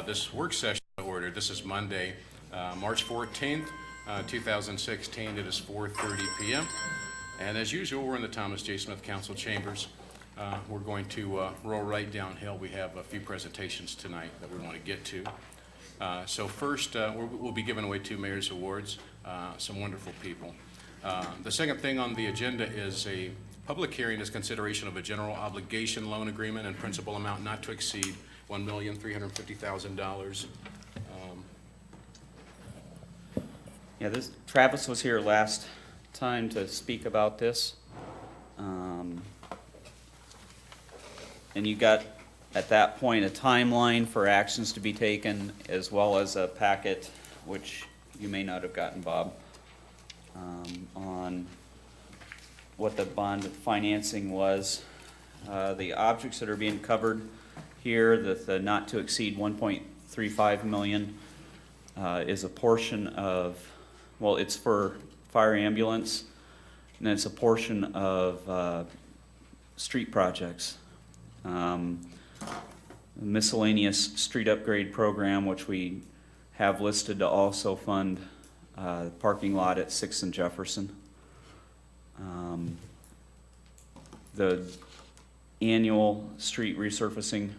This work session order. This is Monday, March 14th, 2016. It is 4:30 p.m. And as usual, we're in the Thomas J. Smith Council Chambers. We're going to roll right downhill. We have a few presentations tonight that we want to get to. So first, we'll be giving away 2 Mayor's Awards, some wonderful people. The second thing on the agenda is a public hearing as consideration of a general obligation loan agreement and principal amount not to exceed $1,350,000. Yeah, Travis was here last time to speak about this. And you got, at that point, a timeline for actions to be taken, as well as a packet, which you may not have gotten, Bob, on what the bond financing was. The objects that are being covered here, the not to exceed 1.35 million is a portion of, well, it's for fire ambulance, and then it's a portion of street projects. Miscellaneous street upgrade program, which we have listed to also fund parking lot at 6th and Jefferson. The annual street resurfacing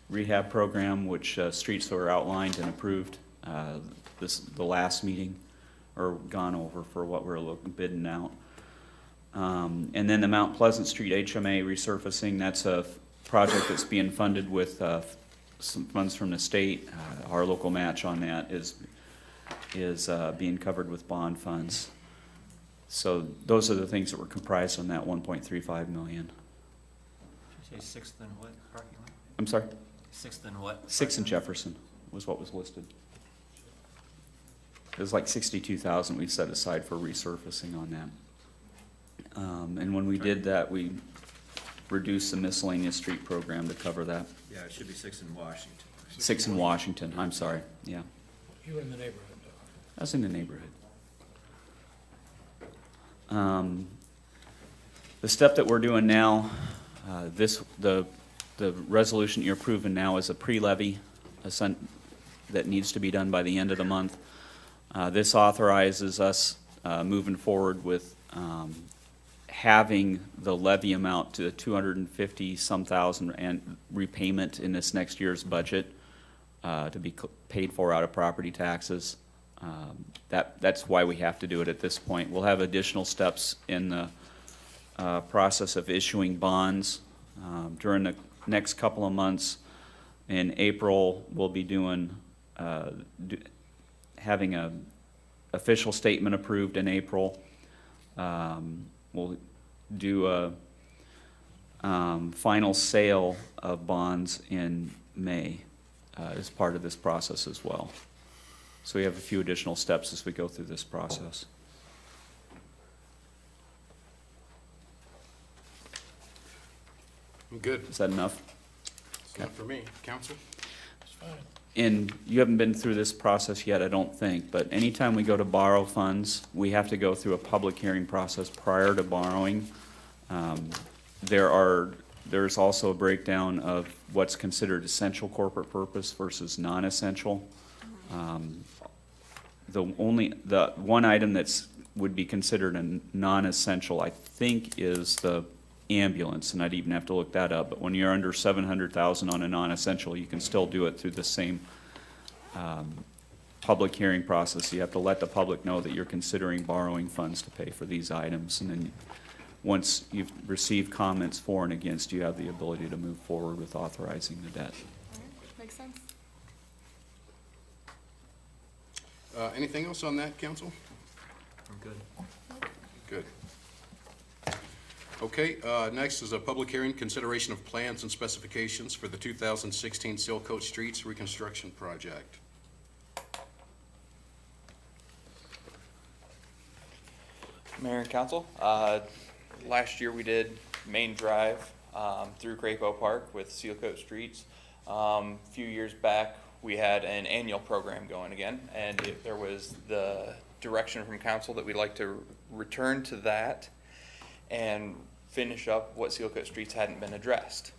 rehab program, which streets were outlined and approved the last meeting, or gone over for what we're bidding out. And then the Mount Pleasant Street HMA resurfacing, that's a project that's being funded with some funds from the state. Our local match on that is being covered with bond funds. So those are the things that were comprised on that 1.35 million. Did you say 6th and what parking lot? I'm sorry? 6th and what? 6th and Jefferson was what was listed. It was like 62,000 we set aside for resurfacing on that. And when we did that, we reduced the miscellaneous street program to cover that. Yeah, it should be 6 in Washington. 6 in Washington, I'm sorry, yeah. You were in the neighborhood, though. I was in the neighborhood. The step that we're doing now, the resolution you're approving now is a pre-levy that needs to be done by the end of the month. This authorizes us moving forward with having the levy amount to 250-some thousand and repayment in this next year's budget to be paid for out of property taxes. That's why we have to do it at this point. We'll have additional steps in the process of issuing bonds during the next couple of months. In April, we'll be doing having a official statement approved in April. We'll do a final sale of bonds in May as part of this process as well. So we have a few additional steps as we go through this process. I'm good. Is that enough? It's not for me. Council? It's fine. And you haven't been through this process yet, I don't think, but anytime we go to borrow funds, we have to go through a public hearing process prior to borrowing. There's also a breakdown of what's considered essential corporate purpose versus non-essential. The one item that's would be considered a non-essential, I think, is the ambulance, and I'd even have to look that up. But when you're under 700,000 on a non-essential, you can still do it through the same public hearing process. You have to let the public know that you're considering borrowing funds to pay for these items, and then once you've received comments for and against, you have the ability to move forward with authorizing the debt. All right, makes sense. Anything else on that, Council? I'm good. Good. Okay, next is a public hearing, consideration of plans and specifications for the 2016 Silcoat Streets Reconstruction Project. Mayor and Council, last year we did Main Drive through Crapo Park with Silcoat Streets. A few years back, we had an annual program going again, and there was the direction from council that we'd like to return to that and finish up what Silcoat Streets hadn't been addressed.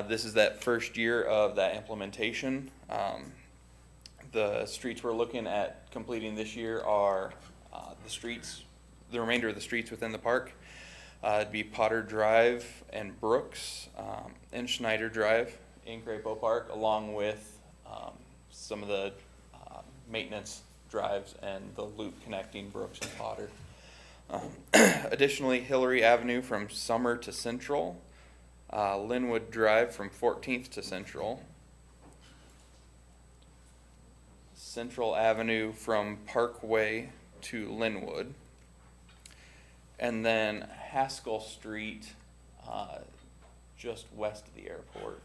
This is that first year of that implementation. The streets we're looking at completing this year are the remainder of the streets within the park. It'd be Potter Drive and Brooks, and Schneider Drive in Crapo Park, along with some of the maintenance drives and the loop connecting Brooks and Potter. Additionally, Hillary Avenue from Summer to Central, Linwood Drive from 14th to Central, Central Avenue from Parkway to Linwood, and then Haskell Street, just west of the airport.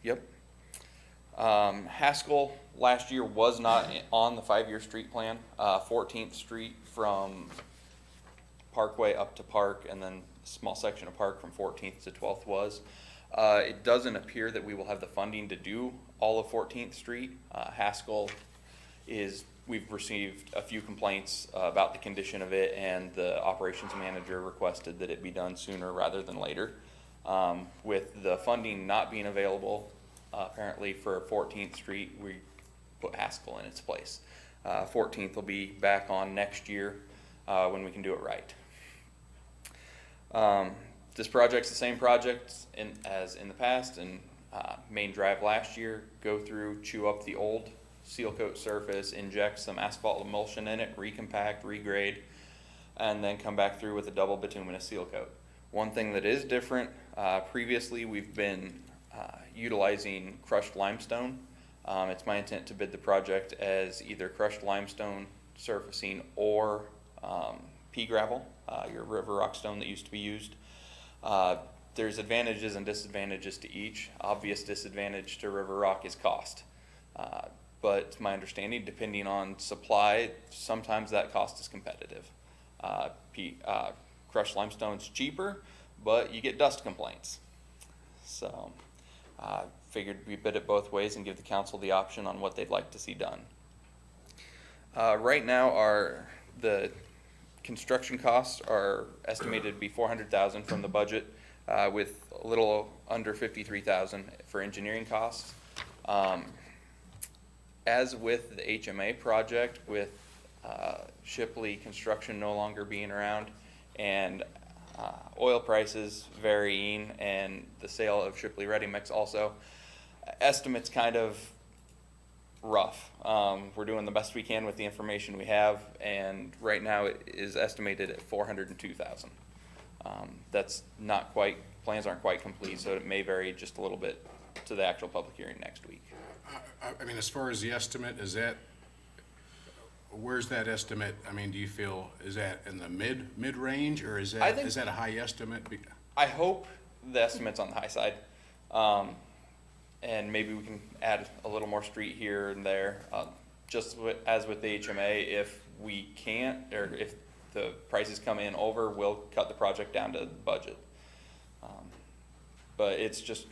Yep. Haskell last year was not on the 5-year street plan. 14th Street from Parkway up to Park, and then a small section of Park from 14th to 12th was. It doesn't appear that we will have the funding to do all of 14th Street. Haskell we've received a few complaints about the condition of it, and the operations manager requested that it be done sooner rather than later. With the funding not being available, apparently for 14th Street, we put Haskell in its place. 14th will be back on next year when we can do it right. This project's the same project as in the past, and Main Drive last year. Go through, chew up the old seal coat surface, inject some asphalt emulsion in it, recompact, regrade, and then come back through with a double bituminous seal coat. One thing that is different, previously we've been utilizing crushed limestone. It's my intent to bid the project as either crushed limestone surfacing or pea gravel, your river rock stone that used to be used. There's advantages and disadvantages to each. Obvious disadvantage to river rock is cost. But to my understanding, depending on supply, sometimes that cost is competitive. Crushed limestone's cheaper, but you get dust complaints. So figured we bid it both ways and give the council the option on what they'd like to see done. Right now, the construction costs are estimated to be $400,000 from the budget, with a little under $53,000 for engineering costs. As with the HMA project, with Shipley Construction no longer being around, and oil prices varying, and the sale of Shipley Ready Mix also, estimates kind of rough. We're doing the best we can with the information we have, and right now it is estimated at $402,000. That's not quite, plans aren't quite complete, so it may vary just a little bit to the actual public hearing next week. I mean, as far as the estimate, where's that estimate? I mean, do you feel, is that in the mid-range, or is that a high estimate? I hope the estimate's on the high side. And maybe we can add a little more street here and there. As with the HMA, if we can't, or if the prices come in over, we'll cut the project down to the budget. But it's just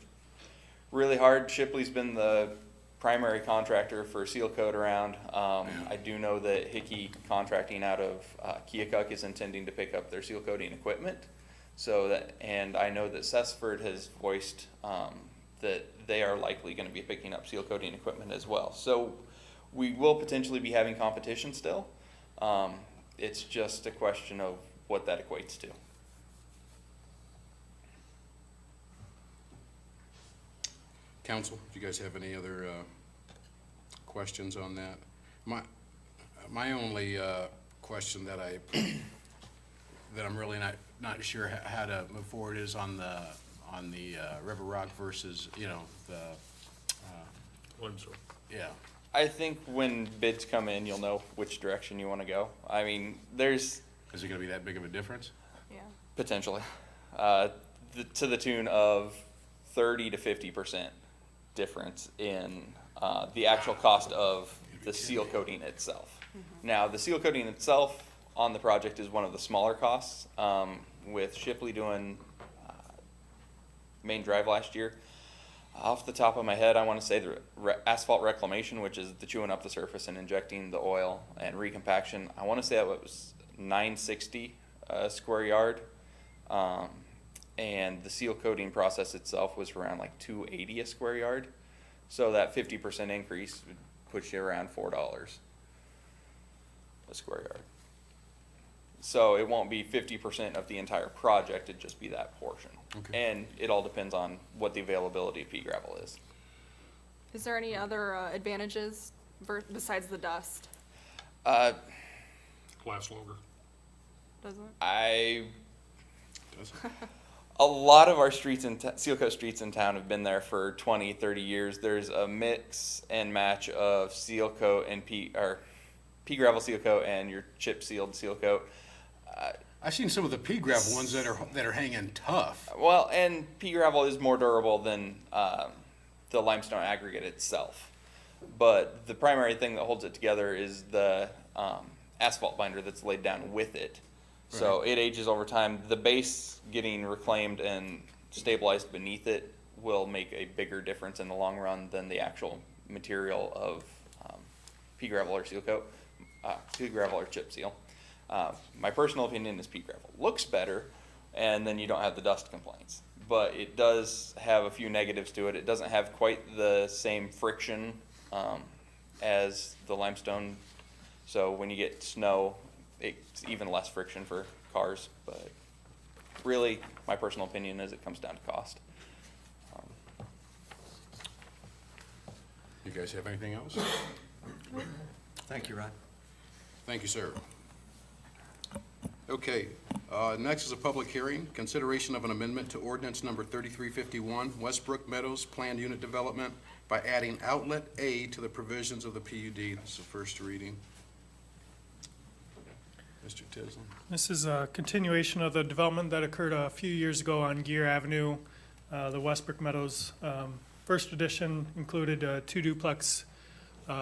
really hard. Shipley's been the primary contractor for seal coat around. I do know that Hickey Contracting out of Keokuk is intending to pick up their seal coating equipment. And I know that Cessford has voiced that they are likely going to be picking up seal coating equipment as well. So we will potentially be having competition still. It's just a question of what that equates to. Council, do you guys have any other questions on that? My only question that I'm really not sure how to move forward is on the River Rock versus, Windsor. yeah. I think when bids come in, you'll know which direction you want to go. I mean, there's Is it gonna be that big of a difference? Yeah. potentially to the tune of 30 to 50% difference in the actual cost of the seal coating itself. Now, the seal coating itself on the project is one of the smaller costs. With Shipley doing Main Drive last year, off the top of my head, I want to say the asphalt reclamation, which is the chewing up the surface and injecting the oil and recompaction, I want to say that was $960 a square yard. and the seal coating process itself was around like $2.80 a square yard. So that 50% increase would put you around $4 a square yard. So it won't be 50% of the entire project, it'd just be that portion. Okay. And it all depends on what the availability of pea gravel is. Is there any other advantages besides the dust? Lasts longer. Doesn't it? A lot of our streets in seal coat streets in town have been there for 20, 30 years. There's a mix and match of seal coat and pea gravel seal coat and your chip sealed seal coat. I've seen some of the pea gravel ones that are hanging tough. Well, and pea gravel is more durable than the limestone aggregate itself. But the primary thing that holds it together is the asphalt binder that's laid down with it. So it ages over time. The base getting reclaimed and stabilized beneath it will make a bigger difference in the long run than the actual material of pea gravel or seal coat, pea gravel or chip seal. My personal opinion is pea gravel looks better, and then you don't have the dust complaints. But it does have a few negatives to it. It doesn't have quite the same friction as the limestone. So when you get snow, it's even less friction for cars. But really, my personal opinion is it comes down to cost. You guys have anything else? Thank you, Ron. Thank you, sir. Okay, next is a public hearing, consideration of an amendment to ordinance number 3351, Westbrook Meadows Planned Unit Development by adding outlet A to the provisions of the PUD. This is the first reading. Mr. Tislin. This is a continuation of the development that occurred a few years ago on Gear Avenue, the Westbrook Meadows. First edition included 2 duplex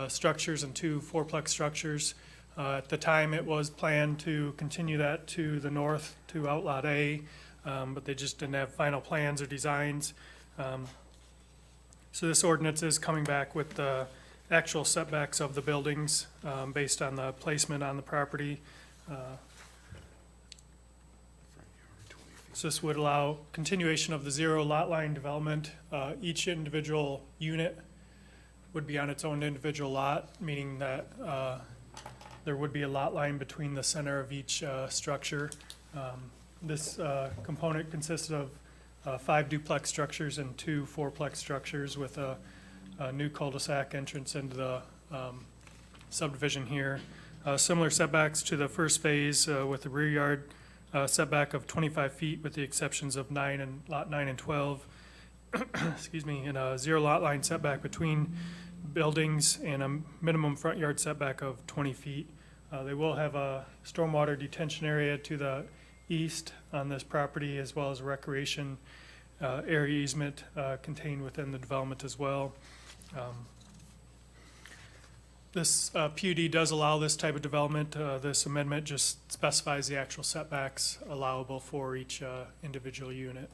structures and 2 fourplex structures. At the time, it was planned to continue that to the north to Outlot A, but they just didn't have final plans or designs. So this ordinance is coming back with the actual setbacks of the buildings based on the placement on the property. So this would allow continuation of the 0 lot line development. Each individual unit would be on its own individual lot, meaning that there would be a lot line between the center of each structure. This component consists of 5 duplex structures and 2 fourplex structures with a new cul-de-sac entrance into the subdivision here. Similar setbacks to the first phase with the rear yard setback of 25 feet with the exceptions of lot 9 and 12. Excuse me, and a 0 lot line setback between buildings and a minimum front yard setback of 20 feet. They will have a stormwater detention area to the east on this property, as well as a recreation area easement contained within the development as well. This PUD does allow this type of development. This amendment just specifies the actual setbacks allowable for each individual unit.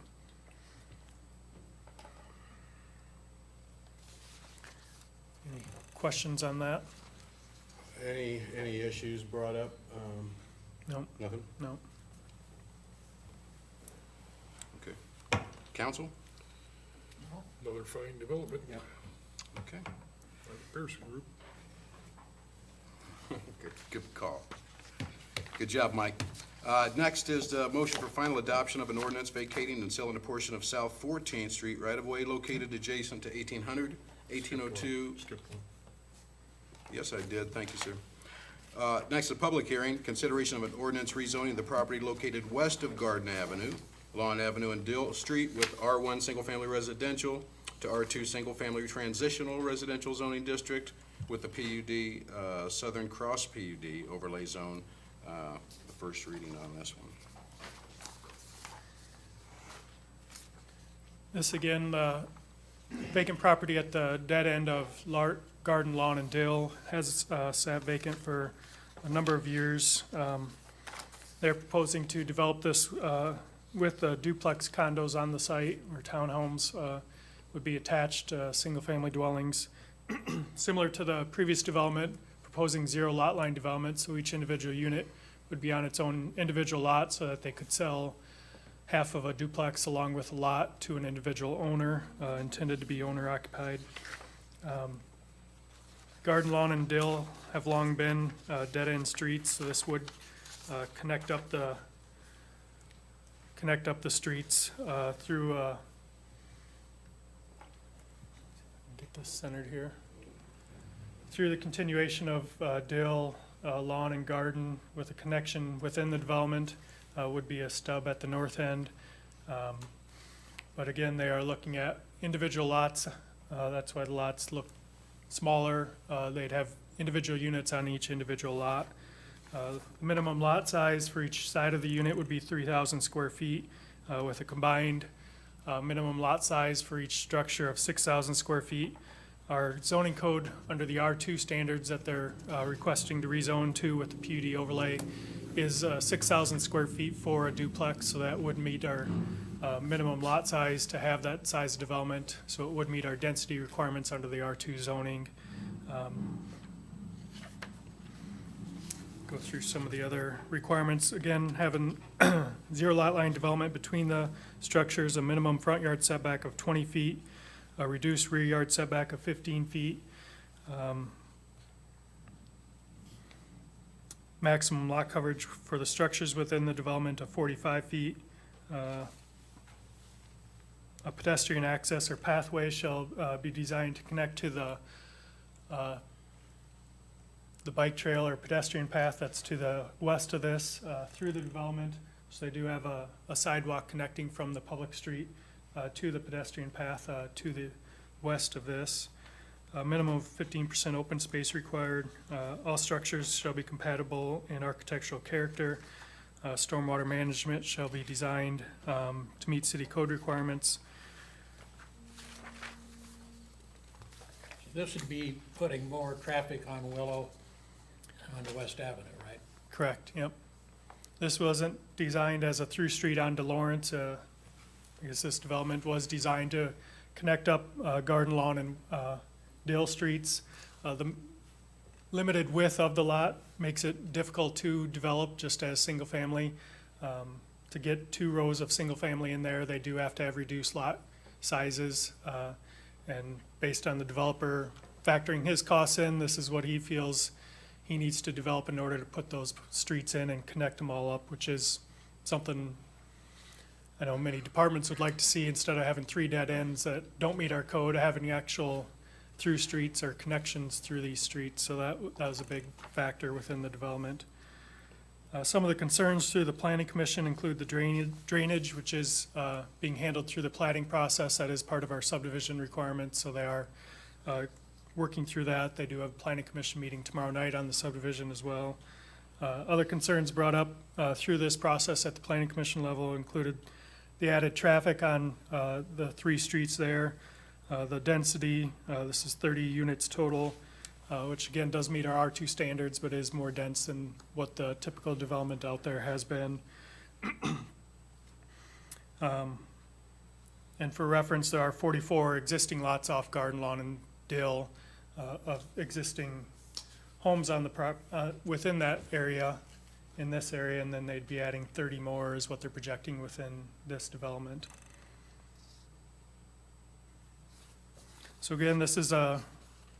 Any questions on that? Any issues brought up? No, Nothing? no. Okay. Council? Another fine development. Okay. By the Pearson Group. Good call. Good job, Mike. Next is the motion for final adoption of an ordinance vacating and selling a portion of South 14th Street right-of-way located adjacent to 1800, 1802. Skipped one. Yes, I did. Thank you, sir. Next, a public hearing, consideration of an ordinance rezoning the property located west of Garden Avenue, Lawn Avenue and Dill Street with R1 single-family residential to R2 single-family transitional residential zoning district with the PUD, Southern Cross PUD overlay zone, the first reading on this one. This again, vacant property at the dead end of Garden, Lawn, and Dill has sat vacant for a number of years. They're proposing to develop this with duplex condos on the site, or townhomes would be attached, single-family dwellings. Similar to the previous development, proposing 0 lot line development, so each individual unit would be on its own individual lot so that they could half of a duplex along with a lot to an individual owner, intended to be owner occupied. Garden, lawn, and dill have long been dead-end streets, so this would connect up the streets through, get this centered here, through the continuation of dill, lawn, and garden with a connection within the development would be a stub at the north end. But again, they are looking at individual lots. That's why the lots look smaller. They'd have individual units on each individual lot. Minimum lot size for each side of the unit would be 3,000 square feet with a combined minimum lot size for each structure of 6,000 square feet. Our zoning code under the R2 standards that they're requesting to rezone to with the PUD overlay is 6,000 square feet for a duplex, so that would meet our minimum lot size to have that size development, so it would meet our density requirements under the R2 zoning. Go through some of the other requirements. Again, having zero lot line development between the structures, a minimum front yard setback of 20 feet, a reduced rear yard setback of 15 feet, maximum lot coverage for the structures within the development of 45 feet. A pedestrian access or pathway shall be designed to connect to the bike trail or pedestrian path that's to the west of this through the development. So they do have a sidewalk connecting from the public street to the pedestrian path to the west of this. A minimum of 15% open space required. All structures shall be compatible in architectural character. Stormwater management shall be designed to meet city code requirements. This would be putting more traffic on Willow onto West Avenue, right? Correct, yep. This wasn't designed as a through street onto Lawrence. I guess this development was designed to connect up Garden, Lawn, and Dill Streets. The limited width of the lot makes it difficult to develop just as single family. To get 2 rows of single family in there, they do have to have reduced lot sizes. And based on the developer factoring his costs in, this is what he feels he needs to develop in order to put those streets in and connect them all up, which is something I know many departments would like to see instead of having 3 dead ends that don't meet our code, having actual through streets or connections through these streets. So that was a big factor within the development. Some of the concerns through the planning commission include the drainage, which is being handled through the platting process. That is part of our subdivision requirements, so they are working through that. They do have a planning commission meeting tomorrow night on the subdivision as well. Other concerns brought up through this process at the planning commission level included the added traffic on the 3 streets there, the density, this is 30 units total, which again does meet our R2 standards, but is more dense than what the typical development out there has been. And for reference, there are 44 existing lots off Garden, Lawn, and Dill of existing homes on the within that area, in this area, and then they'd be adding 30 more is what they're projecting within this development. So again, this is a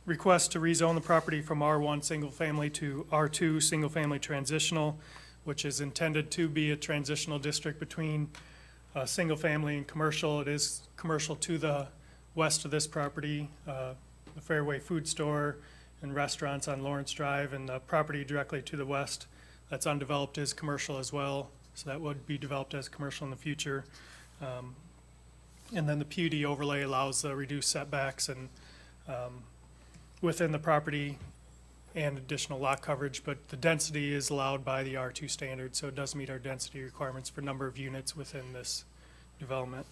request to rezone the property from R1 single family to R2 single family transitional, which is intended to be a transitional district between single family and commercial. It is commercial to the west of this property, the Fairway Food Store and restaurants on Lawrence Drive, and the property directly to the west that's undeveloped is commercial as well. So that would be developed as commercial in the future. And then the PUD overlay allows reduced setbacks and within the property and additional lot coverage, but the density is allowed by the R2 standard, so it does meet our density requirements for number of units within this development.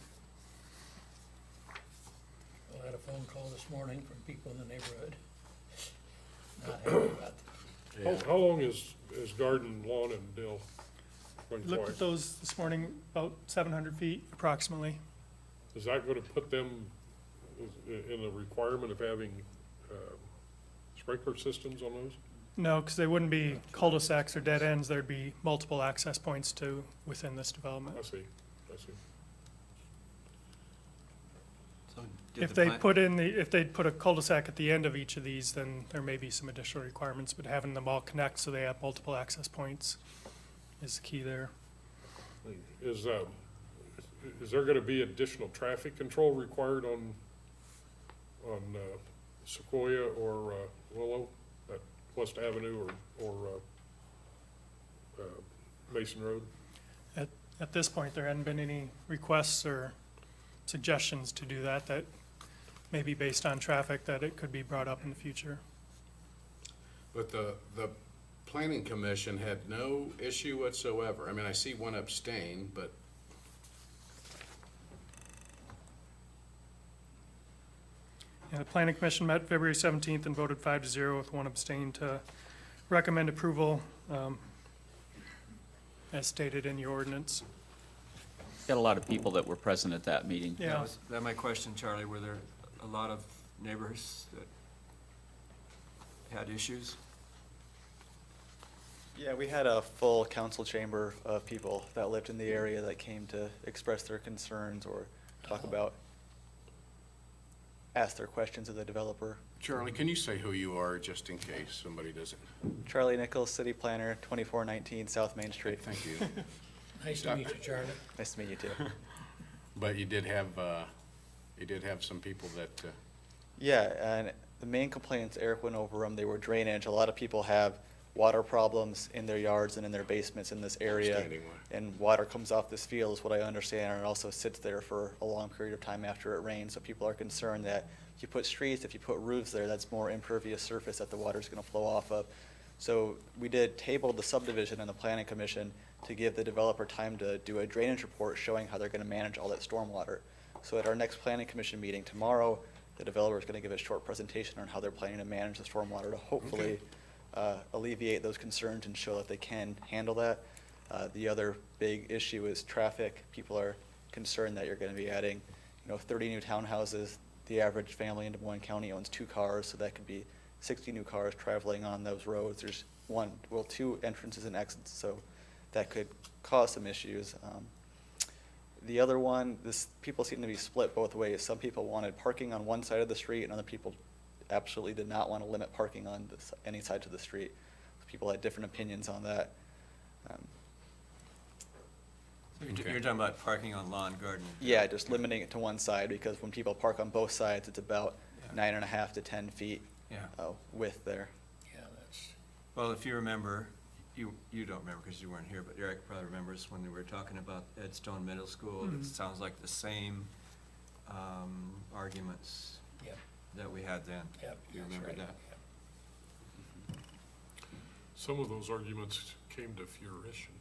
I had a phone call this morning from people in the neighborhood. Not happy about that. How long is Garden, Lawn, and Dill? Going Looked twice? at those this morning, about 700 feet approximately. Is that gonna put them in the requirement of having sprinkler systems on those? No, because they wouldn't be cul-de-sacs or dead ends, there'd be multiple access points to within this development. I see. see. So did If the they plan- put in if they'd put a cul-de-sac at the end of each of these, then there may be some additional requirements, but having them all connect so they have multiple access points is the key there. Is there gonna be additional traffic control required on Sequoia or Willow at West Avenue or Mason Road? At this point, there hadn't been any requests or suggestions to do that, that may be based on traffic, that it could be brought up in the future. But the planning commission had no issue whatsoever. I mean, I see one abstain, but And the planning commission met February 17th and voted 5-0 with one abstain to recommend approval, as stated in the ordinance. Got a lot of people that were present at that meeting. That Yeah, was, that my question, Charlie, were there a lot of neighbors that had issues? Yeah, we had a full council chamber of people that lived in the area that came to express their concerns or talk about, ask their questions of the developer. Charlie, can you say who you are, just in case somebody doesn't? Charlie Nichols, city planner, 2419 South Main Street. Thank you. Nice to meet you, Charlie. Nice to meet you too. But you did have some people that, Yeah, and the main complaints, Eric went over them, they were drainage. A lot of people have water problems in their yards and in their basements in this area. Standing water. And water comes off this field is what I understand, and it also sits there for a long period of time after it rains. So people are concerned that if you put streets, if you put roofs there, that's more impervious surface that the water's gonna flow off of. So we did table the subdivision in the planning commission to give the developer time to do a drainage report showing how they're gonna manage all that stormwater. So at our next planning commission meeting tomorrow, the developer is gonna give a short presentation on how they're planning to manage the stormwater to hopefully alleviate those concerns and show that they can handle that. The other big issue is traffic. People are concerned that you're gonna be adding, 30 new townhouses. The average family in Des Moines County owns 2 cars, so that could be 60 new cars traveling on those roads. There's 2 entrances and exits, so that could cause some issues. The other one, people seem to be split both ways. Some people wanted parking on one side of the street, and other people absolutely did not want to limit parking on any side of the street. People had different opinions on that. Okay. You're talking about parking on lawn, garden? Yeah, just limiting it to one side, because when people park on both sides, it's about 9.5 to 10 feet Yeah. width there. Yeah, that's, Well, if you remember, you don't remember because you weren't here, but Eric probably remembers when we were talking about Ed Stone Middle School. It sounds like the same arguments yeah, that we had then. yeah. You that's remember right, that? yeah. Some of those arguments came to fruition.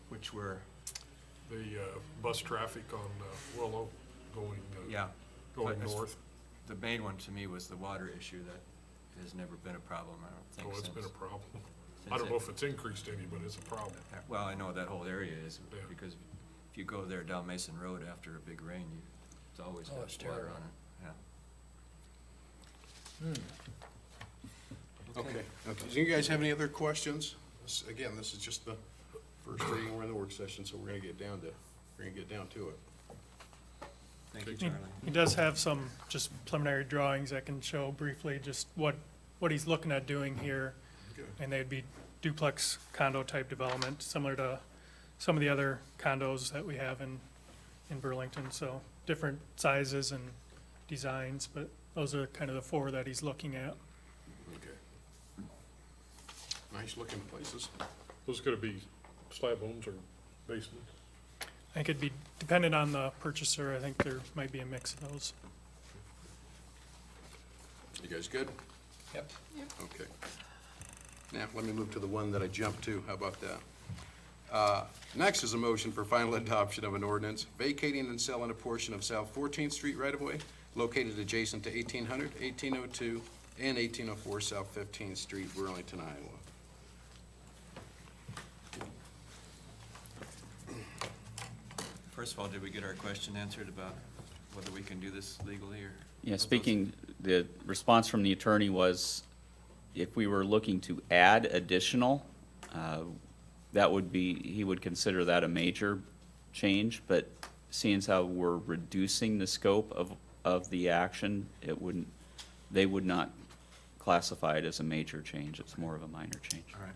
Which were, The bus traffic on Willow going, yeah. going But as- north. The main one to me was the water issue that has never been a problem, I don't think, Oh, it's since. been a problem. since I don't it- know if it's increased any, but it's a problem. Well, I know that whole area is, Yeah. because if you go there down Mason Road after a big rain, it's always Oh, got it's water terrible. on it, yeah. okay. Do you guys have any other questions? Again, this is just the first reading, we're in the work session, so we're gonna get down to it. Thank you, He- Charlie. He does have some just preliminary drawings that can show briefly just what he's looking at doing here. Good. And they'd be duplex condo type development, similar to some of the other condos that we have in Burlington. So different sizes and designs, but those are kind of the 4 that he's looking at. Okay. Nice looking places. Those gonna be slab homes or basements? I think it'd be dependent on the purchaser. I think there might be a mix of those. You guys good? Yep. Okay. Now, let me move to the one that I jumped to. How about that? Next is a motion for final adoption of an ordinance vacating and selling a portion of South 14th Street right-of-way located adjacent to 1800, 1802, and 1804 South 15th Street, Burlington, Iowa. First of all, did we get our question answered about whether we can do this legally or? Yeah, the response from the attorney was if we were looking to add additional, that would be, he would consider that a major change, but seeing as how we're reducing the scope of the action, it wouldn't, they would not classify it as a major change. It's more of a minor change. All right.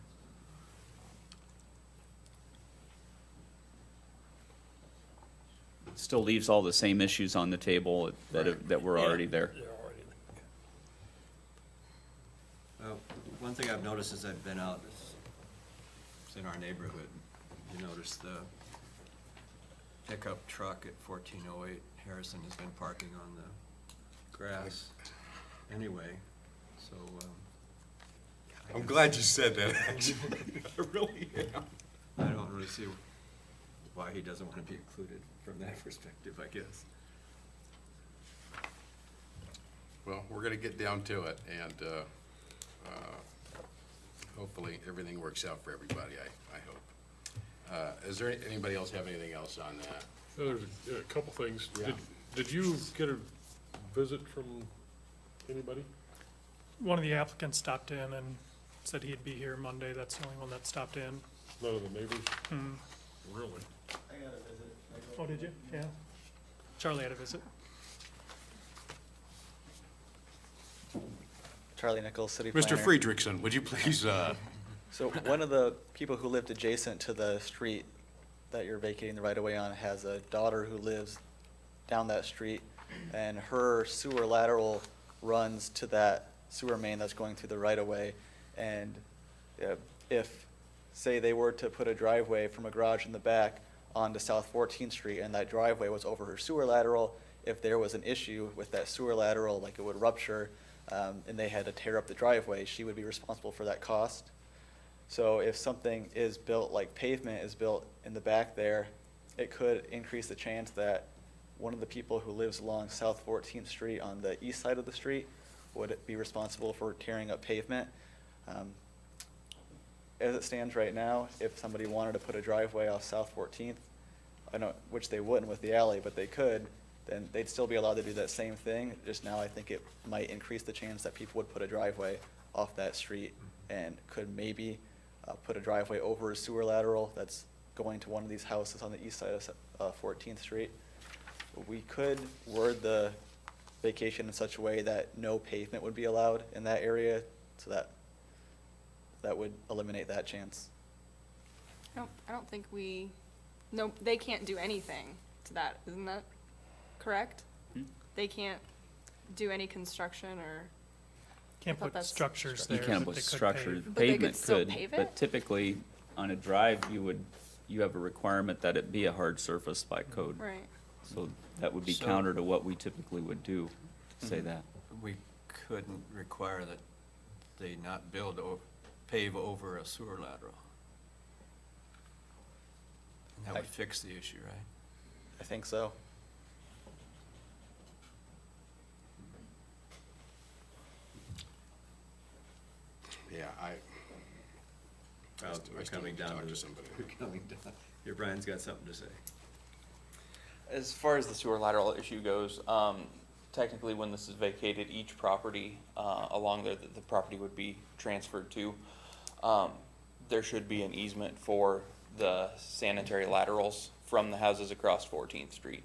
Still leaves all the same issues on the table that were already there. They're already, One thing I've noticed as I've been out, it's in our neighborhood, you notice the pickup truck at 1408 Harrison has been parking on the grass anyway, so, I'm glad you said that, actually. I really am. I don't really see why he doesn't want to be included from that perspective, I guess. Well, we're gonna get down to it, and hopefully everything works out for everybody, I hope. Is there, anybody else have anything else on that? There's a couple things. Yeah. Did you get a visit from anybody? One of the applicants stopped in and said he'd be here Monday. That's the only one that stopped in. None of the neighbors? Hmm. Really? Oh, did you? Yeah. Charlie had a visit. Charlie Nichols, city Mr. planner. Friedrichsen, would you please, So one of the people who lived adjacent to the street that you're vacating the right-of-way on has a daughter who lives down that street, and her sewer lateral runs to that sewer main that's going through the right-of-way. And if, say, they were to put a driveway from a garage in the back onto South 14th Street, and that driveway was over her sewer lateral, if there was an issue with that sewer lateral, like it would rupture, and they had to tear up the driveway, she would be responsible for that cost. So if something is built, like pavement is built in the back there, it could increase the chance that one of the people who lives along South 14th Street on the east side of the street would be responsible for tearing up pavement. As it stands right now, if somebody wanted to put a driveway off South 14th, I know, which they wouldn't with the alley, but they could, then they'd still be allowed to do that same thing. Just now, I think it might increase the chance that people would put a driveway off that street and could maybe put a driveway over a sewer lateral that's going to one of these houses on the east side of 14th Street. We could word the vacation in such a way that no pavement would be allowed in that area, so that would eliminate that chance. I don't think no, they can't do anything to that, isn't that correct? Hmm? They can't do any construction or, Can't thought put that's- structures You there, can't but put they could structure, pave. But they could pavement still could, pave but it? typically on a drive, you have a requirement that it be a hard surface by code. right. So that would be So- counter to what we typically would do, to say that. We couldn't require that they not build or pave over a sewer lateral. And that would fix the issue, right? I think so. yeah, Well, I we're still coming need to down talk to, to somebody. we're coming down. Here, Brian's got something to say. As far as the sewer lateral issue goes, technically, when this is vacated, each property along there that the property would be transferred to, there should be an easement for the sanitary laterals from the houses across 14th Street.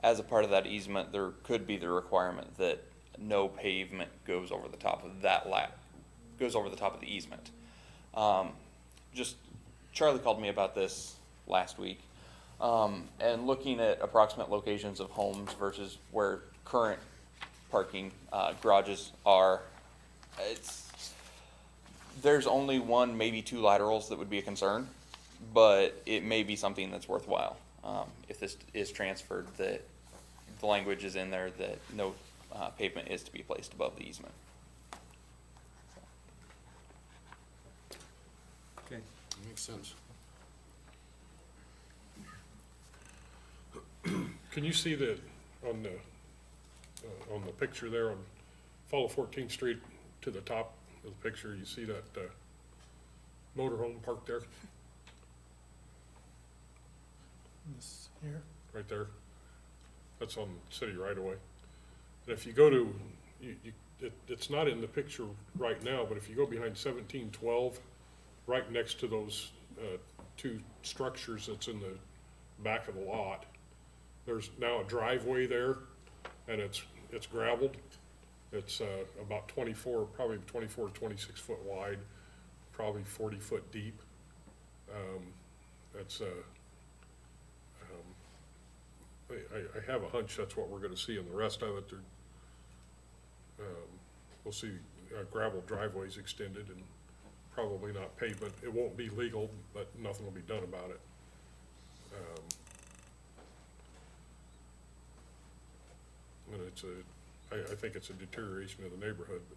As a part of that easement, there could be the requirement that no pavement goes over the top of that goes over the top of the easement. Just, Charlie called me about this last week. And looking at approximate locations of homes versus where current parking garages are, there's only one, maybe two laterals that would be a concern, but it may be something that's worthwhile. If this is transferred, that the language is in there that no pavement is to be placed above the easement. Okay. Makes sense. Can you see that on the picture there on, follow 14th Street to the top of the picture, you see that motorhome parked there, This here. right there? That's on city right away. And if you go to, it's not in the picture right now, but if you go behind 1712, right next to those two structures that's in the back of the lot. There's now a driveway there, and it's gravelled. It's about 24, probably 24 to 26 foot wide, probably 40 foot deep. I have a hunch that's what we're gonna see, and the rest of it, we'll see gravel driveways extended and probably not pavement. It won't be legal, but nothing will be done about it. And I think it's a deterioration of the neighborhood, but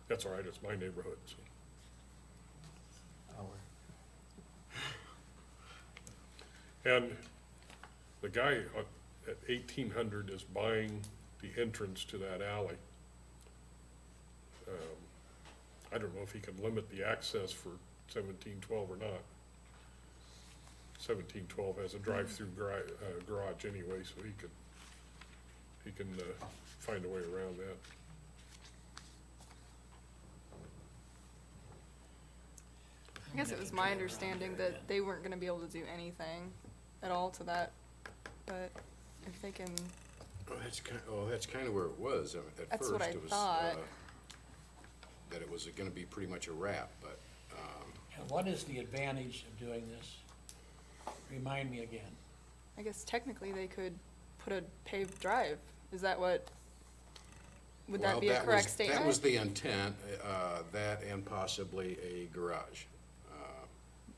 that's all right, it's my neighborhood, so. And the guy at 1800 is buying the entrance to that alley. I don't know if he can limit the access for 1712 or not. 1712 has a drive-through garage anyway, so he can find a way around that. I guess it was my understanding that they weren't gonna be able to do anything at all to that, but if they can, That's kind of where it was at first. That's what I It was, thought. that it was gonna be pretty much a wrap, but, And what is the advantage of doing this? Remind me again. I guess technically they could put a paved drive. Is that what, would well, that be a correct statement? That was the intent, that and possibly a garage.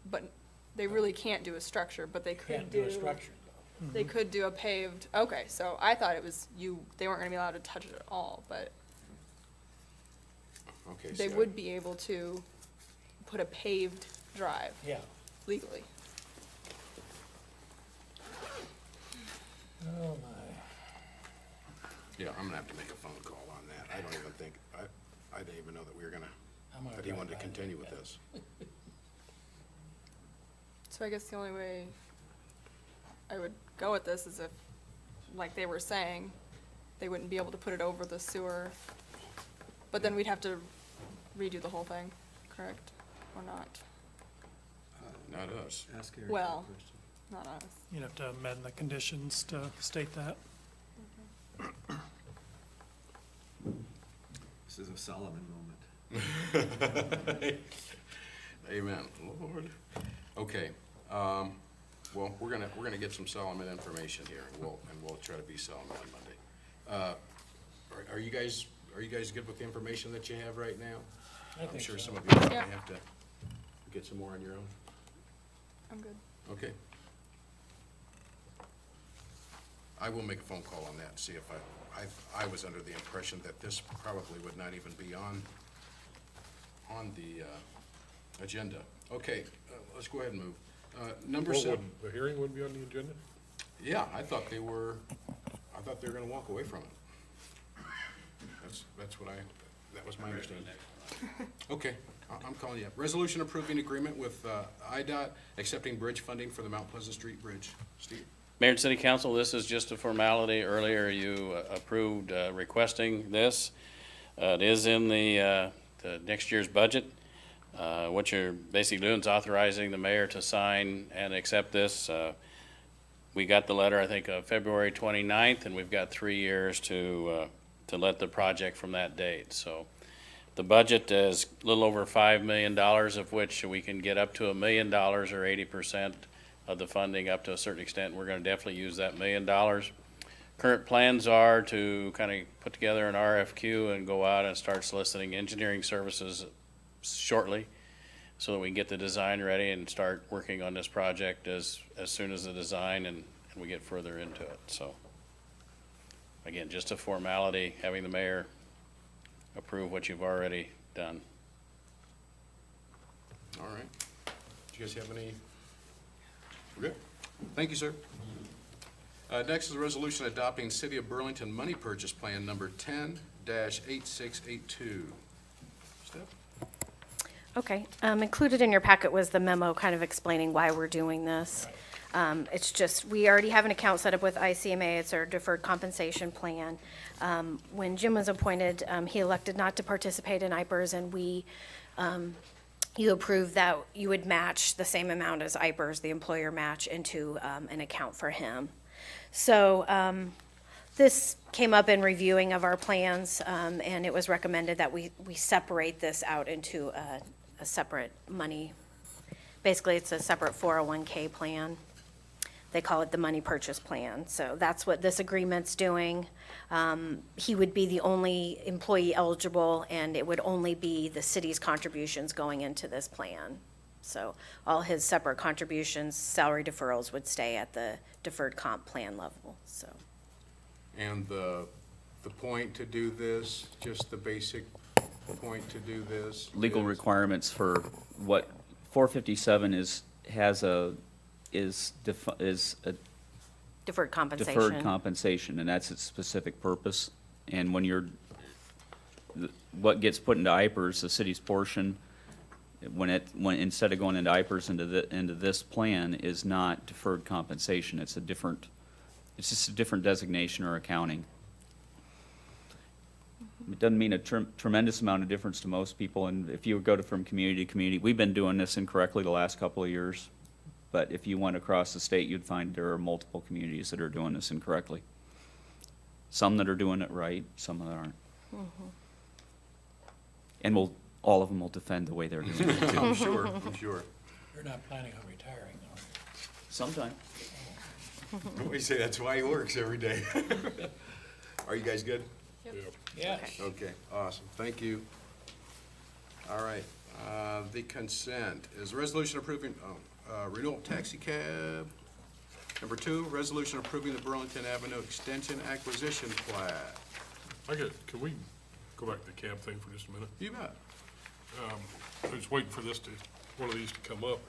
But they really can't do a structure, but they could Can't do a structure though. They could do a paved, okay, so I thought it was they weren't gonna be allowed to touch it at all, but Okay, they so would be able to put a paved drive Yeah. legally. Oh my. yeah, I'm gonna have to make a phone call on that. I don't even think, I didn't even know that we were I'm gonna that he drive wanted to by continue there. with this. So I guess the only way I would go with this is if, like they were saying, they wouldn't be able to put it over the sewer. But then we'd have to redo the whole thing, correct? Or not? Not us. Ask Eric that Well, question. not us. You'd have to amend the conditions to state that. This is a Solomon moment. Amen, Lord. Okay, well, we're gonna get some Solomon information here, and we'll try to be Solomon on Monday. Are you guys good with the information that you have right now? I I'm think sure so. some of you probably Yeah. have to get some more on your own. I'm good. Okay. I will make a phone call on that and see if I was under the impression that this probably would not even be on the agenda. Okay, let's go ahead and move. Number Well, 7. the hearing would be on the agenda? Yeah, I thought they were gonna walk away from it. That was my understanding. Okay, I'm calling you up. Resolution approving agreement with IDOT, accepting bridge funding for the Mount Pleasant Street Bridge. Steve? Mayor and City Council, this is just a formality. Earlier, you approved requesting this. It is in the next year's budget. What you're basically doing is authorizing the mayor to sign and accept this. We got the letter, I think, February 29th, and we've got 3 years to let the project from that date. So the budget is a little over $5 million, of which we can get up to $1 million or 80% of the funding up to a certain extent. We're gonna definitely use that $1 million. Current plans are to kind of put together an RFQ and go out and start soliciting engineering services shortly so that we can get the design ready and start working on this project as soon as the design and we get further into it. So again, just a formality, having the mayor approve what you've already done. All right. Do you guys have any? We're good. Thank you, sir. Next is a resolution adopting City of Burlington Money Purchase Plan Number 10-8682. Steph? Okay, included in your packet was the memo kind of explaining why we're doing this. It's just, we already have an account set up with ICMA, it's our deferred compensation plan. When Jim was appointed, he elected not to participate in IPERS, and we you approved that you would match the same amount as IPERS, the employer match, into an account for him. So this came up in reviewing of our plans, and it was recommended that we separate this out into a separate money. Basically, it's a separate 401K plan. They call it the money purchase plan. So that's what this agreement's doing. He would be the only employee eligible, and it would only be the city's contributions going into this plan. So all his separate contributions, salary deferrals would stay at the deferred comp plan level, so. And the point to do this, just the basic point to do this? Legal is- requirements for what 457 is a Deferred compensation. deferred compensation, and that's its specific purpose. And when what gets put into IPERS, the city's portion, when instead of going into IPERS into this plan, is not deferred compensation. It's just a different designation or accounting. It doesn't mean a tremendous amount of difference to most people, and if you go from community to community, we've been doing this incorrectly the last couple of years. But if you went across the state, you'd find there are multiple communities that are doing this incorrectly. Some that are doing it right, some that aren't. And all of them will defend the way they're doing it too. I'm sure. You're not planning on retiring, though. Sometime. We say that's why he works every day. Are you guys good? Yes. Okay, awesome, thank you. All right, the consent is a resolution approving, renewal of taxi cab. Number 2, resolution approving the Burlington Avenue Extension Acquisition Plat. Can we go back to the cab thing for just a minute? You bet. I was waiting for one of these to come up.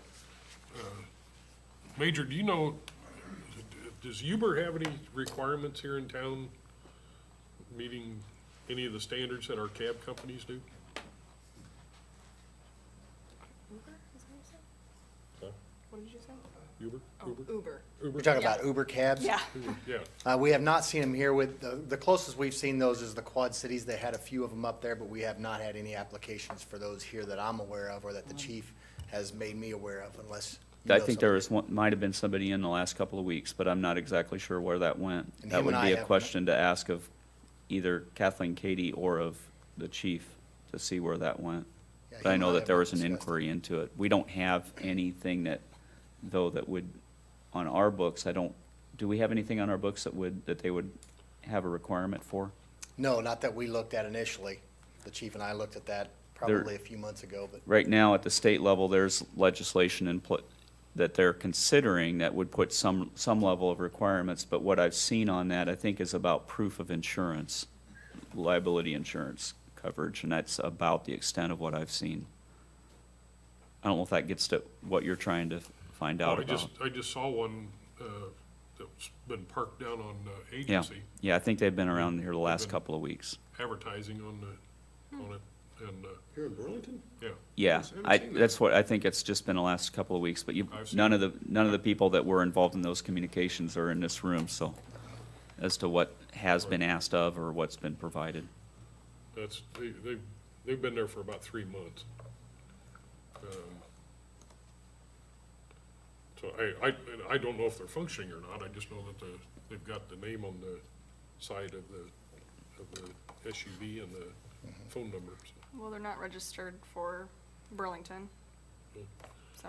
Major, do you know, does Uber have any requirements here in town meeting any of the standards that our cab companies do? Uber, is that what you said? Huh? What did you say? Uber? Oh, Uber. You're talking Yeah. about Uber cabs? Yeah. Yeah, We have not seen them here with, the closest we've seen those is the Quad Cities. They had a few of them up there, but we have not had any applications for those here that I'm aware of or that the chief has made me aware of unless you I know think there somebody. might have been somebody in the last couple of weeks, but I'm not exactly sure where that went. And That him would and be I a have- question to ask of either Kathleen Katie or of the chief to see where that went. Yeah, But I him know and that have there not was an discussed it. inquiry into it. We don't have anything that would, on our books, do we have anything on our books that they would have a requirement for? No, not that we looked at initially. The chief and I looked at that probably a few months ago, but Right now, at the state level, there's legislation that they're considering that would put some level of requirements, but what I've seen on that, I think, is about proof of insurance, liability insurance coverage, and that's about the extent of what I've seen. I don't know if that gets to what you're trying to find out about. I just saw one, that's been parked down on Yeah, Agency, yeah, I think they've been around here the last been- couple of weeks. advertising on it, and, Here in Burlington? yeah. Yeah, Yes, I haven't seen that. that's what, I think it's just been the last couple of weeks, but I've seen none of the people that were involved in those communications are in this room, so, as to what has been asked of or what's been provided. They've been there for about 3 months. So I don't know if they're functioning or not, I just know that they've got the name on the side of the SUV and the phone number, so. Well, they're not registered for Burlington, so.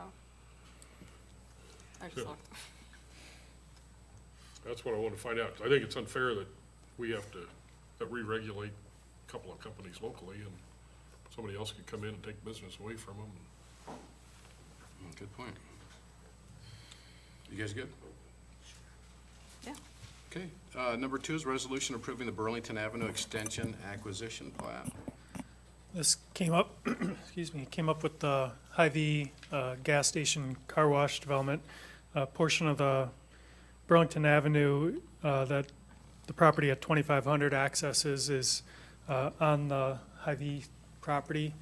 I just Yeah. looked. That's what I want to find out. I think it's unfair that that we regulate a couple of companies locally and somebody else could come in and take business away from them. Good point. You guys good? Yeah. Okay, number 2 is resolution approving the Burlington Avenue Extension Acquisition Plat. This came up, came up with the Hy-Vee gas station car wash development. A portion of the Burlington Avenue that the property at 2500 accesses is on the Hy-Vee property.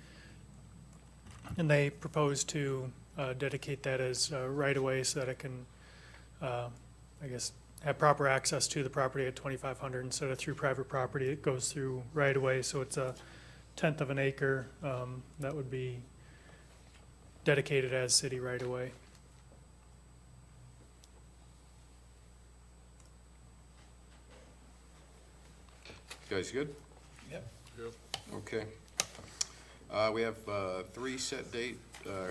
And they propose to dedicate that as right-of-way so that it can, I guess, have proper access to the property at 2500 instead of through private property. It goes through right-of-way, so it's a tenth of an acre. That would be dedicated as city right away. Guys good? Yep. Okay. We have three set date,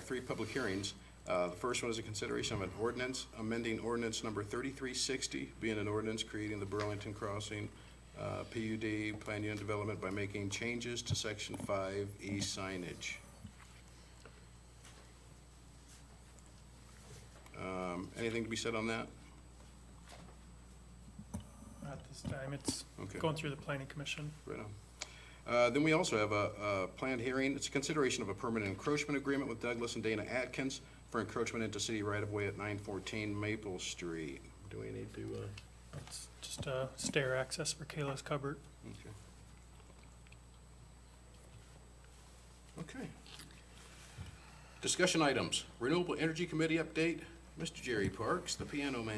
three public hearings. The first one is a consideration of an ordinance amending ordinance number 3360, being an ordinance creating the Burlington Crossing PUD Plan Unit Development by making changes to Section 5E signage. Anything to be said on that? At this time, it's Okay. going through the planning commission. Right on. Then we also have a planned hearing. It's a consideration of a permanent encroachment agreement with Douglas and Dana Atkins for encroachment into city right-of-way at 914 Maple Street. Do we need to, It's just stair access for Kayla's cupboard. Okay. Discussion items. Renewable Energy Committee update. Mr. Jerry Parks, the piano man.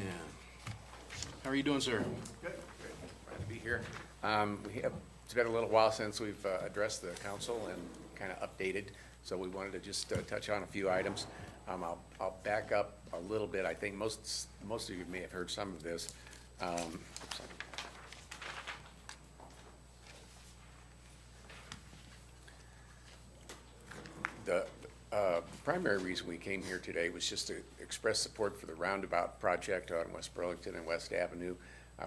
How are you doing, sir? Good, glad to be here. It's been a little while since we've addressed the council and kind of updated, so we wanted to just touch on a few items. I'll back up a little bit. I think most of you may have heard some of this. The primary reason we came here today was just to express support for the roundabout project on West Burlington and West Avenue.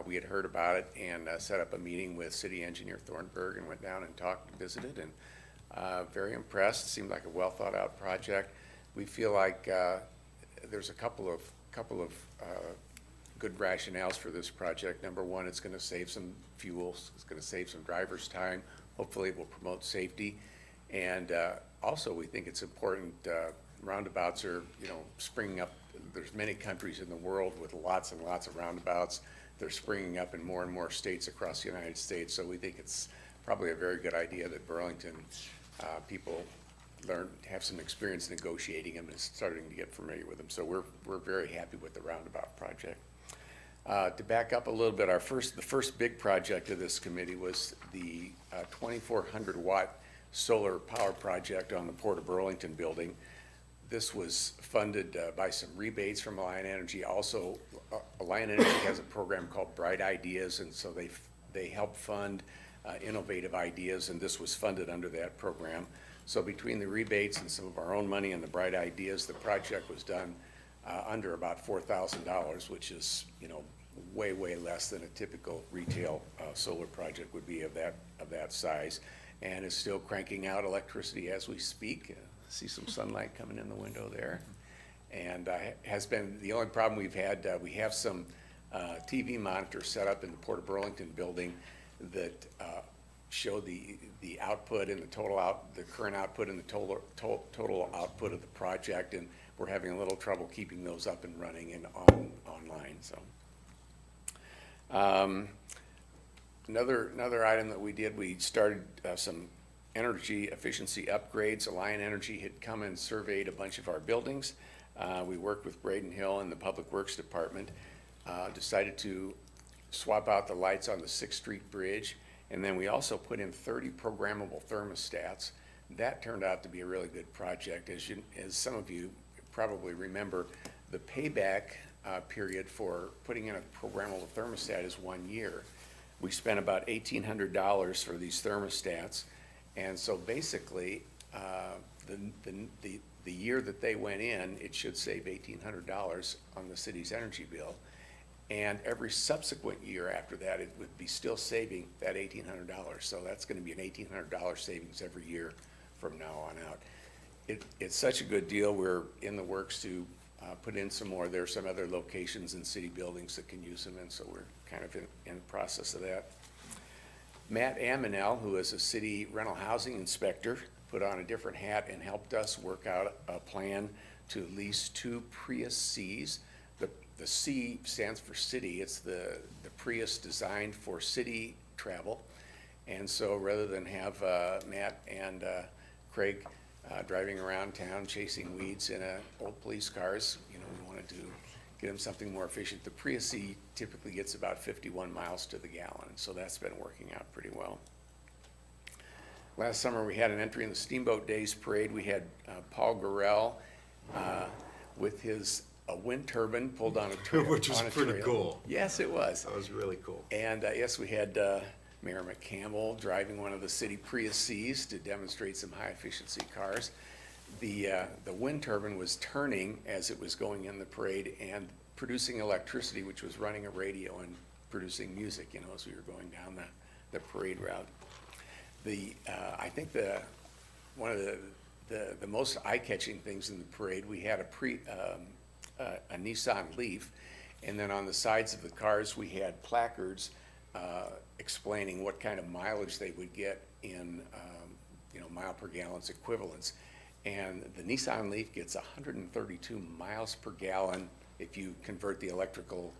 We had heard about it and set up a meeting with City Engineer Thornburg and went down and talked and visited, and very impressed. Seemed like a well thought out project. We feel like there's a couple of good rationales for this project. Number one, it's going to save some fuels. It's going to save some drivers' time. Hopefully, it will promote safety. And also, we think it's important. Roundabouts are, springing up. There's many countries in the world with lots and lots of roundabouts. They're springing up in more and more states across the United States. So we think it's probably a very good idea that Burlington people have some experience negotiating them and starting to get familiar with them. So we're very happy with the roundabout project. To back up a little bit, the first big project of this committee was the 2,400 watt solar power project on the Port of Burlington building. This was funded by some rebates from Alliant Energy. Also, Alliant Energy has a program called Bright Ideas, and so they help fund innovative ideas, and this was funded under that program. So between the rebates and some of our own money and the Bright Ideas, the project was done under about $4,000, which is, way, way less than a typical retail solar project would be of that size. And is still cranking out electricity as we speak. See some sunlight coming in the window there. And has been the only problem we've had. We have some TV monitors set up in the Port of Burlington building that show the output and the current output and the total output of the project. And we're having a little trouble keeping those up and running and online. So. Another item that we did, we started some energy efficiency upgrades. Alliant Energy had come and surveyed a bunch of our buildings. We worked with Braden Hill and the Public Works Department, decided to swap out the lights on the 6th Street Bridge, and then we also put in 30 programmable thermostats. That turned out to be a really good project. As some of you probably remember, the payback period for putting in a programmable thermostat is 1 year. We spent about $1,800 for these thermostats, and so basically, the year that they went in, it should save $1,800 on the city's energy bill, and every subsequent year after that, it would be still saving that $1,800. So that's going to be an $1,800 savings every year from now on out. It's such a good deal. We're in the works to put in some more. There are some other locations in city buildings that can use them, and so we're kind of in the process of that. Matt Amanel, who is a city rental housing inspector, put on a different hat and helped us work out a plan to lease 2 Prius Cs. The C stands for city. It's the Prius designed for city travel. And so rather than have Matt and Craig driving around town chasing weeds in old police cars, we wanted to get them something more efficient. The Prius C typically gets about 51 miles to the gallon, so that's been working out pretty well. Last summer, we had an entry in the Steamboat Days Parade. We had Paul Gorell with his a wind turbine pulled on a trailer. Which was on a pretty trailer. cool. Yes, it was. That was really cool. And yes, we had Mayor McCampbell driving one of the city Prius Cs to demonstrate some high-efficiency cars. The wind turbine was turning as it was going in the parade and producing electricity, which was running a radio and producing music, you know, as we were going down the parade route. I think one of the most eye-catching things in the parade, we had a Nissan Leaf, and then on the sides of the cars, we had placards explaining what kind of mileage they would get in, mile per gallons equivalents. And the Nissan Leaf gets 132 miles per gallon if you convert the electrical,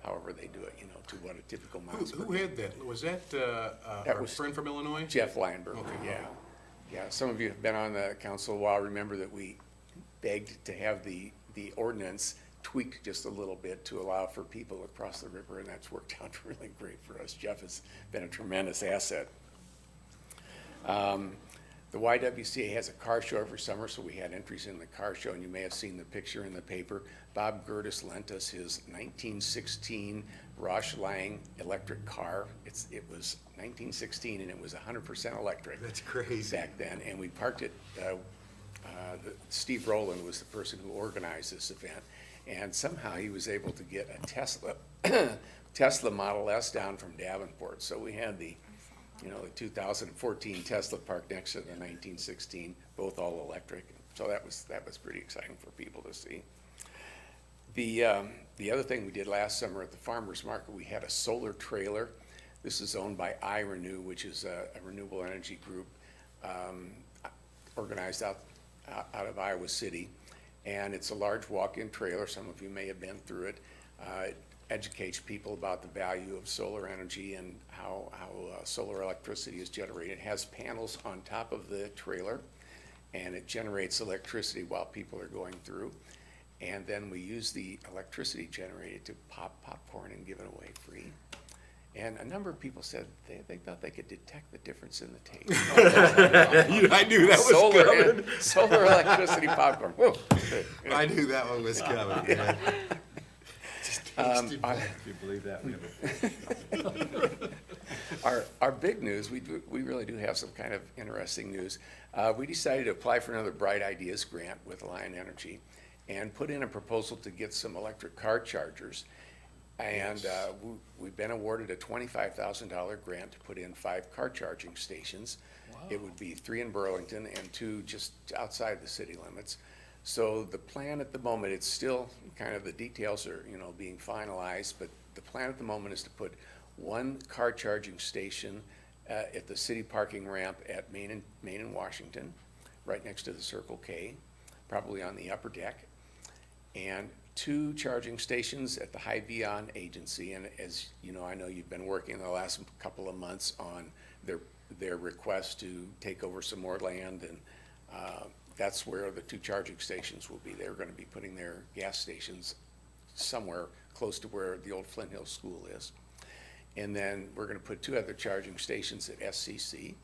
however they do it, to what a typical miles per Who had that? Was that our was friend from Illinois? Jeff Lineberger, Okay. yeah. Yeah, some of you have been on the council a while, remember that we begged to have the ordinance tweaked just a little bit to allow for people across the river, and that's worked out really great for us. Jeff has been a tremendous asset. The YWCA has a car show every summer, so we had entries in the car show, and you may have seen the picture in the paper. Bob Gertis lent us his 1916 Roush Lang electric car. It was 1916, and it was 100% electric. That's crazy. Back then, and we parked it, Steve Rowland was the person who organized this event, and somehow he was able to get a Tesla Model S down from Davenport. So we had the 2014 Tesla parked next to the 1916, both all electric. So that was pretty exciting for people to see. The other thing we did last summer at the farmers market, we had a solar trailer. This is owned by iRenew, which is a renewable energy group organized out of Iowa City. And it's a large walk-in trailer. Some of you may have been through it. It educates people about the value of solar energy and how solar electricity is generated. It has panels on top of the trailer, and it generates electricity while people are going through. And then we use the electricity generated to pop popcorn and give it away free. And a number of people said they thought they could detect the difference in the taste. I knew that was coming. Solar electricity popcorn. Whoa. I knew that one was coming. Yeah. If you believe that. Our big news, we really do have some kind of interesting news. We decided to apply for another Bright Ideas grant with Alliant Energy and put in a proposal to get some electric car chargers. And we've been awarded a $25,000 grant to put in 5 car charging stations. Wow. It would be 3 in Burlington and 2 just outside the city limits. So the plan at the moment, it's still kind of, the details are, being finalized, but the plan at the moment is to put 1 car charging station at the city parking ramp at Main and Washington, right next to the Circle K, probably on the upper deck, and 2 charging stations at the Hy-Veon agency. And as you know, I know you've been working the last couple of months on their request to take over some more land, and that's where the 2 charging stations will be. They're going to be putting their gas stations somewhere close to where the old Flint Hill School is. And then we're going to put 2 other charging stations at SCC.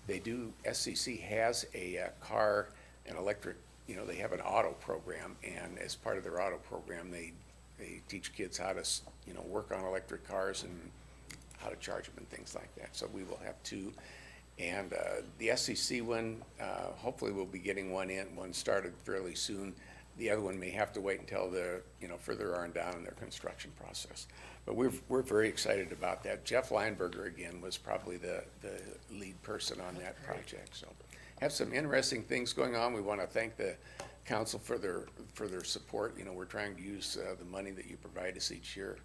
SCC has an electric, they have an auto program, and as part of their auto program, they teach kids how to, work on electric cars and how to charge them and things like that. So we will have 2. And the SCC one, hopefully we'll be getting one started fairly soon. The other one may have to wait until they're, further on down in their construction process. But we're very excited about that. Jeff Lineberger, again, was probably the lead person on that project. So have some interesting things going on. We want to thank the council for their support. We're trying to use the money that you provide us each year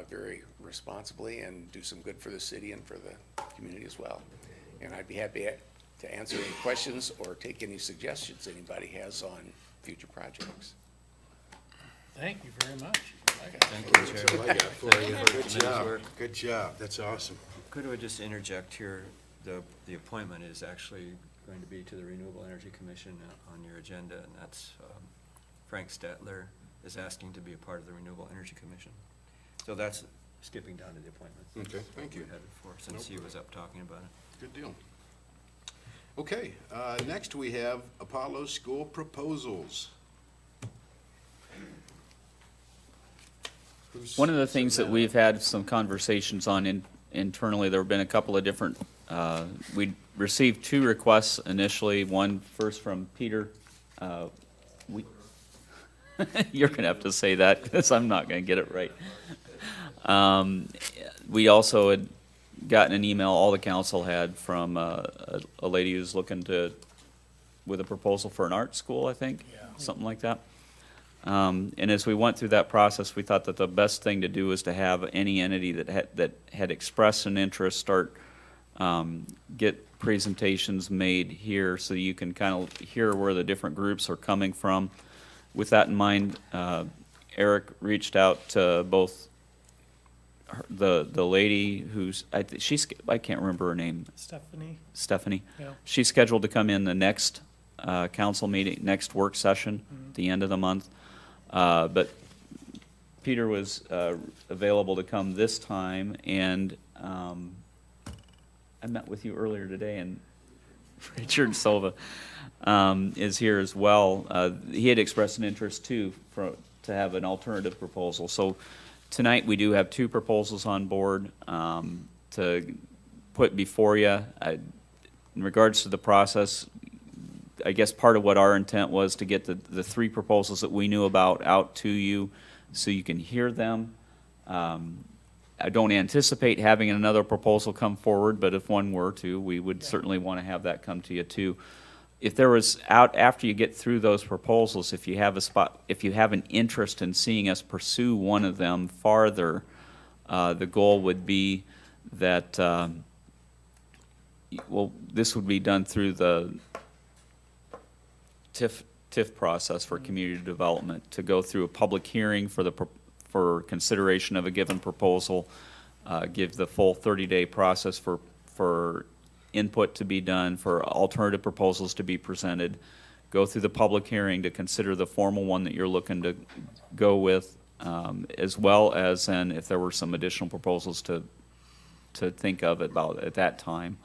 very responsibly and do some good for the city and for the community as well. And I'd be happy to answer any questions or take any suggestions anybody has on future projects. Thank you very much. That's all I got for you. Good job. Good job. That's awesome. Could I just interject here? The appointment is actually going to be to the Renewable Energy Commission on your agenda, and that's Frank Stetler is asking to be a part of the Renewable Energy Commission. So that's skipping down to the appointments. Okay, thank you. We had before, since he was up talking about it. Good deal. Okay, next we have Apollo School proposals. One of the things that we've had some conversations on internally, there have been a couple of different, we received 2 requests initially, one first from Peter. We You're going to have to say that, because I'm not going to get it right. We also had gotten an email, all the council had, from a lady who's looking with a proposal for an art school, I think, something like that. And as we went through that process, we thought that the best thing to do was to have any entity that had expressed an interest start, get presentations made here, so you can kind of hear where the different groups are coming from. With that in mind, Eric reached out to both the lady who's, I can't remember her name. Stephanie. Yeah. She's scheduled to come in the next council meeting, next work session, Mm-hmm. at the end of the month. But Peter was available to come this time, and I met with you earlier today, and Richard Silva is here as well. He had expressed an interest too to have an alternative proposal. So tonight we do have 2 proposals on board to put before you. In regards to the process, I guess part of what our intent was to get the 3 proposals that we knew about out to you so you can hear them. I don't anticipate having another proposal come forward, but if one were to, we would certainly want to have that come to you too. If there was after you get through those proposals, if you have an interest in seeing us pursue one of them farther, the goal would be that, this would be done through the TIF process for community development, to go through a public hearing for consideration of a given proposal, give the full 30-day process for input to be done, for alternative proposals to be presented, go through the public hearing to consider the formal one that you're looking to go with, as well as then if there were some additional proposals to think of about at that time.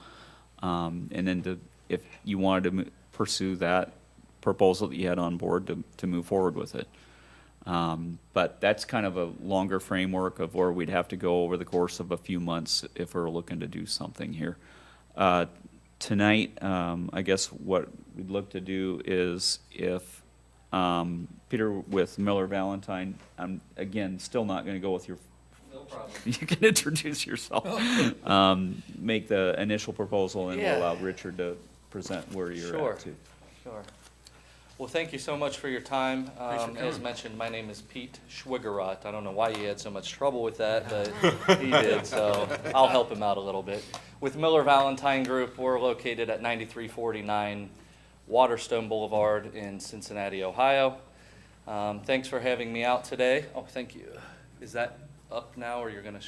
And then if you wanted to pursue that proposal that you had on board, to move forward with it. But that's kind of a longer framework of where we'd have to go over the course of a few months if we're looking to do something here. Tonight, I guess what we'd look to do is if, Peter with Miller Valentine, I'm again still not going to go with your. No problem. You can introduce yourself. Make the initial proposal, and we'll allow Richard to present where you're at too. Sure. Well, thank you so much for your time. As mentioned, my name is Pete Schwigerot. I don't know why he had so much trouble with that, but he did, so I'll help him out a little bit. With Miller Valentine Group, we're located at 9349 Waterstone Boulevard in Cincinnati, Ohio. Thanks for having me out today. Oh, thank you. Is that up now, or you're going to?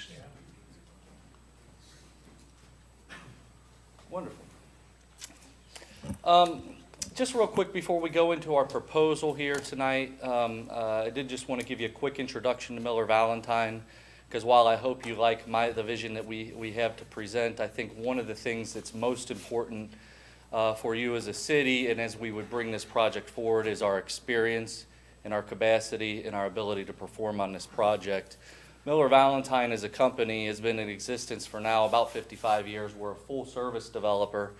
Wonderful. Just real quick before we go into our proposal here tonight, I did just want to give you a quick introduction to Miller Valentine, because while I hope you like the vision that we have to present, I think one of the things that's most important for you as a city and as we would bring this project forward is our experience and our capacity and our ability to perform on this project. Miller Valentine as a company has been in existence for now about 55 years. We're a full-service developer.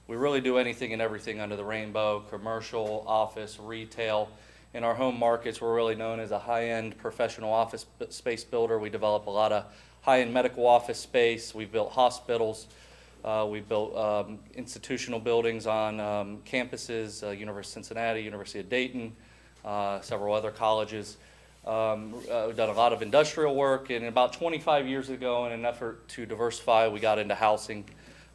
We really do anything and everything under the rainbow: commercial, office, retail. In our home markets, we're really known as a high-end professional office space builder. We develop a lot of high-end medical office space. We've built hospitals. We've built institutional buildings on campuses, University of Cincinnati, University of Dayton, several other colleges. We've done a lot of industrial work, and about 25 years ago, in an effort to diversify, we got into housing.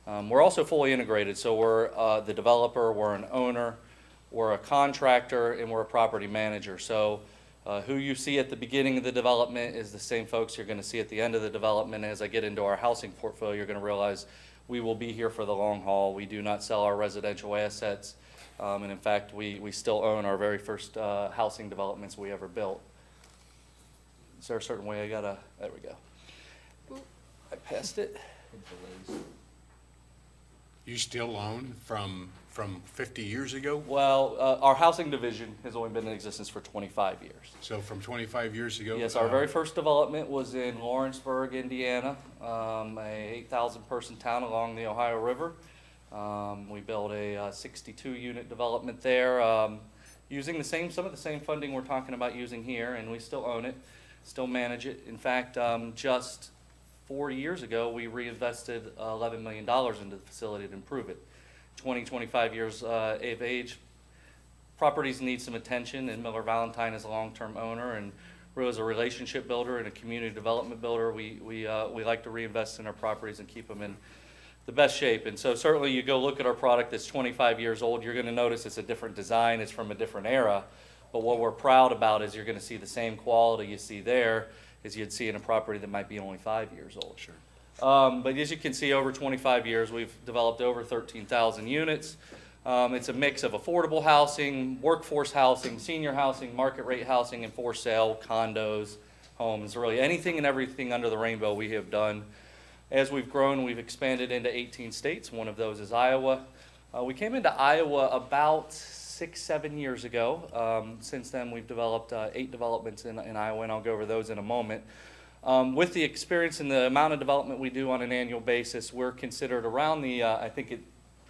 We're also fully integrated, so we're the developer, we're an owner, we're a contractor, and we're a property manager. So who you see at the beginning of the development is the same folks you're going to see at the end of the development. As I get into our housing portfolio, you're going to realize we will be here for the long haul. We do not sell our residential assets, and in fact, we still own our very first housing developments we ever built. Is there a certain way there we go. I passed it. You still own from 50 years ago? Well, our housing division has only been in existence for 25 years. So from 25 years ago? Yes, our very first development was in Lawrenceburg, Indiana, a 8,000 person town along the Ohio River. We built a 62-unit development there, using some of the same funding we're talking about using here, and we still own it, still manage it. In fact, just 4 years ago, we reinvested $11 million into the facility to improve it. 25 years of age. Properties need some attention, and Miller Valentine is a long-term owner, and really as a relationship builder and a community development builder, we like to reinvest in our properties and keep them in the best shape. And so certainly you go look at our product that's 25 years old, you're gonna notice it's a different design, it's from a different era. But what we're proud about is you're gonna see the same quality you see there as you'd see in a property that might be only 5 years old. Sure. But as you can see, over 25 years, we've developed over 13,000 units. It's a mix of affordable housing, workforce housing, senior housing, market rate housing, and for sale, condos, homes, really anything and everything under the rainbow we have done. As we've grown, we've expanded into 18 states. One of those is Iowa. We came into Iowa about 6-7 years ago. Since then, we've developed 8 developments in Iowa, and I'll go over those in a moment. With the experience and the amount of development we do on an annual basis, we're considered around the,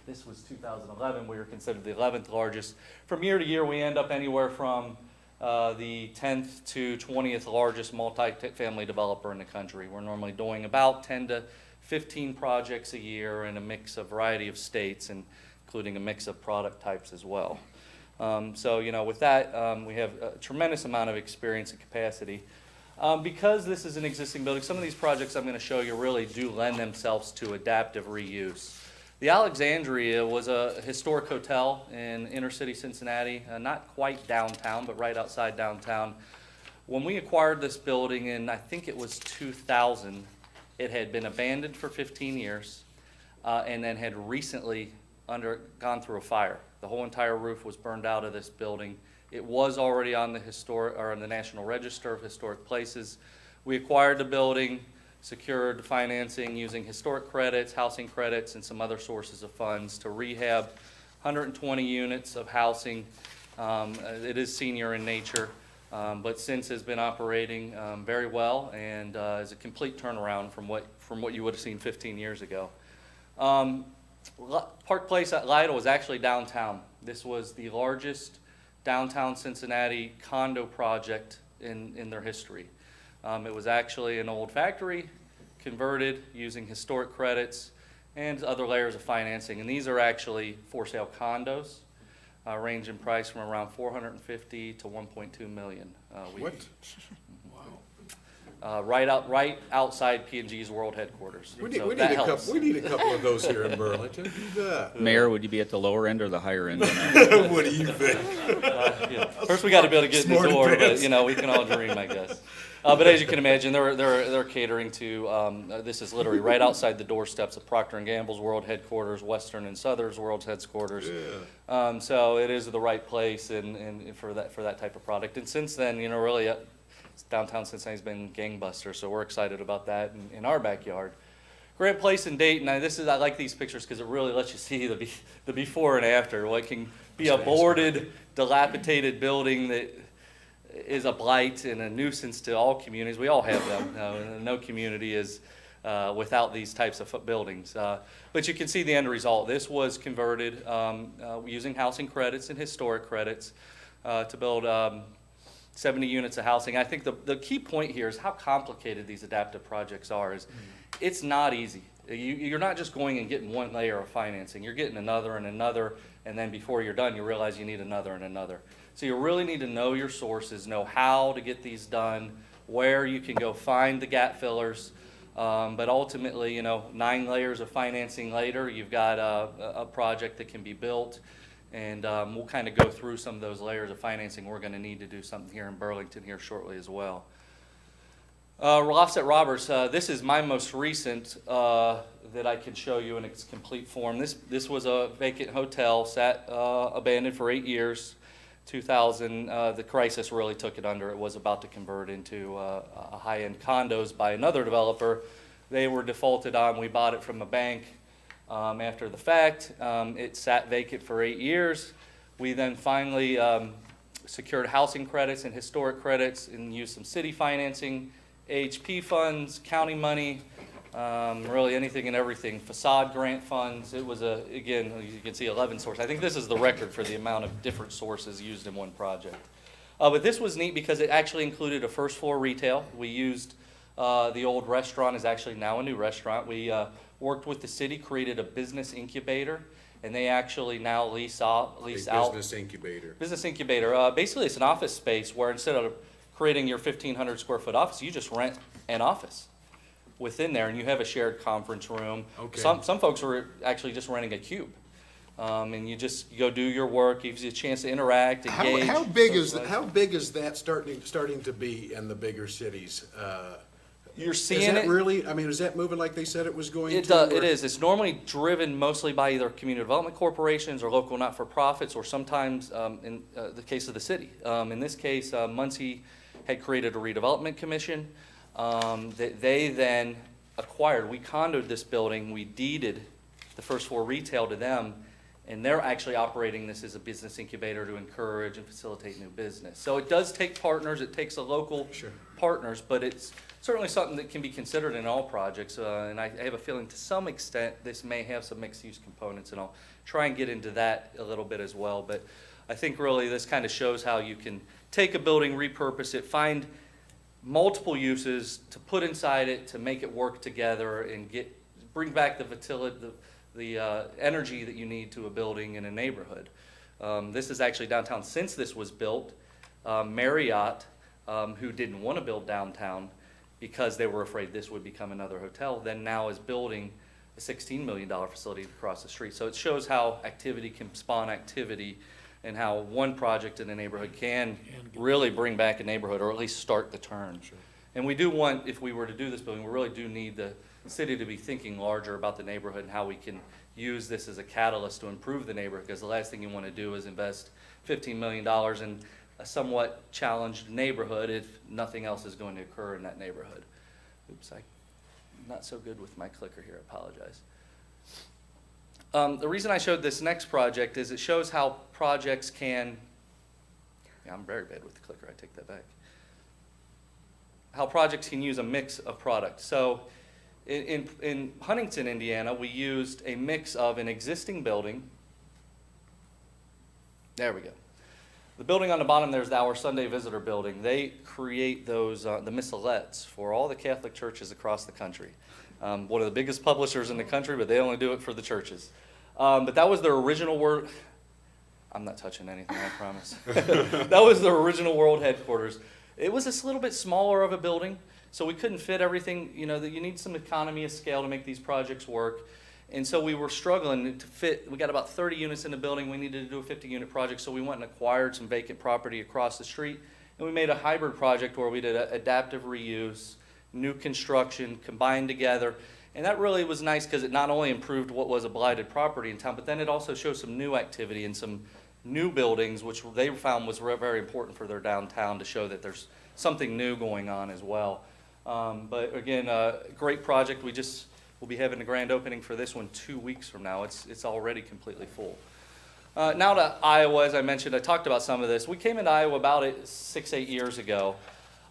this was 2011, we were considered the 11th largest. From year to year, we end up anywhere from the 10th to 20th largest multi-family developer in the country. We're normally doing about 10 to 15 projects a year in a mix of variety of states, and including a mix of product types as well. So, with that, we have a tremendous amount of experience and capacity. Because this is an existing building, some of these projects I'm going to show you really do lend themselves to adaptive reuse. The Alexandria was a historic hotel in inner city Cincinnati, not quite downtown, but right outside downtown. When we acquired this building in, I think it was 2000, it had been abandoned for 15 years and then had recently gone through a fire. The whole entire roof was burned out of this building. It was already on the National Register of Historic Places. We acquired the building, secured financing using historic credits, housing credits, and some other sources of funds to rehab 120 units of housing. It is senior in nature, but since has been operating very well, and is a complete turnaround from what you would have seen 15 years ago. Park Place at Lytle was actually downtown. This was the largest downtown Cincinnati condo project in their history. It was actually an old factory converted using historic credits and other layers of financing. And these are actually for sale condos, range in price from around $450,000 to $1.2 million. What? Right outside P&G's world headquarters. We So need that a helps. couple, we need a couple of those here in Burlington. You bet. Mayor, would you be at the lower end or the higher end on that? What do you think? First, we got to be able to get in the Smarty door, pants. but we can all dream, I guess. But as you can imagine, they're catering to. This is literally right outside the doorsteps of Procter & Gamble's world headquarters, Western and Southern's world headquarters. Yeah. So it is the right place and for that type of product. And since then, really, downtown Cincinnati's been gangbusters. So we're excited about that in our backyard. Grant Place in Dayton. Now, I like these pictures because it really lets you see the before and after. What can be a boarded, dilapidated building that is a blight and a nuisance to all communities. We all have them. And no community is without these types of buildings. But you can see the end result. This was converted using housing credits and historic credits to build 70 units of housing. I think the key point here is how complicated these adaptive projects are. It's not easy. You're not just going and getting one layer of financing. You're getting another and another, and then before you're done, you realize you need another and another. So you really need to know your sources, know how to get these done, where you can go find the gap fillers. But ultimately, 9 layers of financing later, you've got a project that can be built. And we'll kind of go through some of those layers of financing. We're going to need to do something here in Burlington here shortly as well. Offset Roberts, this is my most recent that I can show you in its complete form. This was a vacant hotel, sat abandoned for 8 years. 2000, the crisis really took it under. It was about to convert into a high-end condos by another developer. They were defaulted on. We bought it from a bank. After the fact, it sat vacant for 8 years. We then finally secured housing credits and historic credits and used some city financing, AHP funds, county money, really anything and everything, facade grant funds. It was again, you can see 11 sources. I think this is the record for the amount of different sources used in one project. But this was neat because it actually included a first floor retail. We used the old restaurant is actually now a new restaurant. We worked with the city, created a business incubator, and they actually now lease out. Business incubator. Business incubator. Basically, it's an office space where instead of creating your 1,500 square foot office, you just rent an office within there, and you have a shared conference room. Okay. Some folks are actually just renting a cube. And you go do your work, gives you a chance to interact, engage. How big is socialize. that starting to be in the bigger cities? You're Is seeing that it. really, I mean, is that moving like they said it was going It to? it is. It's normally driven mostly by either community development corporations or local not-for-profits, or sometimes, in the case of the city. In this case, Muncie had created a redevelopment commission that they then acquired. We condoed this building, we deeded the first floor retail to them, and they're actually operating this as a business incubator to encourage and facilitate new business. So it does take partners, it takes a local partners, but it's certainly something that can be considered in all projects. And I have a feeling to some extent this may have some mixed-use components, and I'll try and get into that a little bit as well. But I think really this kind of shows how you can take a building, repurpose it, find multiple uses to put inside it to make it work together and bring back the energy that you need to a building in a neighborhood. This is actually downtown. Since this was built, Marriott, who didn't want to build downtown because they were afraid this would become another hotel, then now is building a $16 million facility across the street. So it shows how activity can spawn activity, and how one project in a neighborhood can really bring back a neighborhood, or at least start the turn. And we do want, if we were to do this building, we really do need the city to be thinking larger about the neighborhood and how we can use this as a catalyst to improve the neighborhood, because the last thing you want to do is invest $15 million in a somewhat challenged neighborhood if nothing else is going to occur in that neighborhood. Oops, I'm not so good with my clicker here, I apologize. The reason I showed this next project is it shows how projects can, yeah, I'm very bad with the clicker, I take that back. How projects can use a mix of products. So in Huntington, Indiana, we used a mix of an existing building. There we go. The building on the bottom there is our Sunday Visitor building. They create those, the missalettes for all the Catholic churches across the country. One of the biggest publishers in the country, but they only do it for the churches. But that was their original word. I'm not touching anything, I promise. That was their original world headquarters. It was a little bit smaller of a building, so we couldn't fit everything. You know, that you need some economy of scale to make these projects work. And so we were struggling to fit. We got about 30 units in the building. We needed to do a 50-unit project, so we went and acquired some vacant property across the street. And we made a hybrid project where we did adaptive reuse, new construction, combined together. And that really was nice because it not only improved what was a blighted property in town, but then it also showed some new activity and some new buildings, which they found was very important for their downtown, to show that there's something new going on as well. But again, great project. We'll be having the grand opening for this one 2 weeks from now. It's already completely full. Now to Iowa, as I mentioned, I talked about some of this. We came into Iowa about 6-8 years ago,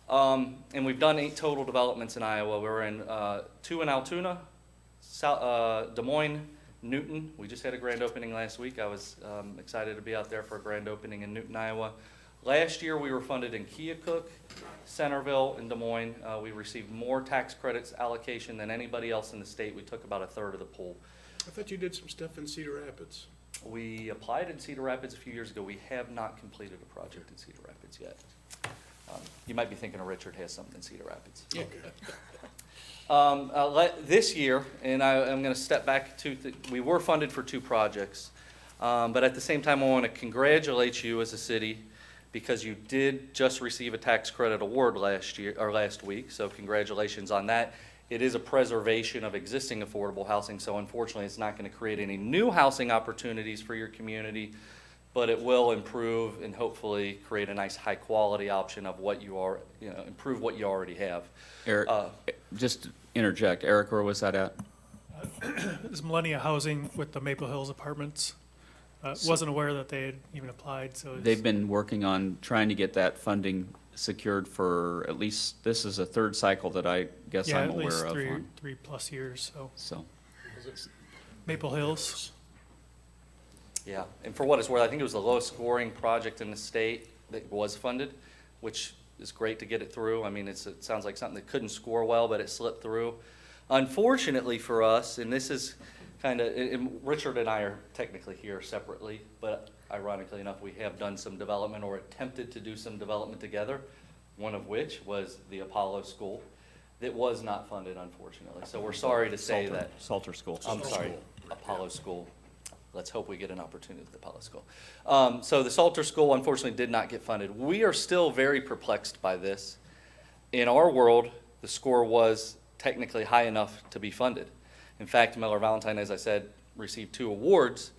and we've done 8 total developments in Iowa. We're in 2 in Altoona, Des Moines, Newton. We just had a grand opening last week. I was excited to be out there for a grand opening in Newton, Iowa. Last year, we were funded in Keokuk, Centerville, and Des Moines. We received more tax credits allocation than anybody else in the state. We took about 1/3 of the pool. I thought you did some stuff in Cedar Rapids. We applied in Cedar Rapids a few years ago. We have not completed a project in Cedar Rapids yet. You might be thinking Richard has something in Cedar Rapids. Okay. This year, and I'm going to step back to, we were funded for 2 projects, but at the same time, I want to congratulate you as a city, because you did just receive a tax credit award last week, so congratulations on that. It is a preservation of existing affordable housing, so unfortunately it's not going to create any new housing opportunities for your community, but it will improve and hopefully create a nice high quality option of what you are, improve what you already have. Eric, just to interject, Eric, where was that at? Is Millennia Housing with the Maple Hills Apartments. Wasn't aware that they had even applied, so. it's- They've been working on trying to get that funding secured for at least, this is a third cycle that I guess Yeah, I'm at least aware of. on. 3+ years, so. So, Maple Hills. Yeah, and for what it's worth, I think it was the lowest scoring project in the state that was funded, which is great to get it through. I mean, it sounds like something that couldn't score well, but it slipped through. Unfortunately for us, and this is kind of, Richard and I are technically here separately, but ironically enough, we have done some development or attempted to do some development together, one of which was the Apollo School that was not funded, unfortunately. So we're sorry to say Salter- that. Salter School. I'm sorry, Apollo School. Let's hope we get an opportunity with the Apollo School. So the Salter School unfortunately did not get funded. We are still very perplexed by this. In our world, the score was technically high enough to be funded. In fact, Miller Valentine, as I said, received 2 awards,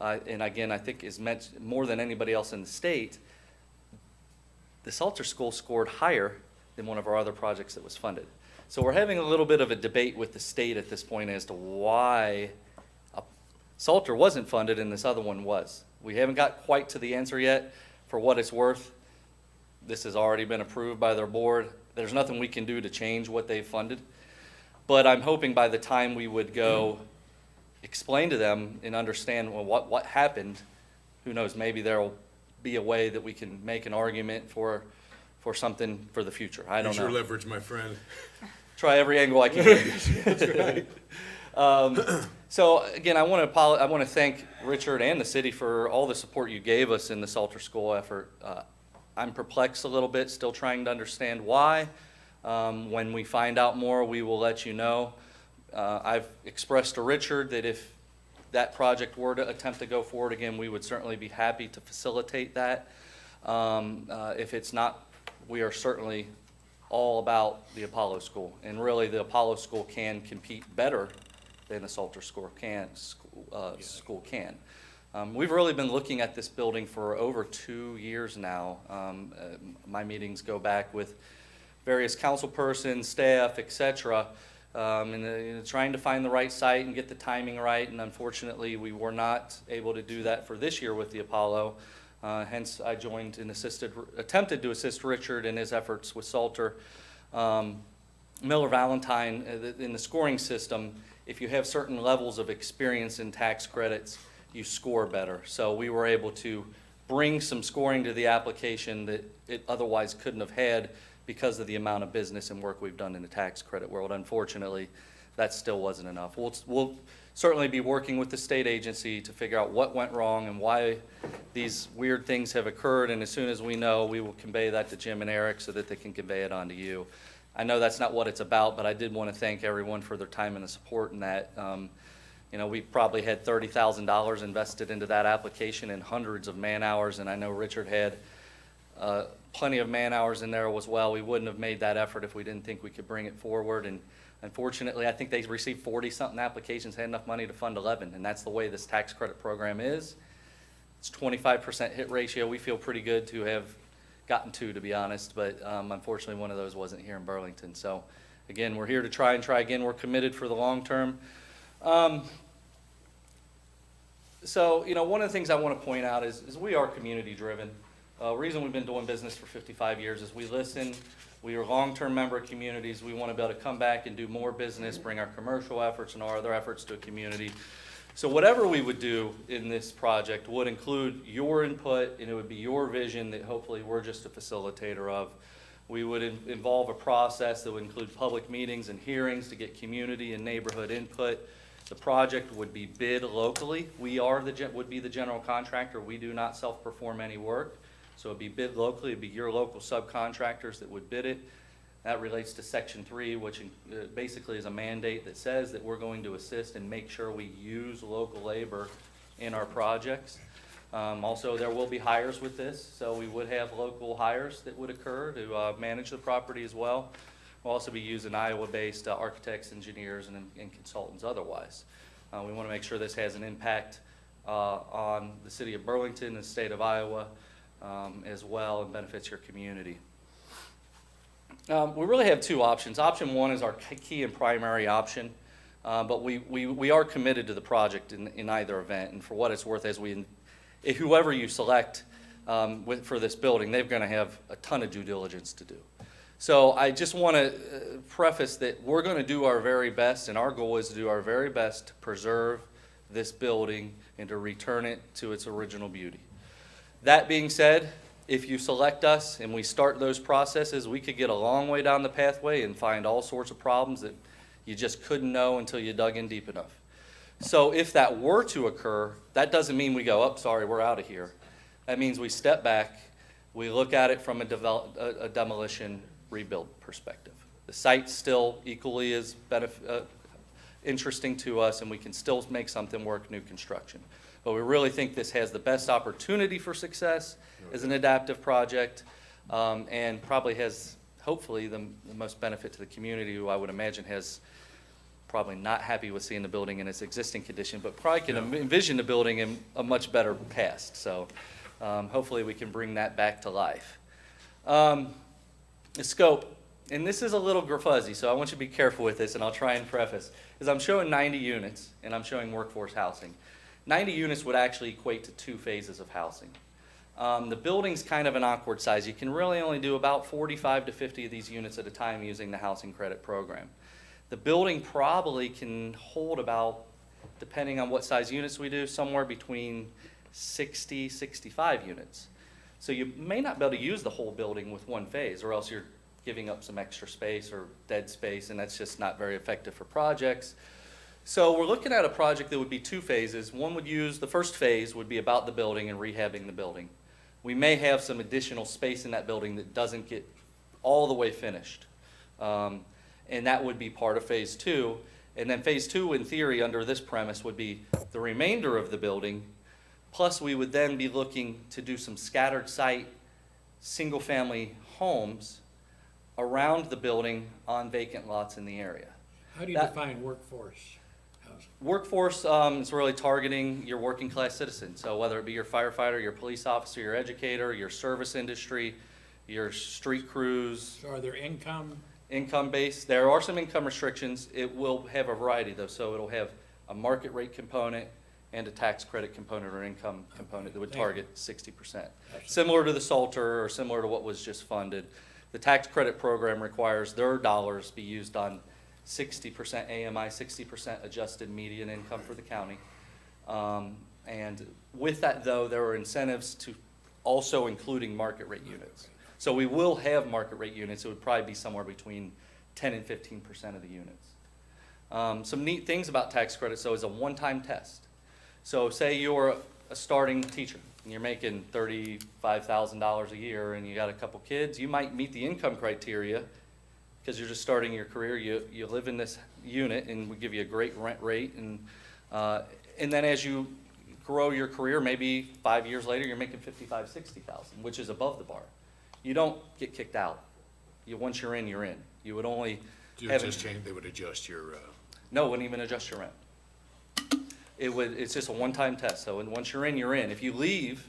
and again, I think is meant more than anybody else in the state. The Salter School scored higher than one of our other projects that was funded. So we're having a little bit of a debate with the state at this point as to why Salter wasn't funded and this other one was. We haven't got quite to the answer yet. For what it's worth, this has already been approved by their board. There's nothing we can do to change what they've funded. But I'm hoping by the time we would go explain to them and understand, well, what happened, who knows, maybe there'll be a way that we can make an argument for something for the future. I don't Use your know. leverage, my friend. Try every angle I can. So again, I want to thank Richard and the city for all the support you gave us in the Salter School effort. I'm perplexed a little bit, still trying to understand why. When we find out more, we will let you know. I've expressed to Richard that if that project were to attempt to go forward again, we would certainly be happy to facilitate that. If it's not, we are certainly all about the Apollo School. And really, the Apollo School can compete better than the Salter School can. We've really been looking at this building for over 2 years now. My meetings go back with various council persons, staff, et cetera, and trying to find the right site and get the timing right. And unfortunately, we were not able to do that for this year with the Apollo. Hence, I joined and attempted to assist Richard in his efforts with Salter. Miller Valentine, in the scoring system, if you have certain levels of experience in tax credits, you score better. So we were able to bring some scoring to the application that it otherwise couldn't have had because of the amount of business and work we've done in the tax credit world. Unfortunately, that still wasn't enough. We'll certainly be working with the state agency to figure out what went wrong and why these weird things have occurred, and as soon as we know, we will convey that to Jim and Eric so that they can convey it on to you. I know that's not what it's about, but I did want to thank everyone for their time and the support in that. We probably had $30,000 invested into that application and hundreds of man-hours, and I know Richard had plenty of man-hours in there as well. We wouldn't have made that effort if we didn't think we could bring it forward, and unfortunately, I think they received 40-something applications, had enough money to fund 11, and that's the way this tax credit program is. It's 25% hit ratio. We feel pretty good to have gotten to be honest, but unfortunately, one of those wasn't here in Burlington. So again, we're here to try again. We're committed for the long term. So, one of the things I want to point out is we are community driven. The reason we've been doing business for 55 years is we listen. We are long-term member communities. We want to be able to come back and do more business, bring our commercial efforts and our other efforts to a community. So whatever we would do in this project would include your input, and it would be your vision that hopefully we're just a facilitator of. We would involve a process that would include public meetings and hearings to get community and neighborhood input. The project would be bid locally. We would be the general contractor. We do not self-perform any work. So it'd be bid locally. It'd be your local subcontractors that would bid it. That relates to Section 3, which basically is a mandate that says that we're going to assist and make sure we use local labor in our projects. Also, there will be hires with this, so we would have local hires that would occur to manage the property as well. We'll also be using Iowa-based architects, engineers, and consultants otherwise. We want to make sure this has an impact on the city of Burlington and the state of Iowa as well, and benefits your community. We really have two options. Option one is our key and primary option. But we are committed to the project in either event, and for what it's worth, whoever you select for this building, they're going to have a ton of due diligence to do. So I just want to preface that we're going to do our very best, and our goal is to do our very best to preserve this building and to return it to its original beauty. That being said, if you select us and we start those processes, we could get a long way down the pathway and find all sorts of problems that you just couldn't know until you dug in deep enough. So if that were to occur, that doesn't mean we go, oh, sorry, we're out of here. That means we step back, we look at it from a demolition rebuild perspective. The site's still equally as interesting to us, and we can still make something work, new construction. But we really think this has the best opportunity for success as an adaptive project, and probably has, hopefully, the most benefit to the community, who I would imagine has probably not happy with seeing the building in its existing condition, but probably can envision the building in a much better past. So hopefully we can bring that back to life. The scope, and this is a little fuzzy, so I want you to be careful with this, and I'll try and preface, is I'm showing 90 units, and I'm showing workforce housing. 90 units would actually equate to 2 phases of housing. The building's kind of an awkward size. You can really only do about 45 to 50 of these units at a time using the housing credit program. The building probably can hold about, depending on what size units we do, somewhere between 60, 65 units. So you may not be able to use the whole building with one phase, or else you're giving up some extra space or dead space, and that's just not very effective for projects. So we're looking at a project that would be 2 phases. The first phase would be about the building and rehabbing the building. We may have some additional space in that building that doesn't get all the way finished. And that would be part of phase 2. And then phase 2, in theory, under this premise, would be the remainder of the building. Plus, we would then be looking to do some scattered site, single-family homes around the building on vacant lots in the area. How do you define workforce housing? Workforce is really targeting your working class citizen. So whether it be your firefighter, your police officer, your educator, your service industry, your street crews. So are there income? Income based. There are some income restrictions. It will have a variety though. So it'll have a market rate component and a tax credit component or income component that would target 60%. Similar to the Salter or similar to what was just funded. The tax credit program requires their dollars be used on 60% AMI, 60% adjusted median income for the county. And with that, though, there are incentives to also including market rate units. So we will have market rate units. It would probably be somewhere between 10 and 15% of the units. Some neat things about tax credit, so it's a one-time test. So say you're a starting teacher and you're making $35,000 a year and you got a couple kids, you might meet the income criteria because you're just starting your career. You live in this unit and we give you a great rent rate, and then as you grow your career, maybe 5 years later, you're making $55,000, $60,000, which is above the bar. You don't get kicked out. Once you're in, you're in. You would only have They would adjust your, No, it wouldn't even adjust your rent. It's just a one-time test. So once you're in, you're in. If you leave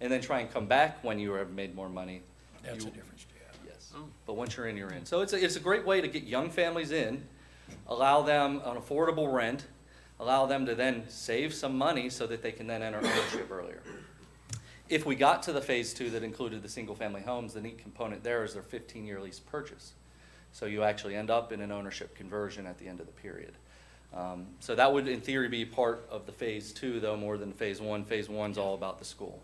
and then try and come back when you have made more money, That's a difference, yeah. yes. But once you're in, you're in. So it's a great way to get young families in, allow them an affordable rent, allow them to then save some money so that they can then enter ownership earlier. If we got to the phase 2 that included the single-family homes, the neat component there is their 15-year lease purchase. So you actually end up in an ownership conversion at the end of the period. So that would, in theory, be part of the phase 2, though, more than phase 1. Phase 1's all about the school.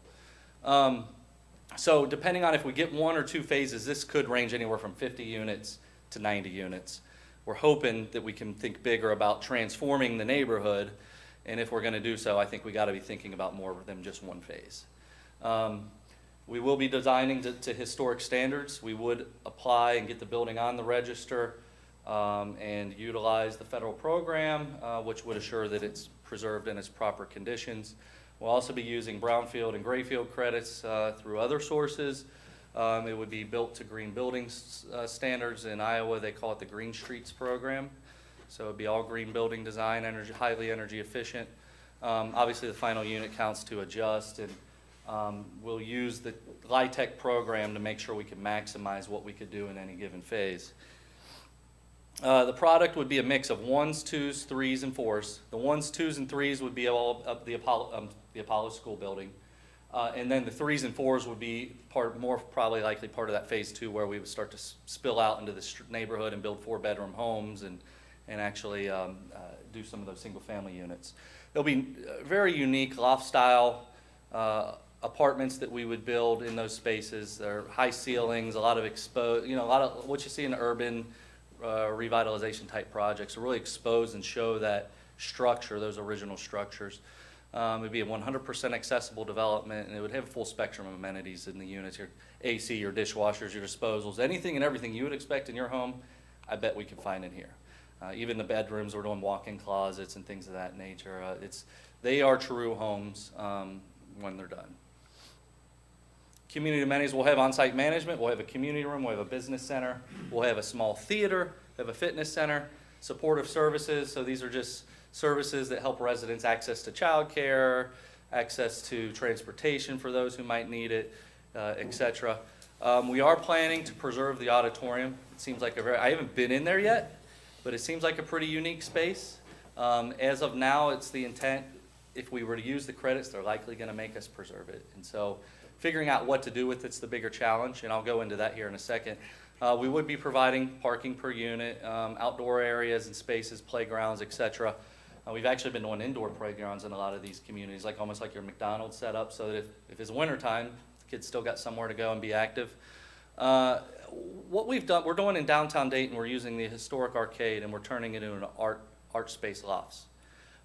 So depending on if we get 1 or 2 phases, this could range anywhere from 50 units to 90 units. We're hoping that we can think bigger about transforming the neighborhood, and if we're going to do so, I think we got to be thinking about more than just 1 phase. We will be designing to historic standards. We would apply and get the building on the register and utilize the federal program, which would assure that it's preserved in its proper conditions. We'll also be using brownfield and grayfield credits through other sources. It would be built to green building standards. In Iowa, they call it the Green Streets program. So it'd be all green building design, highly energy efficient. Obviously, the final unit counts to adjust, and we'll use the LIHTC program to make sure we can maximize what we could do in any given phase. The product would be a mix of 1s, 2s, 3s, and 4s. The 1s, 2s, and 3s would be all up the Apollo School building. And then the 3s and 4s would be more probably likely part of that phase 2 where we would start to spill out into the neighborhood and build 4-bedroom homes and actually do some of those single-family units. There'll be very unique loft-style apartments that we would build in those spaces. They're high ceilings, a lot of exposed, a lot of what you see in urban revitalization type projects are really expose and show that structure, those original structures. It'd be a 100% accessible development, and it would have a full spectrum of amenities in the units, your AC, your dishwashers, your disposals, anything and everything you would expect in your home, I bet we can find in here. Even the bedrooms, we're doing walk-in closets and things of that nature. They are true homes when they're done. Community amenities, we'll have on-site management, we'll have a community room, we'll have a business center, we'll have a small theater, we'll have a fitness center, supportive services, so these are just services that help residents access to childcare, access to transportation for those who might need it, etc. We are planning to preserve the auditorium. It seems like I haven't been in there yet, but it seems like a pretty unique space. As of now, it's the intent, if we were to use the credits, they're likely going to make us preserve it. And so figuring out what to do with it's the bigger challenge, and I'll go into that here in a second. We would be providing parking per unit, outdoor areas and spaces, playgrounds, etc. We've actually been doing indoor playgrounds in a lot of these communities, like almost like your McDonald's setup, so that if it's wintertime, the kids still got somewhere to go and be active. What we've done, we're doing in downtown Dayton, we're using the historic arcade and we're turning it into an art space lofts,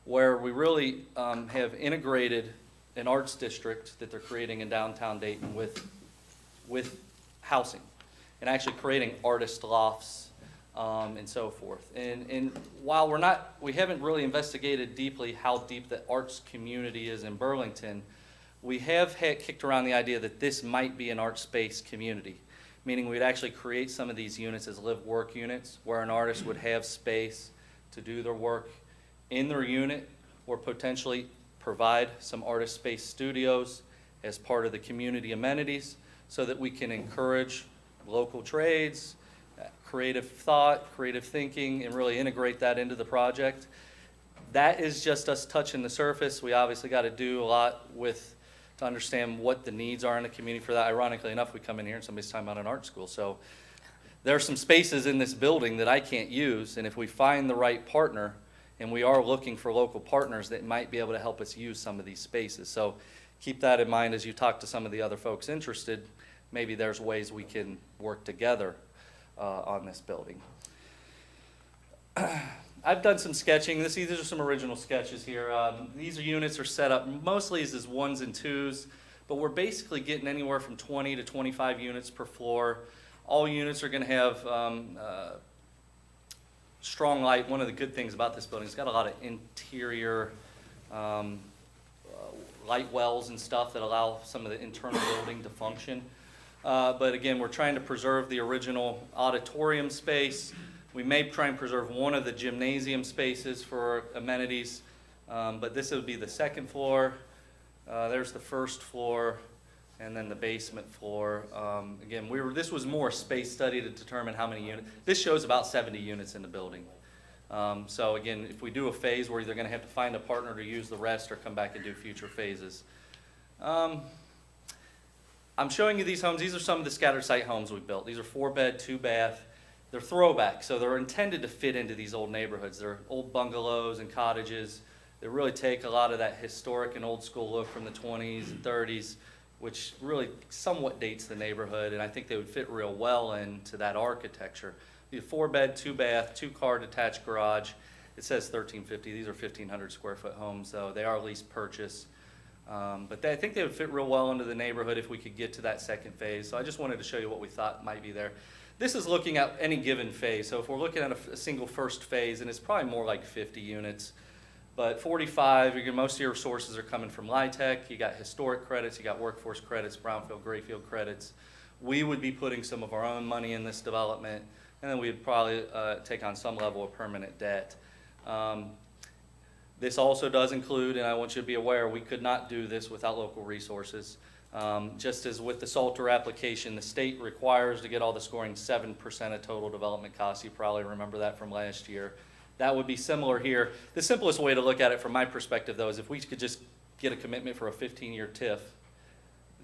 where we really have integrated an arts district that they're creating in downtown Dayton with housing and actually creating artist lofts and so forth. And while we haven't really investigated deeply how deep the arts community is in Burlington, we have kicked around the idea that this might be an art space community, meaning we'd actually create some of these units as live-work units where an artist would have space to do their work in their unit or potentially provide some artist space studios as part of the community amenities so that we can encourage local trades, creative thought, creative thinking, and really integrate that into the project. That is just us touching the surface. We obviously got to do a lot to understand what the needs are in the community for that. Ironically enough, we come in here and somebody's talking about an art school. So there are some spaces in this building that I can't use, and if we find the right partner, and we are looking for local partners that might be able to help us use some of these spaces. So keep that in mind as you talk to some of the other folks interested. Maybe there's ways we can work together on this building. I've done some sketching. These are some original sketches here. These units are set up mostly as 1s and 2s, but we're basically getting anywhere from 20 to 25 units per floor. All units are going to have strong light. One of the good things about this building, it's got a lot of interior light wells and stuff that allow some of the internal building to function. But again, we're trying to preserve the original auditorium space. We may try and preserve one of the gymnasium spaces for amenities, but this would be the second floor. There's the first floor, and then the basement floor. Again, this was more a space study to determine how many units. This shows about 70 units in the building. So again, if we do a phase, we're either going to have to find a partner to use the rest or come back and do future phases. I'm showing you these homes. These are some of the scattered site homes we built. These are 4-bed, 2-bath. They're throwback, so they're intended to fit into these old neighborhoods. They're old bungalows and cottages that really take a lot of that historic and old school look from the 20s and 30s, which really somewhat dates the neighborhood, and I think they would fit real well into that architecture. The 4-bed, 2-bath, 2-car detached garage. It says 1,350. These are 1,500 square foot homes, so they are lease purchase. But I think they would fit real well into the neighborhood if we could get to that second phase. So I just wanted to show you what we thought might be there. This is looking at any given phase. So if we're looking at a single first phase, and it's probably more like 50 units, but 45, most of your sources are coming from LIHTC. You got historic credits, you got workforce credits, brownfield, grayfield credits. We would be putting some of our own money in this development, and then we'd probably take on some level of permanent debt. This also does include, and I want you to be aware, we could not do this without local resources. Just as with the Salter application, the state requires to get all the scoring 7% of total development costs. You probably remember that from last year. That would be similar here. The simplest way to look at it from my perspective, though, is if we could just get a commitment for a 15-year TIF,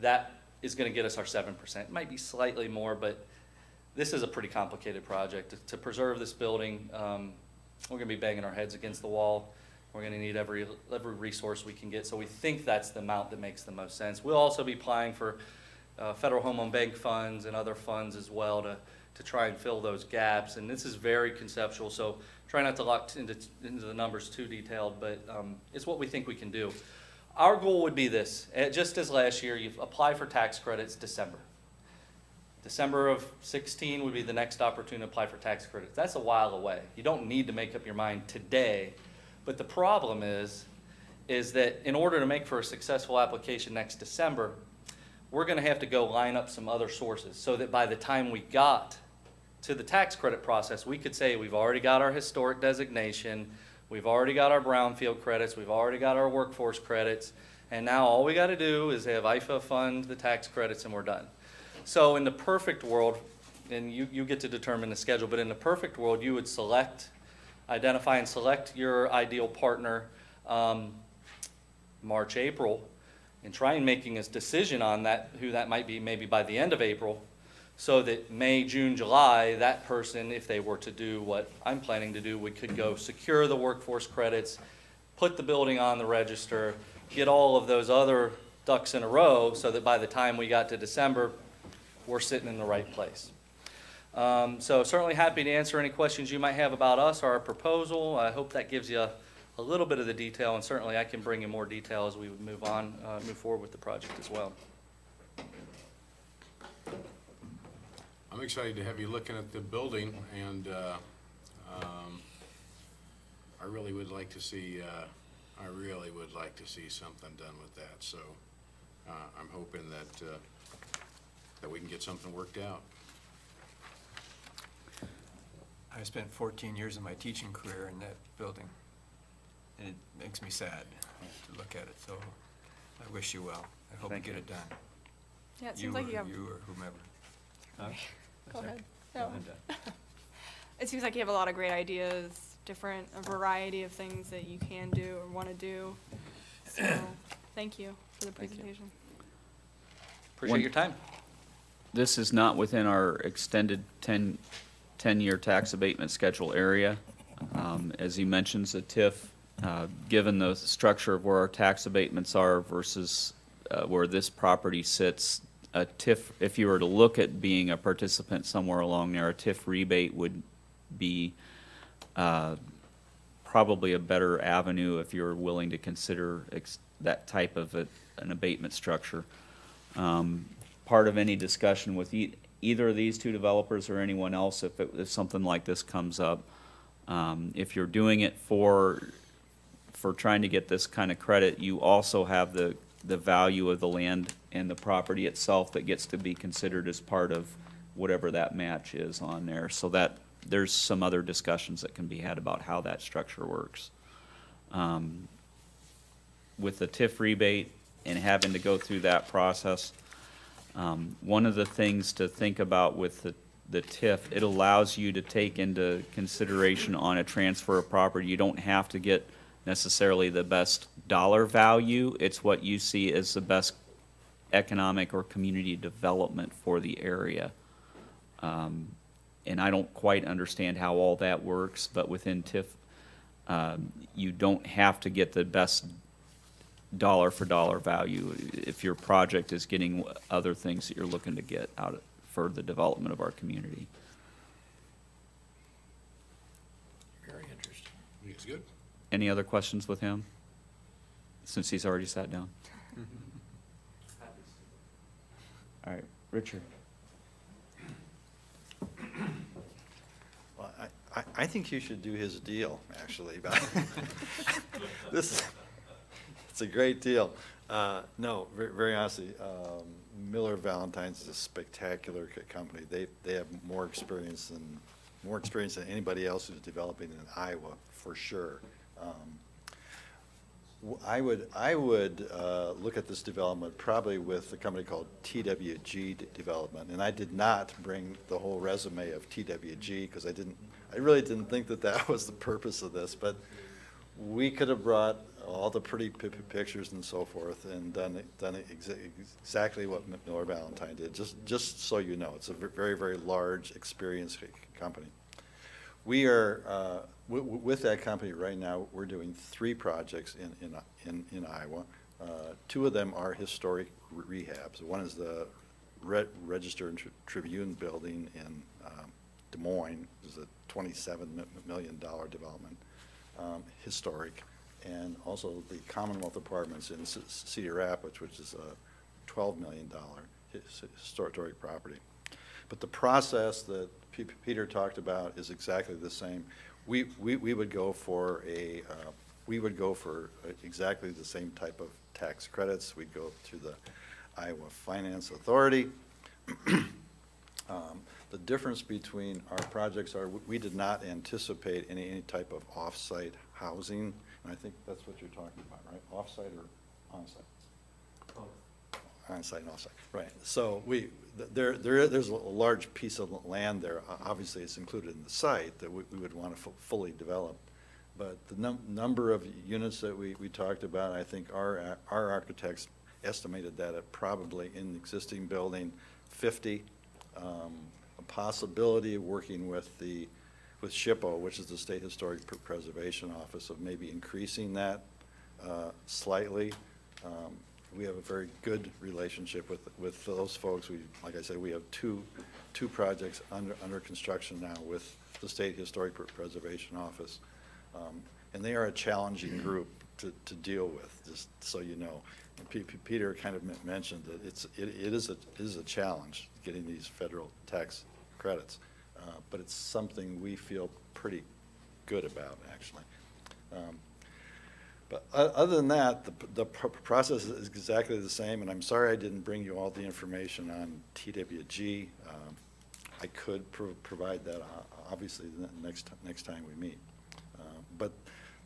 that is going to get us our 7%. It might be slightly more, but this is a pretty complicated project. To preserve this building, we're going to be banging our heads against the wall. We're going to need every resource we can get. So we think that's the amount that makes the most sense. We'll also be applying for Federal Home Loan Bank funds and other funds as well to try and fill those gaps. And this is very conceptual, so try not to lock into the numbers too detailed, but it's what we think we can do. Our goal would be this. Just as last year, you apply for tax credits December. December of 16 would be the next opportunity to apply for tax credits. That's a while away. You don't need to make up your mind today. But the problem is that in order to make for a successful application next December, we're going to have to go line up some other sources so that by the time we got to the tax credit process, we could say we've already got our historic designation, we've already got our brownfield credits, we've already got our workforce credits, and now all we got to do is have IFA fund the tax credits and we're done. So in the perfect world, and you get to determine the schedule, but in the perfect world, you would identify and select your ideal partner March, April, and try and making a decision on that, who that might be maybe by the end of April, so that May, June, July, that person, if they were to do what I'm planning to do, we could go secure the workforce credits, put the building on the register, get all of those other ducks in a row, so that by the time we got to December, we're sitting in the right place. So certainly happy to answer any questions you might have about us or our proposal. I hope that gives you a little bit of the detail, and certainly I can bring you more detail as we move forward with the project as well. I'm excited to have you looking at the building, and I really would like to see something done with that. So I'm hoping that we can get something worked out. I spent 14 years of my teaching career in that building, and it makes me sad to look at it, so I wish you well. I hope you get it done. Yeah, it seems like you have. You or whomever. Huh? Go ahead. No, No. I'm done. It seems like you have a lot of great ideas, a variety of things that you can do or want to do. So, thank you for the Thank you. presentation. Appreciate your time. This is not within our extended 10-year tax abatement schedule area. As he mentions, a TIF, given the structure of where our tax abatements are versus where this property sits, a TIF, if you were to look at being a participant somewhere along there, a TIF rebate would be probably a better avenue if you're willing to consider that type of an abatement structure. Part of any discussion with either of these two developers or anyone else, if something like this comes up, if you're doing it for trying to get this kind of credit, you also have the value of the land and the property itself that gets to be considered as part of whatever that match is on there. So that there's some other discussions that can be had about how that structure works. With the TIF rebate and having to go through that process, one of the things to think about with the TIF, it allows you to take into consideration on a transfer of property. You don't have to get necessarily the best dollar value. It's what you see as the best economic or community development for the area. And I don't quite understand how all that works, but within TIF, you don't have to get the best dollar for dollar value if your project is getting other things that you're looking to get out for the development of our community. Very interesting. It's good. Any other questions with him? Since he's already sat down. All right, Richard. Well, I think you should do his deal, actually. It's a great deal. No, very honestly, Miller Valentine's is a spectacular company. They have more experience than anybody else who's developing in Iowa, for sure. I would look at this development probably with a company called TWG Development, and I did not bring the whole resume of TWG because I really didn't think that that was the purpose of this, but we could have brought all the pretty pictures and so forth and done exactly what Miller Valentine did, just so you know. It's a very, very large, experienced company. We are, with that company right now, we're doing 3 projects in Iowa. 2 of them are historic rehabs. One is the Register and Tribune building in Des Moines. It's a $27 million development, historic. And also the Commonwealth Apartments in Cedar Rapids, which is a $12 million historic property. But the process that Peter talked about is exactly the same. We would go for exactly the same type of tax credits. We'd go through the Iowa Finance Authority. The difference between our projects are we did not anticipate any type of off-site housing, and I think that's what you're talking about, right? Off-site or on-site? On-site and off-site, right. So there's a large piece of land there. Obviously, it's included in the site that we would want to fully develop. But the number of units that we talked about, I think our architects estimated that at probably in the existing building, 50. A possibility of working with SHPO, which is the State Historic Preservation Office, of maybe increasing that slightly. We have a very good relationship with those folks. Like I said, we have two projects under construction now with the State Historic Preservation Office. And they are a challenging group to deal with, just so you know. And Peter kind of mentioned that it is a challenge getting these federal tax credits, but it's something we feel pretty good about, actually. But other than that, the process is exactly the same, and I'm sorry I didn't bring you all the information on TWG. I could provide that, obviously, the next time we meet. But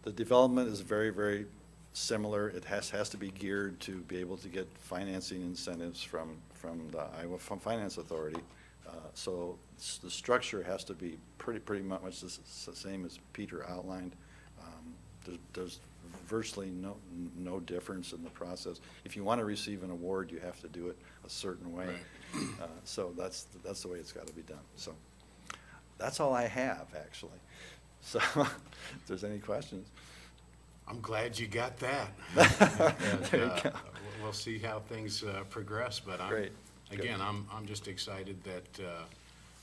the development is very, very similar. It has to be geared to be able to get financing incentives from the Iowa Finance Authority. So the structure has to be pretty much the same as Peter outlined. There's virtually no difference in the process. If you want to receive an award, you have to do it a certain way. Right. So that's the way it's got to be done. So that's all I have, actually. So if there's any questions. I'm glad you got that. There you go. We'll see how things progress, but Great. Again, I'm just excited that,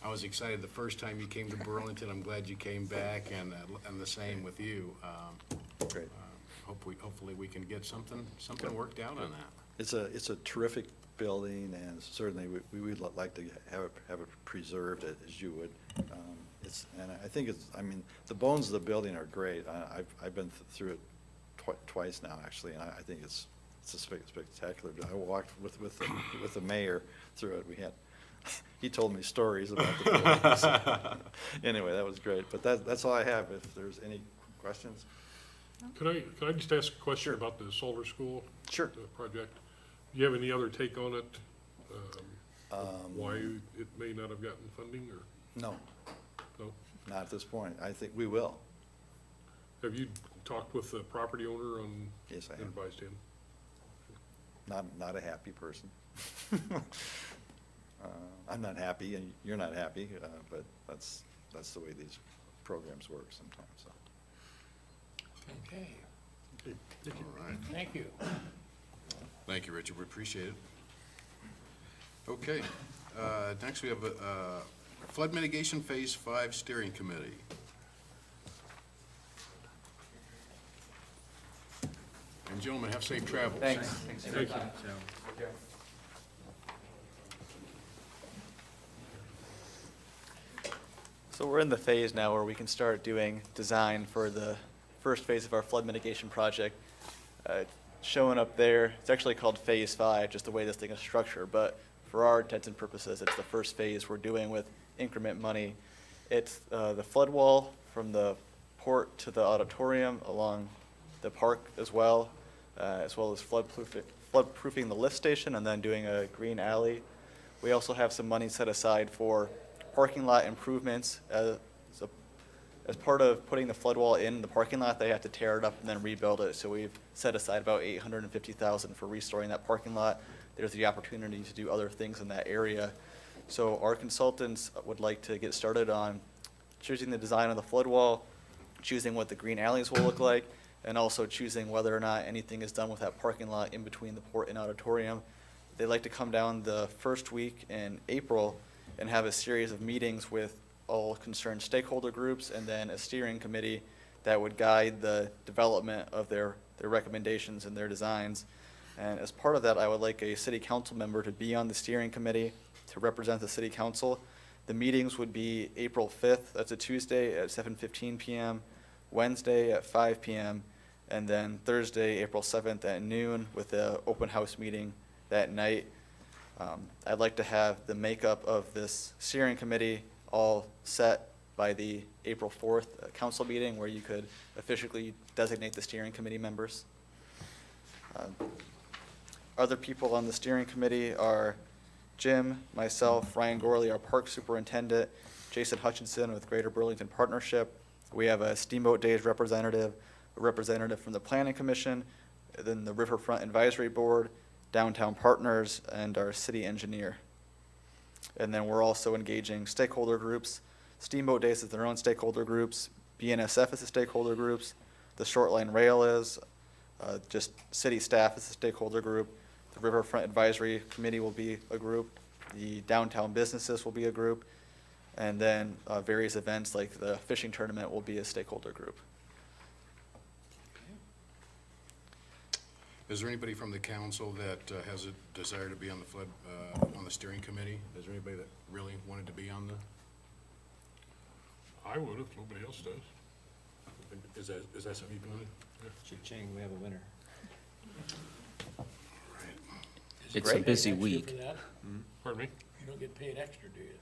I was excited the first time you came to Burlington. I'm glad you came back, and the same with you. Great. Hopefully we can get something worked out on that. It's a terrific building, and certainly we would like to have it preserved as you would. And I think I mean, the bones of the building are great. I've been through it twice now, actually, and I think it's a spectacular. I walked with the mayor through it. He told me stories about the building. So, anyway, that was great. But that's all I have. If there's any questions. Can I just ask a question about the solar school? Sure. Project? Do you have any other take on it? Why it may not have gotten funding, or? No. No? Not at this point. I think we will. Have you talked with the property owner on? Yes, I have. And advised him? Not a happy person. I'm not happy, and you're not happy, but that's the way these programs work sometimes, so. Okay. All right. Thank you. Thank you, Richard. We appreciate it. Okay. Next we have Flood Mitigation Phase 5 Steering Committee. And gentlemen, have safe travels. Thanks. Thank you. So we're in the phase now where we can start doing design for the first phase of our flood mitigation project. Showing up there, it's actually called Phase 5, just the way this thing is structured, but for our intents and purposes, it's the first phase we're doing with increment money. It's the flood wall from the port to the auditorium along the park as well. as well as floodproofing the lift station and then doing a green alley. We also have some money set aside for parking lot improvements. As part of putting the flood wall in the parking lot, they have to tear it up and then rebuild it. So we've set aside about $850,000 for restoring that parking lot. There's the opportunity to do other things in that area. So our consultants would like to get started on choosing the design of the flood wall, choosing what the green alleys will look like, and also choosing whether or not anything is done with that parking lot in between the port and auditorium. They'd like to come down the first week in April and have a series of meetings with all concerned stakeholder groups and then a steering committee that would guide the development of their recommendations and their designs. And as part of that, I would like a city council member to be on the steering committee to represent the city council. The meetings would be April 5th, that's a Tuesday at 7:15 p.m., Wednesday at 5 p.m., and then Thursday, April 7th at noon with an open house meeting that night. I'd like to have the makeup of this steering committee all set by the April 4th council meeting where you could officially designate the steering committee members. Other people on the steering committee are Jim, myself, Ryan Gorley, our park superintendent, Jason Hutchinson with Greater Burlington Partnership. We have a Steamboat Days representative, a representative from the Planning Commission, then the Riverfront Advisory Board, Downtown Partners, and our city engineer. And then we're also engaging stakeholder groups. Steamboat Days is their own stakeholder groups. BNSF is the stakeholder groups. The Short Line Rail is. Just city staff is a stakeholder group. The Riverfront Advisory Committee will be a group. The downtown businesses will be a group. And then various events like the fishing tournament will be a stakeholder group. Is there anybody from the council that has a desire to be on the flood, on the steering committee? Is there anybody that really wanted to be on the? I would if nobody else does. Is that something you wanted? Ching, we have a winner. It's a busy week. Pardon me? You don't get paid extra, do you?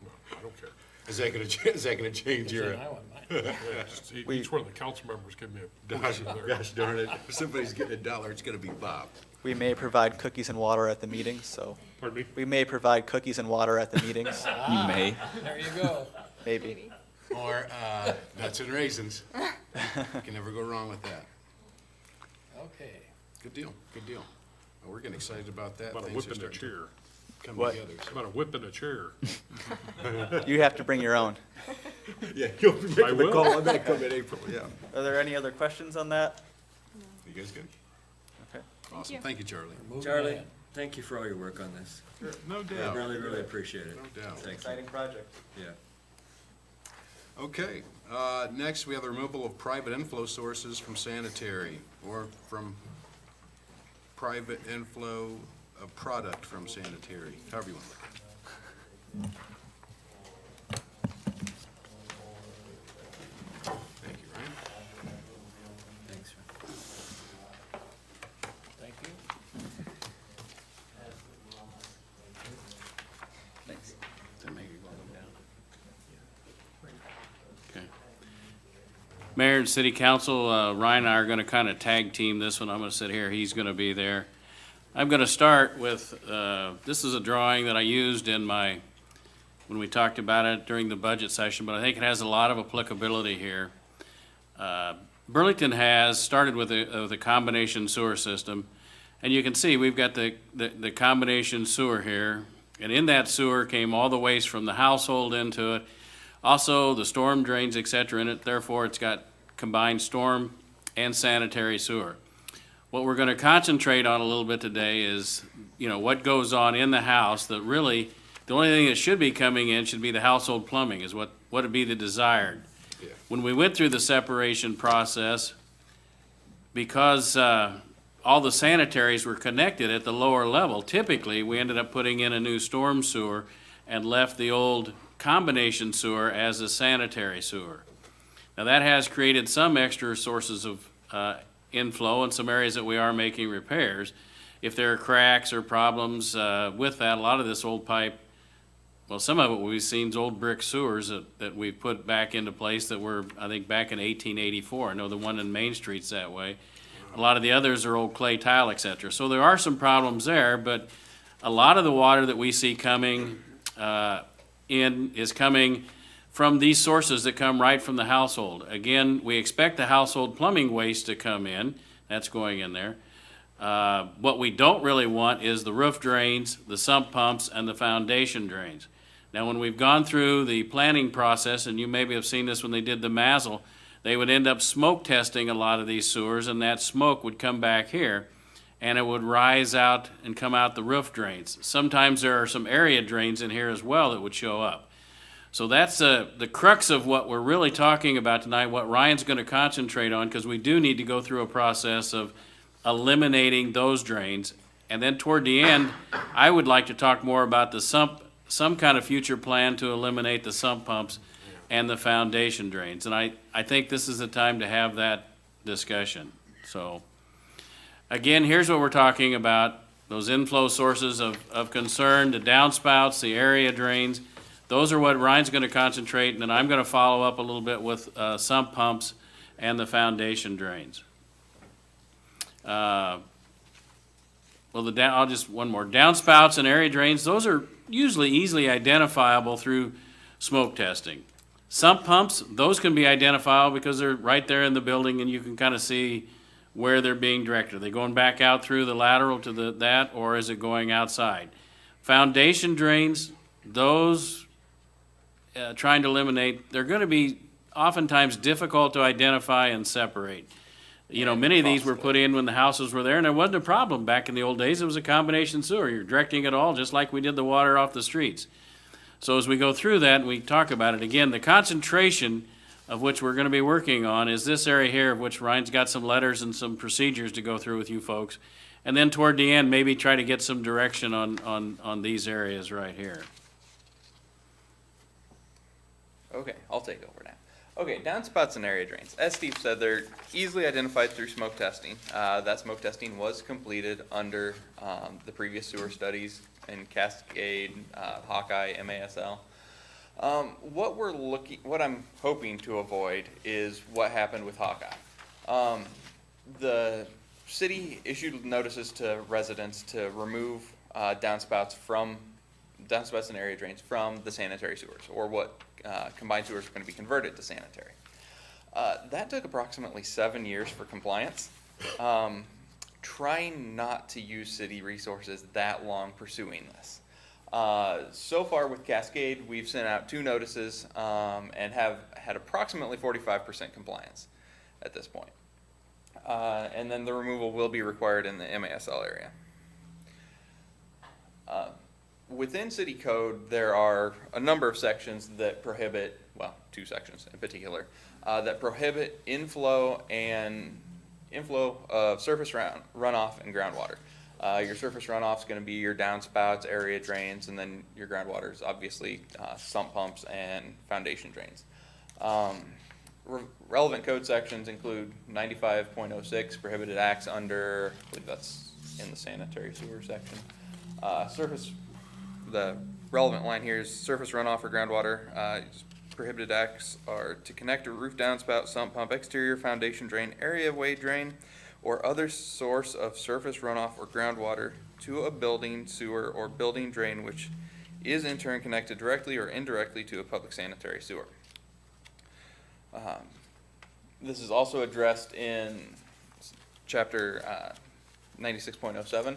No, I don't care. Is that gonna change your? I wouldn't mind. Just each one of the council members give me a Gosh, portion there. gosh darn it, if somebody's getting $1, it's gonna be Bob. We may provide cookies and water at the meetings, so. Pardon me? We may provide cookies and water at the meetings, You may. There you go. maybe. Or nuts and raisins. Can never go wrong with that. Okay. Good deal, good deal. Well, we're getting excited about that. About a Things whip are in the starting to chair. come What? together. so- About a whip in a chair. You have to bring your own. Yeah, you'll be I making the will. call on that come in April, yeah. Are there any other questions on that? You guys good? Okay. Awesome, thank you, Charlie. Moving Charlie, on. thank you for all your work on this. No I doubt. really, really appreciate it. No doubt. Thank you. Exciting project. Yeah. Okay, next we have the removal of private inflow sources from sanitary or from private inflow of product from sanitary, however you want to look at it. Thank you, Ryan. Thanks. Thank you. Thanks. Does that make you go down? Okay. Mayor and City Council, Ryan and I are gonna kind of tag team this one. I'm gonna sit here, he's gonna be there. I'm gonna start with, this is a drawing that I used in my, when we talked about it during the budget session, but I think it has a lot of applicability here. Burlington has started with a combination sewer system, and you can see we've got the combination sewer here, and in that sewer came all the waste from the household into it, also the storm drains, et cetera, in it, therefore it's got combined storm and sanitary sewer. What we're gonna concentrate on a little bit today is, what goes on in the house that really, the only thing that should be coming in should be the household plumbing, is what would be the desired. Yeah. When we went through the separation process, because all the sanitaries were connected at the lower level, typically, we ended up putting in a new storm sewer and left the old combination sewer as a sanitary sewer. Now, that has created some extra sources of inflow in some areas that we are making repairs. If there are cracks or problems with that, a lot of this old pipe, well, some of it we've seen is old brick sewers that we put back into place that were, I think, back in 1884. I know the one in Main Street's that way. A lot of the others are old clay tile, et cetera. So there are some problems there, but a lot of the water that we see coming in is coming from these sources that come right from the household. Again, we expect the household plumbing waste to come in. That's going in there. What we don't really want is the roof drains, the sump pumps, and the foundation drains. Now, when we've gone through the planning process, and you maybe have seen this when they did the Mazel, they would end up smoke testing a lot of these sewers, and that smoke would come back here, and it would rise out and come out the roof drains. Sometimes there are some area drains in here as well that would show up. So that's the crux of what we're really talking about tonight, what Ryan's going to concentrate on, because we do need to go through a process of eliminating those drains. And then toward the end, I would like to talk more about the some kind of future plan to eliminate the sump pumps and the foundation drains. And I think this is the time to have that discussion. So, again, here's what we're talking about. Those inflow sources of concern, the downspouts, the area drains. Those are what Ryan's going to concentrate, and then I'm going to follow up a little bit with sump pumps and the foundation drains. I'll just, one more. Downspouts and area drains, those are usually easily identifiable through smoke testing. Sump pumps, those can be identifiable because they're right there in the building and you can kind of see where they're being directed. Are they going back out through the lateral to that, or is it going outside? Foundation drains, those trying to eliminate, they're going to be oftentimes difficult to identify and separate. You know, many of these were put in when the houses were there, and there wasn't a problem back in the old days. It was a combination sewer. You're directing it all just like we did the water off the streets. So as we go through that and we talk about it, again, the concentration of which we're going to be working on is this area here, of which Ryan's got some letters and some procedures to go through with you folks. And then toward the end, maybe try to get some direction on these areas right here. Okay, I'll take over now. Okay, downspouts and area drains. As Steve said, they're easily identified through smoke testing. That smoke testing was completed under the previous sewer studies in Cascade, Hawkeye, MASL. What I'm hoping to avoid is what happened with Hawkeye. The city issued notices to residents to remove downspouts and area drains from the sanitary sewers, or what combined sewers are going to be converted to sanitary. That took approximately 7 years for compliance. Trying not to use city resources that long pursuing this. So far with Cascade, we've sent out 2 notices and have had approximately 45% compliance at this point. And then the removal will be required in the MASL area. Within city code, there are a number of sections that prohibit, well, 2 sections in particular, that prohibit inflow of surface runoff and groundwater. Your surface runoff is going to be your downspouts, area drains, and then your groundwater is obviously sump pumps and foundation drains. Relevant code sections include 95.06, prohibited acts under, I believe that's in the sanitary sewer section. The relevant line here is surface runoff or groundwater. Prohibited acts are to connect a roof downspout, sump pump, exterior foundation drain, area way drain, or other source of surface runoff or groundwater to a building, sewer, or building drain which is in turn connected directly or indirectly to a public sanitary sewer. This is also addressed in chapter 96.07.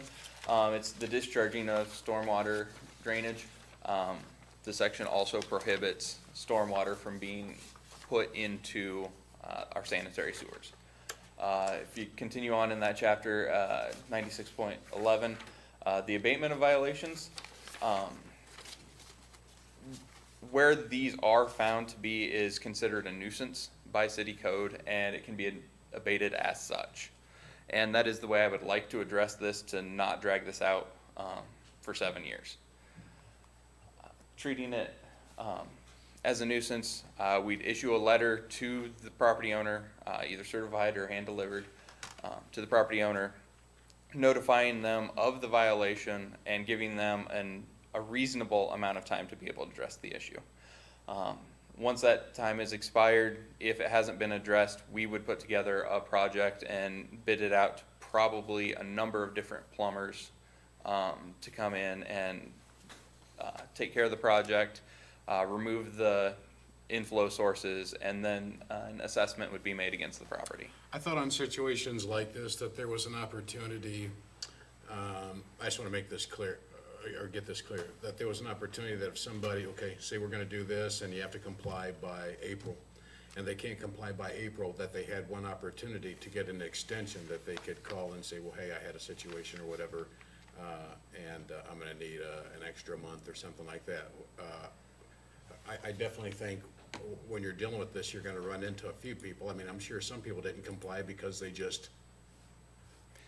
It's the discharging of stormwater drainage. The section also prohibits stormwater from being put into our sanitary sewers. If you continue on in that chapter, 96.11, the abatement of violations, where these are found to be is considered a nuisance by city code, and it can be abated as such. And that is the way I would like to address this, to not drag this out for 7 years. Treating it as a nuisance, we'd issue a letter to the property owner, either certified or hand-delivered to the property owner, notifying them of the violation and giving them a reasonable amount of time to be able to address the issue. once that time is expired, if it hasn't been addressed, we would put together a project and bid it out to probably a number of different plumbers to come in and take care of the project, remove the inflow sources, and then an assessment would be made against the property. I thought on situations like this that there was an opportunity, I just want to make this clear, or get this clear, that there was an opportunity that if somebody, okay, say we're going to do this and you have to comply by April, and they can't comply by April, that they had one opportunity to get an extension, that they could call and say, well, hey, I had a situation or whatever, and I'm going to need an extra month or something like that. I definitely think when you're dealing with this, you're going to run into a few people. I mean, I'm sure some people didn't comply because they just,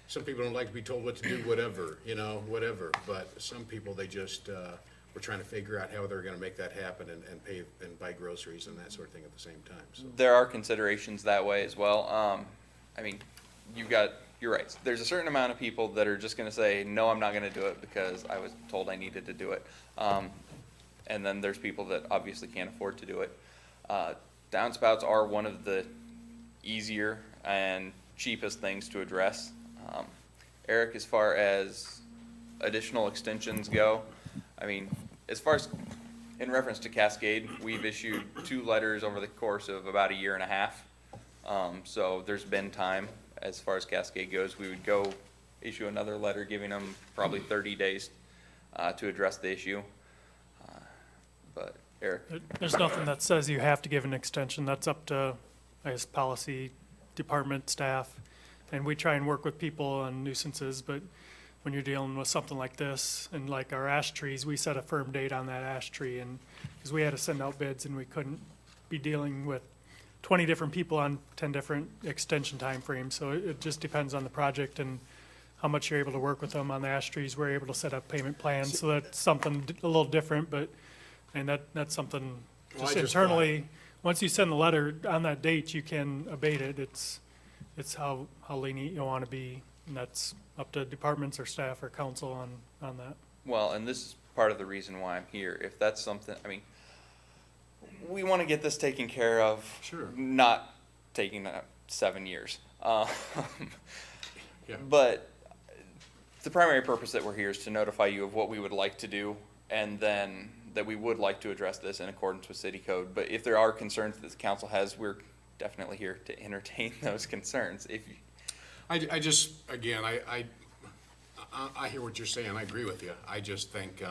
some people don't like to be told what to do, whatever, you know, whatever. But some people, they just were trying to figure out how they're going to make that happen and pay and buy groceries and that sort of thing at the same time. So. There are considerations that way as well. I mean, you're right. There's a certain amount of people that are just going to say, no, I'm not going to do it because I was told I needed to do it. And then there's people that obviously can't afford to do it. Downspouts are one of the easier and cheapest things to address. Eric, as far as additional extensions go, I mean, as far as in reference to Cascade, we've issued 2 letters over the course of about a year and a half. So there's been time as far as Cascade goes. We would go issue another letter giving them probably 30 days to address the issue. But Eric? There's nothing that says you have to give an extension. That's up to, I guess, policy department staff. And we try and work with people on nuisances, but when you're dealing with something like this, and like our ash trees, we set a firm date on that ash tree, and, because we had to send out bids, and we couldn't be dealing with 20 different people on 10 different extension timeframes. So it just depends on the project and how much you're able to work with them on the ash trees. We're able to set up payment plans, so that's something a little different, but, and that's something Well, just I just internally, once you send the letter on that date, you can abate it. It's how lenient you want to be, and that's up to departments or staff or council on that. Well, and this is part of the reason why I'm here. If that's something, I mean, we want to get this taken care of. Sure. Not taking 7 years. Yeah. But the primary purpose that we're here is to notify you of what we would like to do, and then that we would like to address this in accordance with city code. But if there are concerns that the council has, we're definitely here to entertain those concerns. If you, I just, again, I hear what you're saying, I agree with you. I just think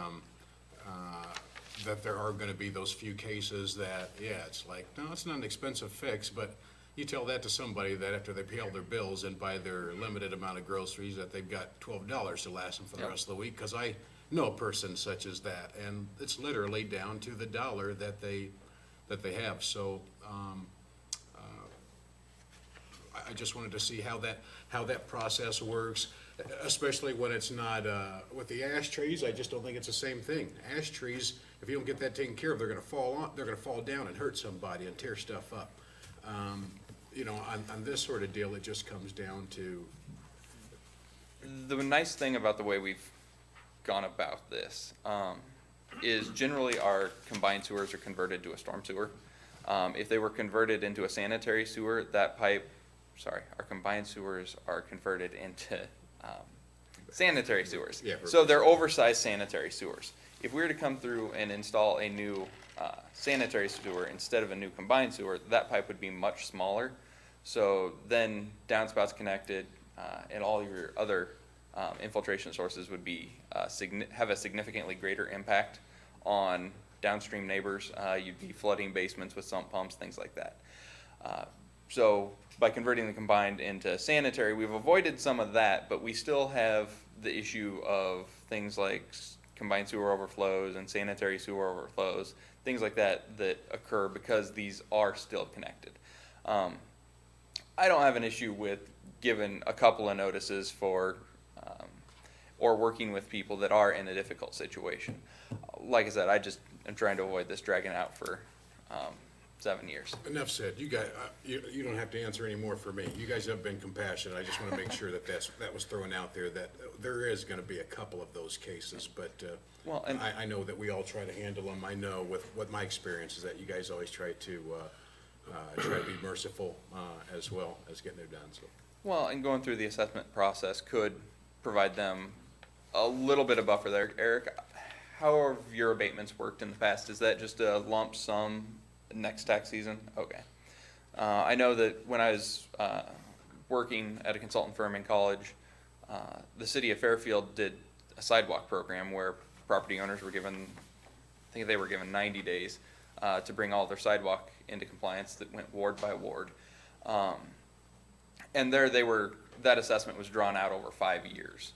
that there are gonna be those few cases that, yeah, it's like, no, it's not an expensive fix, but you tell that to somebody that after they pay all their bills and buy their limited amount of groceries, that they've got $12 to last them for the Yep. rest of the week, because I know a person such as that, and it's literally down to the dollar that they have, so, I just wanted to see how that process works, especially when it's not, with the ash trees, I just don't think it's the same thing. Ash trees, if you don't get that taken care of, they're gonna fall down and hurt somebody and tear stuff up. You know, on this sort of deal, it just comes down to, the nice thing about the way we've gone about this is generally our combined sewers are converted to a storm sewer. If they were converted into a sanitary sewer, our combined sewers are converted into sanitary sewers. Yeah. So they're oversized sanitary sewers. If we were to come through and install a new sanitary sewer instead of a new combined sewer, that pipe would be much smaller. So then downspouts connected and all your other infiltration sources would be have a significantly greater impact on downstream neighbors. You'd be flooding basements with sump pumps, things like that. So by converting the combined into sanitary, we've avoided some of that, but we still have the issue of things like combined sewer overflows and sanitary sewer overflows, things like that that occur because these are still connected. I don't have an issue with giving a couple of notices for or working with people that are in a difficult situation. Like I said, I just am trying to avoid this dragging out for 7 years. Enough said. You guys, you don't have to answer any more for me. You guys have been compassionate. I just want to make sure that that was thrown out there, that there is going to be a couple of those cases, but Well, and- I know that we all try to handle them. I know with what my experience is that you guys always try to be merciful as well as getting it done, so. Well, and going through the assessment process could provide them a little bit of buffer there. Eric, how have your abatements worked in the past? Is that just a lump sum next tax season? Okay. I know that when I was working at a consultant firm in college, the city of Fairfield did a sidewalk program where property owners were given, I think they were given 90 days to bring all their sidewalk into compliance that went ward by ward. And there that assessment was drawn out over 5 years.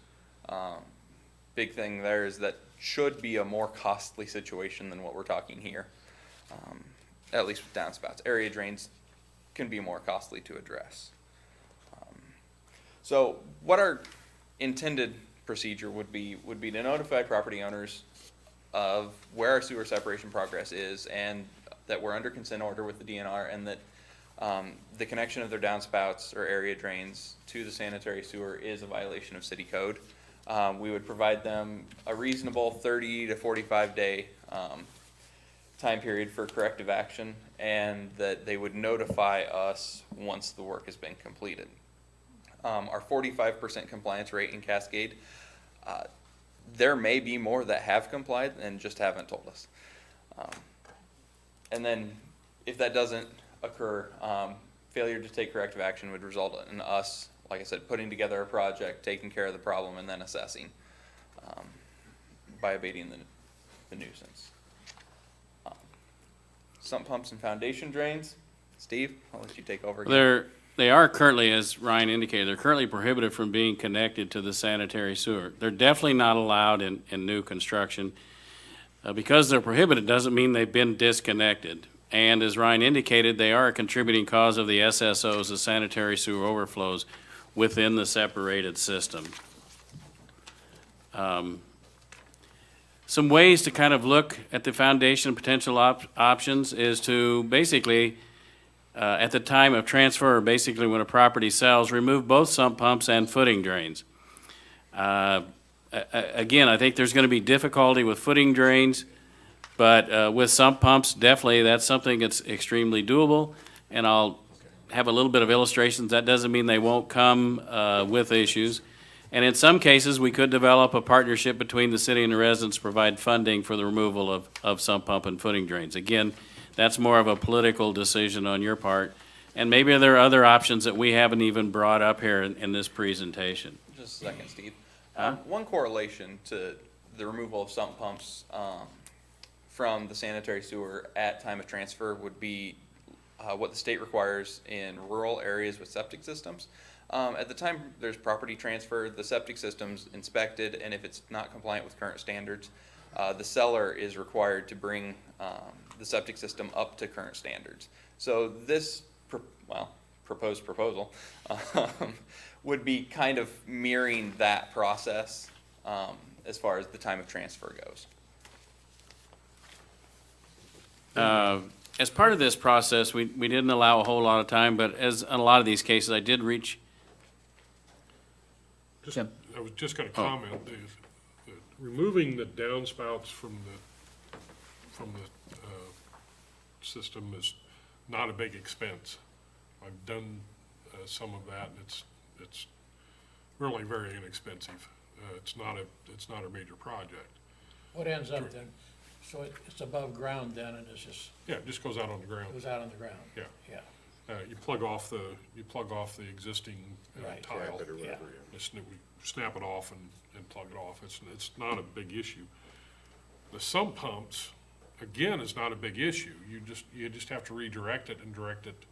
Big thing there is that should be a more costly situation than what we're talking here, at least with downspouts. Area drains can be more costly to address. So what our intended procedure would be to notify property owners of where our sewer separation progress is, and that we're under consent order with the DNR, and that the connection of their downspouts or area drains to the sanitary sewer is a violation of city code. We would provide them a reasonable 30 to 45 day time period for corrective action, and that they would notify us once the work has been completed. Our 45% compliance rate in Cascade, there may be more that have complied and just haven't told us. And then if that doesn't occur, failure to take corrective action would result in us, like I said, putting together a project, taking care of the problem, and then assessing by abating the nuisance. Sump pumps and foundation drains. Steve, I'll let you take over again. They are currently, as Ryan indicated, they're currently prohibited from being connected to the sanitary sewer. They're definitely not allowed in new construction. Because they're prohibited doesn't mean they've been disconnected. And as Ryan indicated, they are a contributing cause of the SSOs, the sanitary sewer overflows, within the separated system. Some ways to kind of look at the foundation potential options is to basically, at the time of transfer, or basically when a property sells, remove both sump pumps and footing drains. Again, I think there's going to be difficulty with footing drains, but with sump pumps, definitely that's something that's extremely doable. And I'll have a little bit of illustrations. That doesn't mean they won't come with issues. And in some cases, we could develop a partnership between the city and the residents to provide funding for the removal of sump pump and footing drains. Again, that's more of a political decision on your part. And maybe there are other options that we haven't even brought up here in this presentation. Just a second, Steve. One correlation to the removal of sump pumps from the sanitary sewer at time of transfer would be what the state requires in rural areas with septic systems. At the time there's property transfer, the septic system's inspected, and if it's not compliant with current standards, the seller is required to bring the septic system up to current standards. So this, proposed proposal would be kind of mirroring that process as far as the time of transfer goes. As part of this process, we didn't allow a whole lot of time, but as in a lot of these cases, I did reach. Tim? I was just gonna comment, the removing the downspouts from the system is not a big expense. I've done some of that, and it's really very inexpensive. It's not a major project. What ends up then? So it's above ground then, and it's just, Yeah, it just goes out on the ground. goes out on the ground? Yeah. Yeah. You plug off the existing Right. tile. Yeah. We snap it off and plug it off. It's not a big issue. The sump pumps, again, is not a big issue. You just have to redirect it and direct it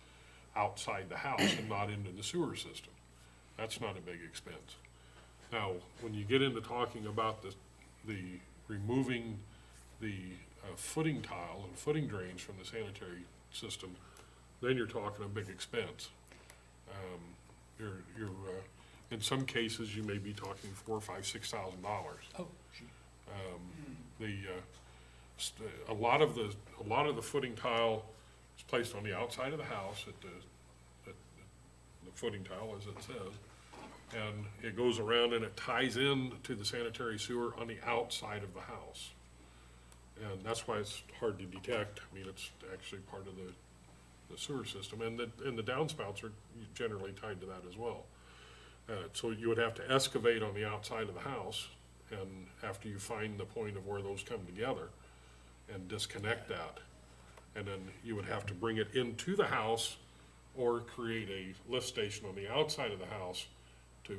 outside the house and not into the sewer system. That's not a big expense. Now, when you get into talking about the removing the footing tile and footing drains from the sanitary system, then you're talking a big expense. In some cases, you may be talking $4,000, $5,000, $6,000. Oh, gee. A lot of the footing tile It's placed on the outside of the house at the footing tile, as it says. And it goes around and it ties in to the sanitary sewer on the outside of the house. And that's why it's hard to detect. I mean, it's actually part of the sewer system. And the downspouts are generally tied to that as well. So you would have to excavate on the outside of the house, and after you find the point of where those come together, and disconnect that. And then you would have to bring it into the house or create a lift station on the outside of the house to,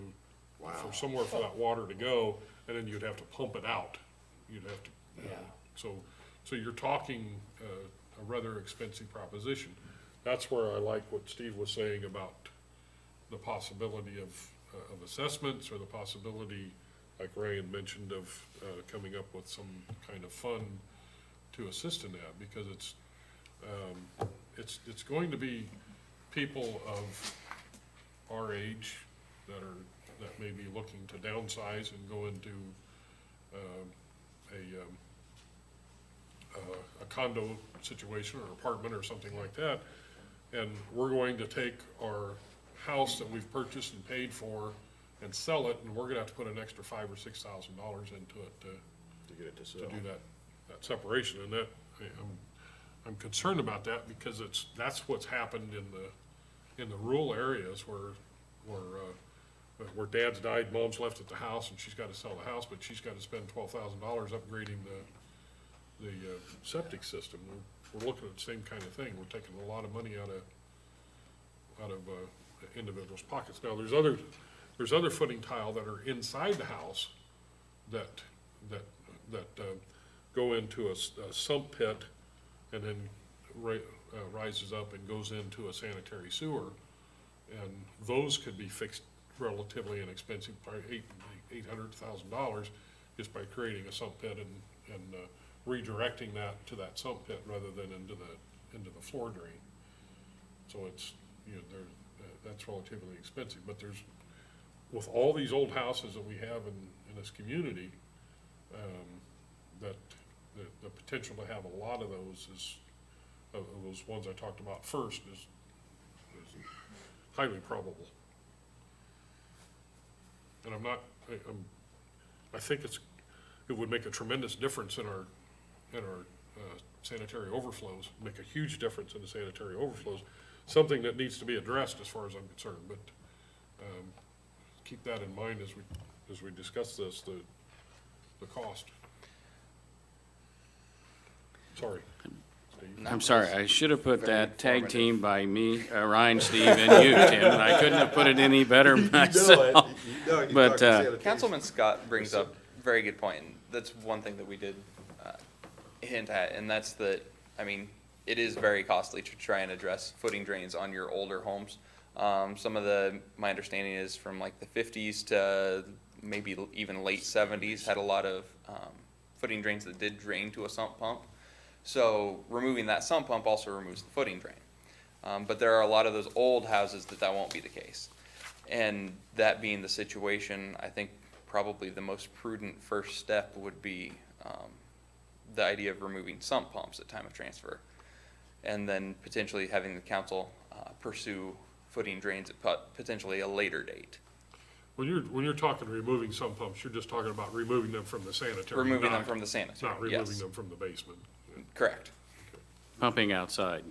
for somewhere for that water to go, and then you'd have to pump it out. You'd have to, so you're talking a rather expensive proposition. That's where I like what Steve was saying about the possibility of assessments, or the possibility, like Ryan mentioned, of coming up with some kind of fund to assist in that, because it's going to be people of our age that may be looking to downsize and go into a condo situation or apartment or something like that. And we're going to take our house that we've purchased and paid for and sell it, and we're gonna have to put an extra $5,000 or $6,000 into it to get it to sell, to do that separation. And that, I'm concerned about that, because that's what's happened in the rural areas where dad's died, mom's left at the house, and she's gotta sell the house, but she's gotta spend $12,000 upgrading the septic system. We're looking at the same kind of thing. We're taking a lot of money out of individuals' pockets. Now, there's other footing tile that are inside the house that go into a sump pit and then rises up and goes into a sanitary sewer. And those could be fixed relatively inexpensive, probably $800,000, just by creating a sump pit and redirecting that to that sump pit rather than into the floor drain. So it's, that's relatively expensive. But with all these old houses that we have in this community, that the potential to have a lot of those of those ones I talked about first is highly probable. And I think it would make a tremendous difference in our sanitary overflows, make a huge difference in the sanitary overflows, something that needs to be addressed as far as I'm concerned. But keep that in mind as we discuss this, the cost. Sorry. Steve. I'm sorry, I should have put that tag team by me, Ryan, Steve, and you, Tim, and I couldn't have put it any better myself. But, Councilman Scott brings up a very good point, and that's one thing that we did hint at, and that's that, I mean, it is very costly to try and address footing drains on your older homes. Some of my understanding is from like the 50s to maybe even late 70s, had a lot of footing drains that did drain to a sump pump. So removing that sump pump also removes the footing drain. But there are a lot of those old houses that won't be the case. And that being the situation, I think probably the most prudent first step would be the idea of removing sump pumps at time of transfer. And then potentially having the council pursue footing drains at potentially a later date. When you're talking removing sump pumps, you're just talking about removing them from the sanitary. Removing them from the sanitary, Not removing yes. them from the basement. Correct. pumping outside.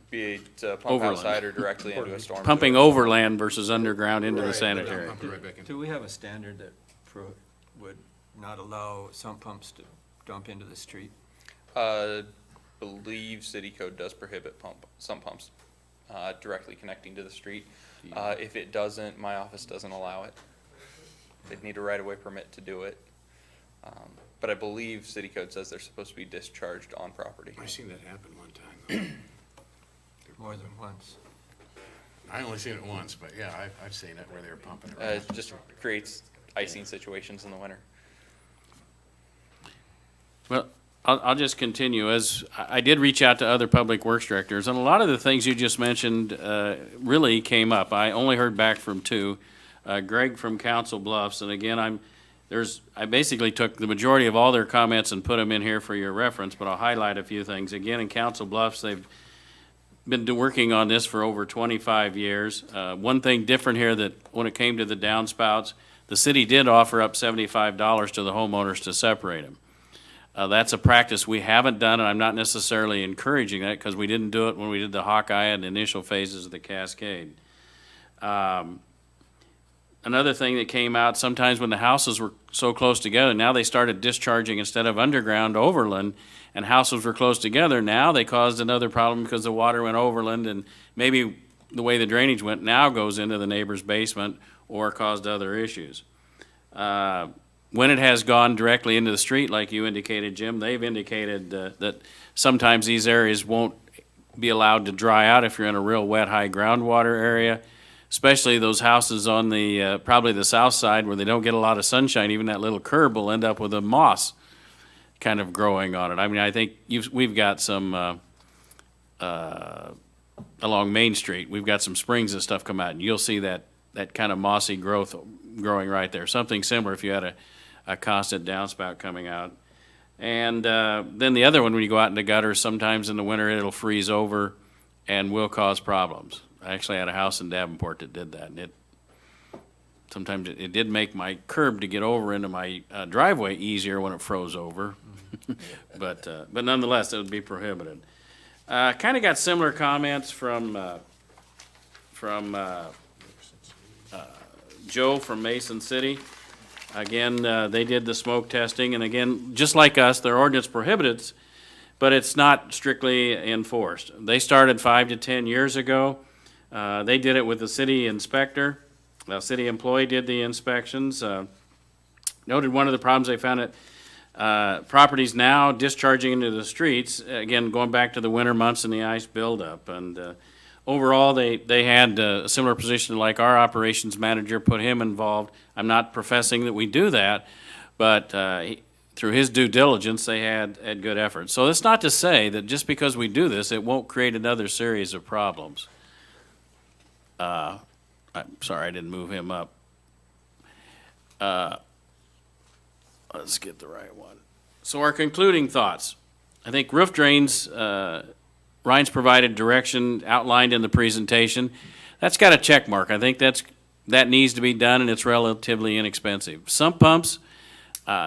Be it pump Overland. outside or directly into a storm. Pumping sewer. overland versus underground into the Right. sanitary. Pump it right back in. Do we have a standard that would not allow sump pumps to dump into the street? Believe city code does prohibit sump pumps directly connecting to the street. If it doesn't, my office doesn't allow it. They'd need a right-of-way permit to do it. But I believe city code says they're supposed to be discharged on property. I've seen that happen one time. More than once. I only seen it once, but yeah, I've seen it where they were pumping it. It just creates icing situations in the winter. Well, I'll just continue. As I did reach out to other public works directors, and a lot of the things you just mentioned really came up. I only heard back from two. Greg from Council Bluffs, and again, I basically took the majority of all their comments and put them in here for your reference, but I'll highlight a few things. Again, in Council Bluffs, working on this for over 25 years. One thing different here, that when it came to the downspouts, the city did offer up $75 to the homeowners to separate them. That's a practice we haven't done, and I'm not necessarily encouraging that, because we didn't do it when we did the Hawkeye and the initial phases of the Cascade. Another thing that came out, sometimes when the houses were so close together, now they started discharging instead of underground overland, and houses were close together. Now they caused another problem because the water went overland, and maybe the way the drainage went now goes into the neighbor's basement or caused other issues. When it has gone directly into the street, like you indicated, Jim, they've indicated that sometimes these areas won't be allowed to dry out if you're in a real wet, high groundwater area, especially those houses on the, probably the south side where they don't get a lot of sunshine. Even that little curb will end up with a moss kind of growing on it. I mean, I think we've got some, along Main Street, we've got some springs and stuff come out, and you'll see that kind of mossy growth growing right there. Something similar if you had a constant downspout coming out. And then the other one, when you go out in the gutters, sometimes in the winter it'll freeze over and will cause problems. I actually had a house in Davenport that did that, and sometimes it did make my curb to get over into my driveway easier when it froze over. But nonetheless, it would be prohibited. Kind of got similar comments from Joe from Mason City. Again, they did the smoke testing, and again, just like us, their ordinance prohibits, but it's not strictly enforced. They started 5 to 10 years ago. They did it with the city inspector. The city employee did the inspections. Noted one of the problems they found that properties now discharging into the streets, again, going back to the winter months and the ice buildup. And overall, they had a similar position like our operations manager, put him involved. I'm not professing that we do that, but through his due diligence, they had good efforts. So that's not to say that just because we do this, it won't create another series of problems. I'm sorry, I didn't move him up. Let's get the right one. So our concluding thoughts. I think roof drains, Ryan's provided direction outlined in the presentation. That's got a check mark. I think that needs to be done, and it's relatively inexpensive. Sump pumps,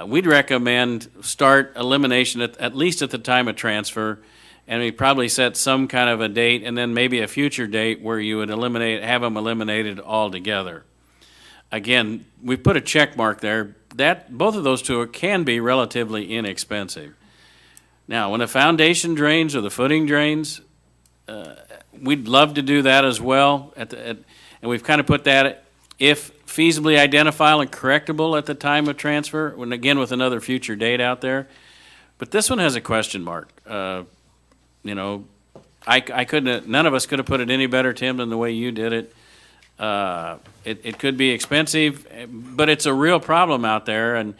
we'd recommend start elimination at least at the time of transfer, and we probably set some kind of a date and then maybe a future date where you would have them eliminated altogether. Again, we put a check mark there. Both of those two can be relatively inexpensive. Now, when the foundation drains or the footing drains, we'd love to do that as well. And we've kind of put that, if feasibly identifiable and correctable at the time of transfer, when again with another future date out there. But this one has a question mark. You know, I couldn't. None of us could have put it any better, Tim, than the way you did it. It could be expensive, but it's a real problem out there, and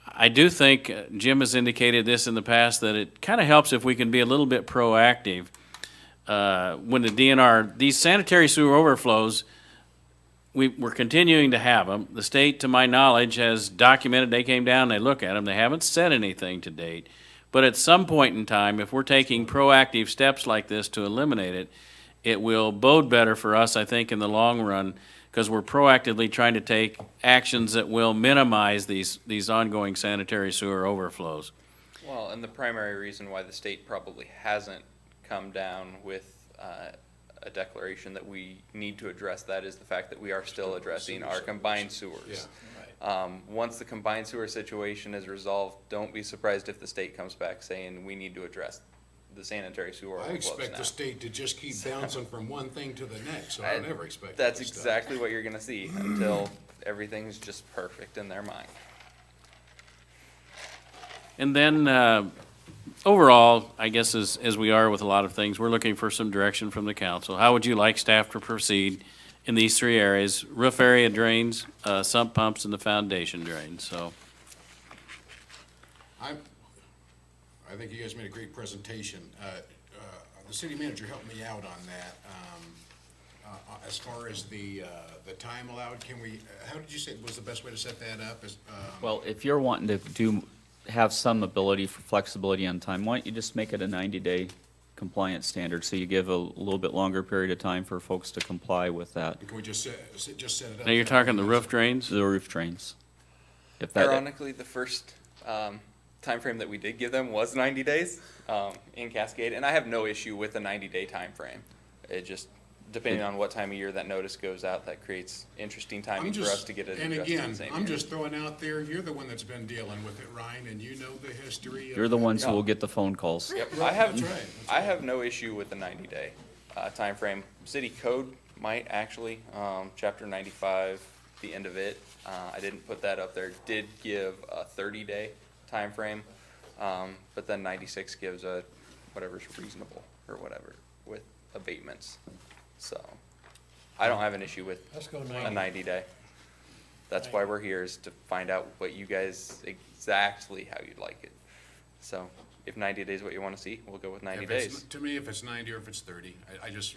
I do think Jim has indicated this in the past, that it kind of helps if we can be a little bit proactive. When the DNR, these sanitary sewer overflows, we're continuing to have them. The state, to my knowledge, has documented, they came down, they look at them, they haven't said anything to date. But at some point in time, if we're taking proactive steps like this to eliminate it, it will bode better for us, I think, in the long run, because we're proactively trying to take actions that will minimize these ongoing sanitary sewer overflows. Well, and the primary reason why the state probably hasn't come down with a declaration that we need to address that is the fact that we are still addressing our combined sewers. Once the combined sewer situation is resolved, don't be surprised if the state comes back saying we need to address the sanitary sewer I overflows expect now. the state to just keep bouncing from one thing to the next, so I don't ever expect That's that stuff. exactly what you're gonna see until everything's just perfect in their mind. And then, overall, I guess as we are with a lot of things, we're looking for some direction from the council. How would you like staff to proceed in these three areas: roof area drains, sump pumps, and the foundation drains? So, I think you guys made a great presentation. The city manager helped me out on that. As far as the time allowed, how did you say was the best way to set that up? Well, if you're wanting to have some ability for flexibility on time, why don't you just make it a 90-day compliance standards, so you give a little bit longer period of time for folks to comply with that. Can we just set it up? Now, you're talking the roof drains? The roof drains. If that, Ironically, the first timeframe that we did give them was 90 days in Cascade, and I have no issue with a 90-day timeframe. It just, depending on what time of year that notice goes out, that creates interesting timing for us to get it And adjusted again, the same I'm year. just throwing out there, you're the one that's been dealing with it, Ryan, and you know the history of. you're the ones who will get the phone calls. Yep, That's right. I have no issue with the 90-day timeframe. City code might actually, chapter 95, the end of it, I didn't put that up there, did give a 30-day timeframe, but then 96 gives a whatever's reasonable or whatever with abatements. So I don't have an issue with Let's go a 90. 90-day. That's why we're here, is to find out what you guys, exactly how you'd like it. So if 90 days is what you want to see, we'll go with 90 If it's- days. To me, if it's 90 or if it's 30, I just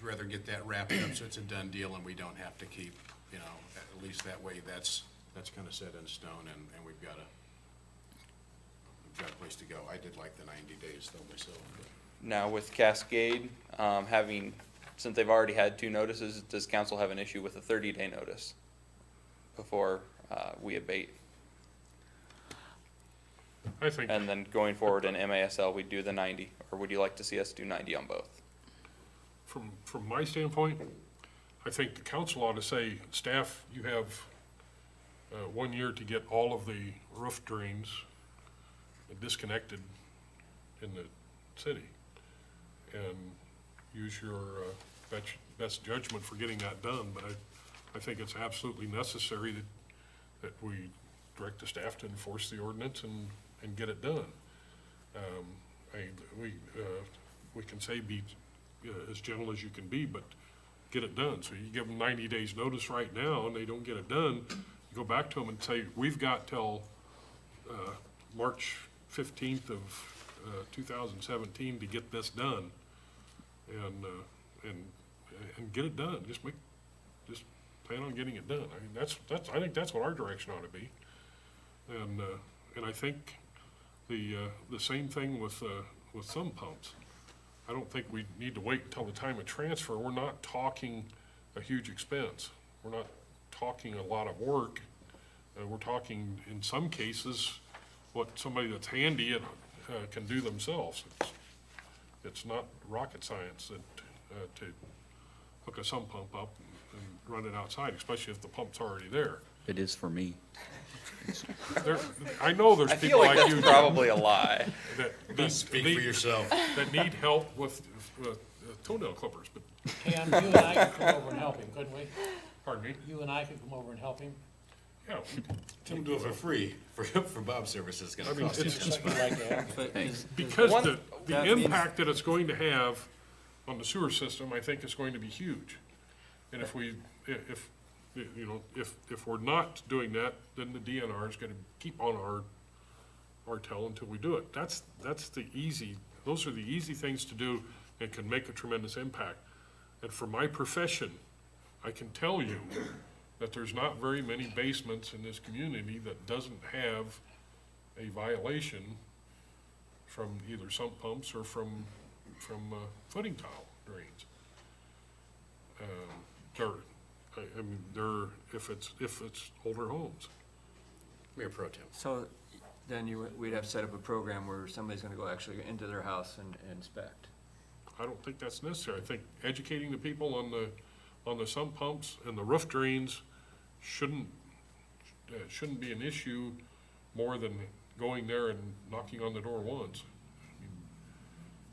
rather get that wrapped up so it's a done deal and we don't have to keep, you know, at least that way, that's kind of set in stone and we've got a place to go. I did like the 90 days though myself. Now with Cascade, since they've already had 2 notices, does council have an issue with a 30-day notice before we abate? I think, And then going forward in MASL, we do the 90, or would you like to see us do 90 on both? from my standpoint, I think the council ought to say, staff, you have 1 year to get all of the roof drains disconnected in the city, and use your best judgment for getting that done. But I think it's absolutely necessary that we direct the staff to enforce the ordinance and get it done. We can say be as gentle as you can be, but get it done. So you give them 90 days notice right now and they don't get it done, you go back to them and say, we've got till March 15th of 2017 to get this done, and get it done. Just plan on getting it done. I mean, I think that's what our direction ought to be. And I think the same thing with some pumps. I don't think we need to wait until the time of transfer. We're not talking a huge expense. We're not talking a lot of work. We're talking, in some cases, what somebody that's handy and can do themselves. It's not rocket science to hook a sump pump up and run it outside, especially if the pump's already there. It is for me. I know there's I people feel like like you. that's probably a lie. Speak for yourself. That need help with toenail clippers, but, Cam, you and I could come over and help him, couldn't we? pardon me, You and I could come over and help him. yeah. Tim do it for free, for Bob's service, it's gonna I mean, cost you. it's Just like you like to have. Because One- the that means- impact that it's going to have on the sewer system, I think is going to be huge. And if we're not doing that, then the DNR is gonna keep on our tail until we do it. Those are the easy things to do and can make a tremendous impact. And for my profession, I can tell you that there's not very many basements in this community that doesn't have a violation from either sump pumps or from footing tile drains. If it's older homes. Mayor Pro Tem. So then we'd have to set up a program where somebody's gonna go actually into their house and inspect. I don't think that's necessary. I think educating the people on the sump pumps and the roof drains shouldn't be an issue more than going there and knocking on the door once. I mean,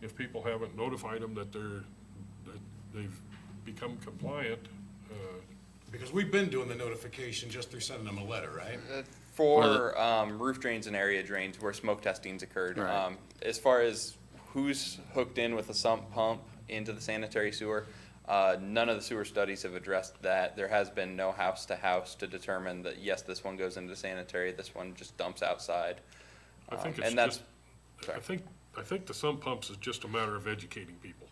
if people haven't notified them that they've become compliant, Because we've been doing the notification just through sending them a letter, right? For roof drains and area drains where smoke testing's occurred. Right. As far as who's hooked in with a sump pump into the sanitary sewer, none of the sewer studies have addressed that. There has been no house to house to determine that, yes, this one goes into sanitary, this one just dumps outside. I think it's And that's, just, I think the sump pumps is just a matter of educating people.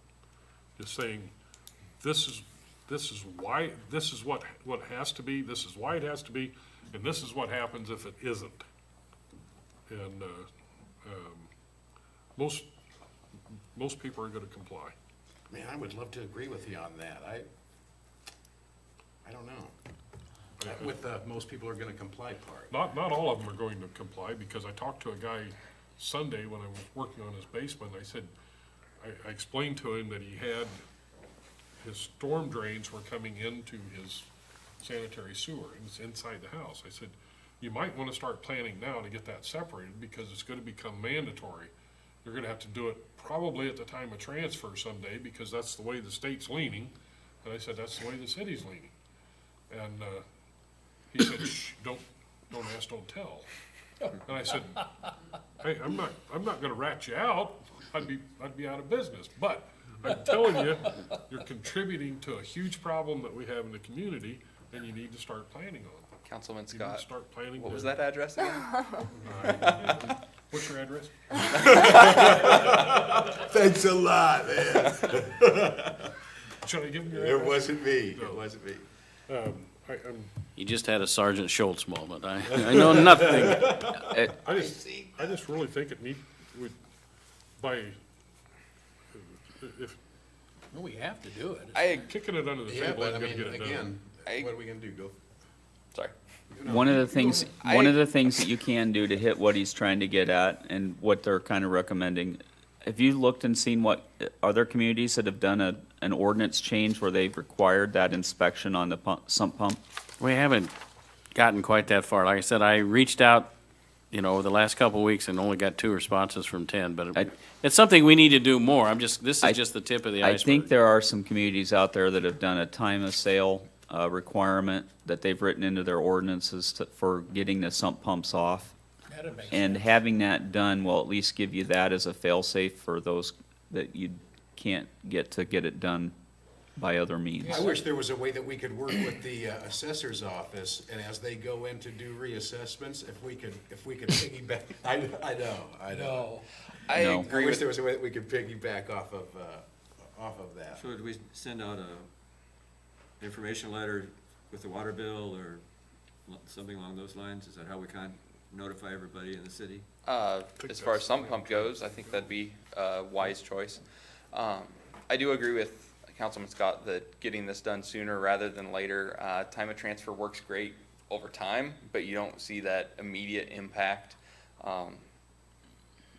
Just saying, this is why, this is what has to be, this is why it has to be, and this is what happens if it isn't. And, most people are gonna comply. Man, I would love to agree with you on that. I don't know. With the most people are gonna comply part. Not all of them are going to comply, because I talked to a guy Sunday when I was working on his basement. I said, I explained to him that he had, his storm drains were coming into his sanitary sewer, and it's inside the house. I said, you might wanna start planning now to get that separated, because it's gonna become mandatory. You're gonna have to do it probably at the time of transfer someday, because that's the way the state's leaning. And I said, that's the way the city's leaning. And, he said, shh, don't ask, don't tell. And I said, hey, I'm not gonna rat you out. I'd be out of business. But I'm telling you, you're contributing to a huge problem that we have in the community, and you need to start planning on it. Councilman You need to Scott, start planning. what was to- that address again? What's your address? Thanks a lot, man. Should I give him your It address? wasn't me, No. it wasn't me. I'm You just had a Sergeant Schultz moment. I know nothing. I just really think it would, by, if, No, we have to do it. kicking it under the Yeah, table but I ain't gonna mean, get it done. again, what are we gonna do? Go? Sorry. One of the things that you can do to hit what he's trying to get at and what they're kind of recommending, have you looked and seen what other communities that have done an ordinance change where they've required that inspection on the sump pump? We haven't gotten quite that far. Like I said, I reached out, over the last couple of weeks and only got 2 responses from 10, but it's something we need to do more. This is just the tip of the I iceberg. think there are some communities out there that have done a time of sale requirement that they've written into their ordinances for getting the sump pumps off. That'd make And sense. having that done will at least give you that as a fail-safe for those that you can't get it done by other means. I wish there was a way that we could work with the assessor's office, and as they go in to do reassessments, if we could piggyback, I know. No. I No. I agree wish with there was a way that we could piggyback off of that. So do we send out information letter with the water bill or something along those lines? Is that how we notify everybody in the city? As far as sump pump goes, I think that'd be a wise choice. I do agree with Councilman Scott that getting this done sooner rather than later, time of transfer works great over time, but you don't see that immediate impact.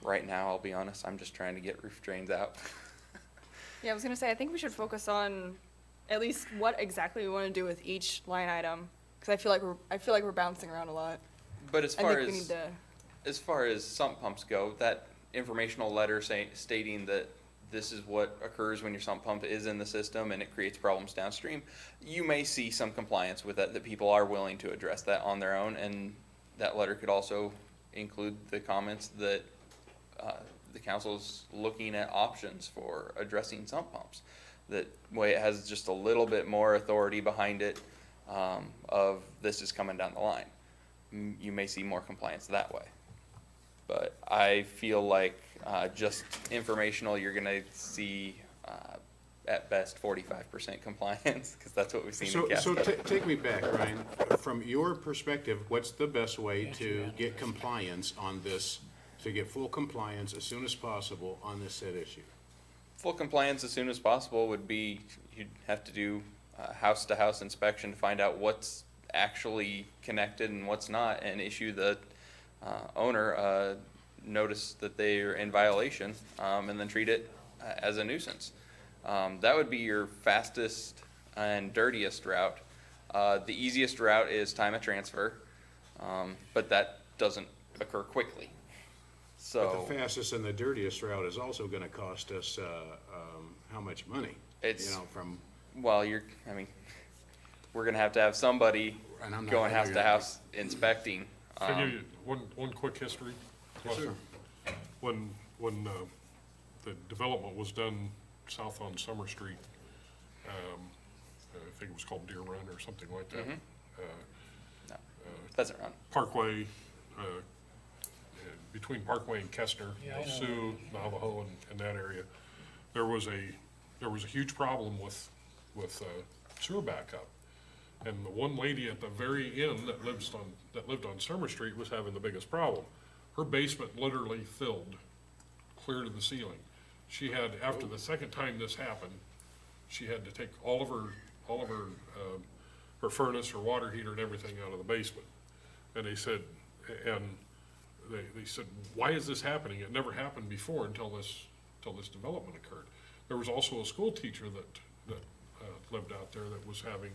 Right now, I'll be honest, I'm just trying to get roof drains out. Yeah, I was gonna say, I think we should focus on at least what exactly we wanna do with each line item, cause I feel like we're bouncing around a lot. But as I far think we need as, to, as far as sump pumps go, that informational letter stating that this is what occurs when your sump pump is in the system and it creates problems downstream, you may see some compliance with that people are willing to address that on their own, and that letter could also include the comments that the council's looking at options for addressing sump pumps. That way it has just a little bit more authority behind it, of this is coming down the line. You may see more compliance that way. But I feel like just informational, you're gonna see at best 45% compliance, because that's what we've seen in So Casco. take me back, Ryan. From your perspective, what's the best way to get compliance on this, to get full compliance as soon as possible on this said issue? Full compliance as soon as possible would be, you'd have to do a house-to-house inspection to find out what's actually connected and what's not, and issue the owner notice that they're in violation, and then treat it as a nuisance. That would be your fastest and dirtiest route. The easiest route is time of transfer, but that doesn't occur quickly. So. But the fastest and the dirtiest route is also gonna cost us, how much money? It's- From, Well, we're gonna have to have somebody And I'm not- going I know house you're to not- house inspecting. Can I give you one quick history? Yes, sir. When the development was done south on Summer Street, I think it was called Deer Run or something like that. No, Pheasant Run. Parkway, between Parkway and Kestner, Yeah, I know. Sioux, Navajo, and that area, there was a huge problem with sewer backup. And the one lady at the very end that lived on Summer Street was having the biggest problem. Her basement literally filled clear to the ceiling. she had, after the second time this happened, she had to take all of her furnace, her water heater and everything out of the basement. And they said, they said, why is this happening? It never happened before until this development occurred. There was also a school teacher that lived out there that was having,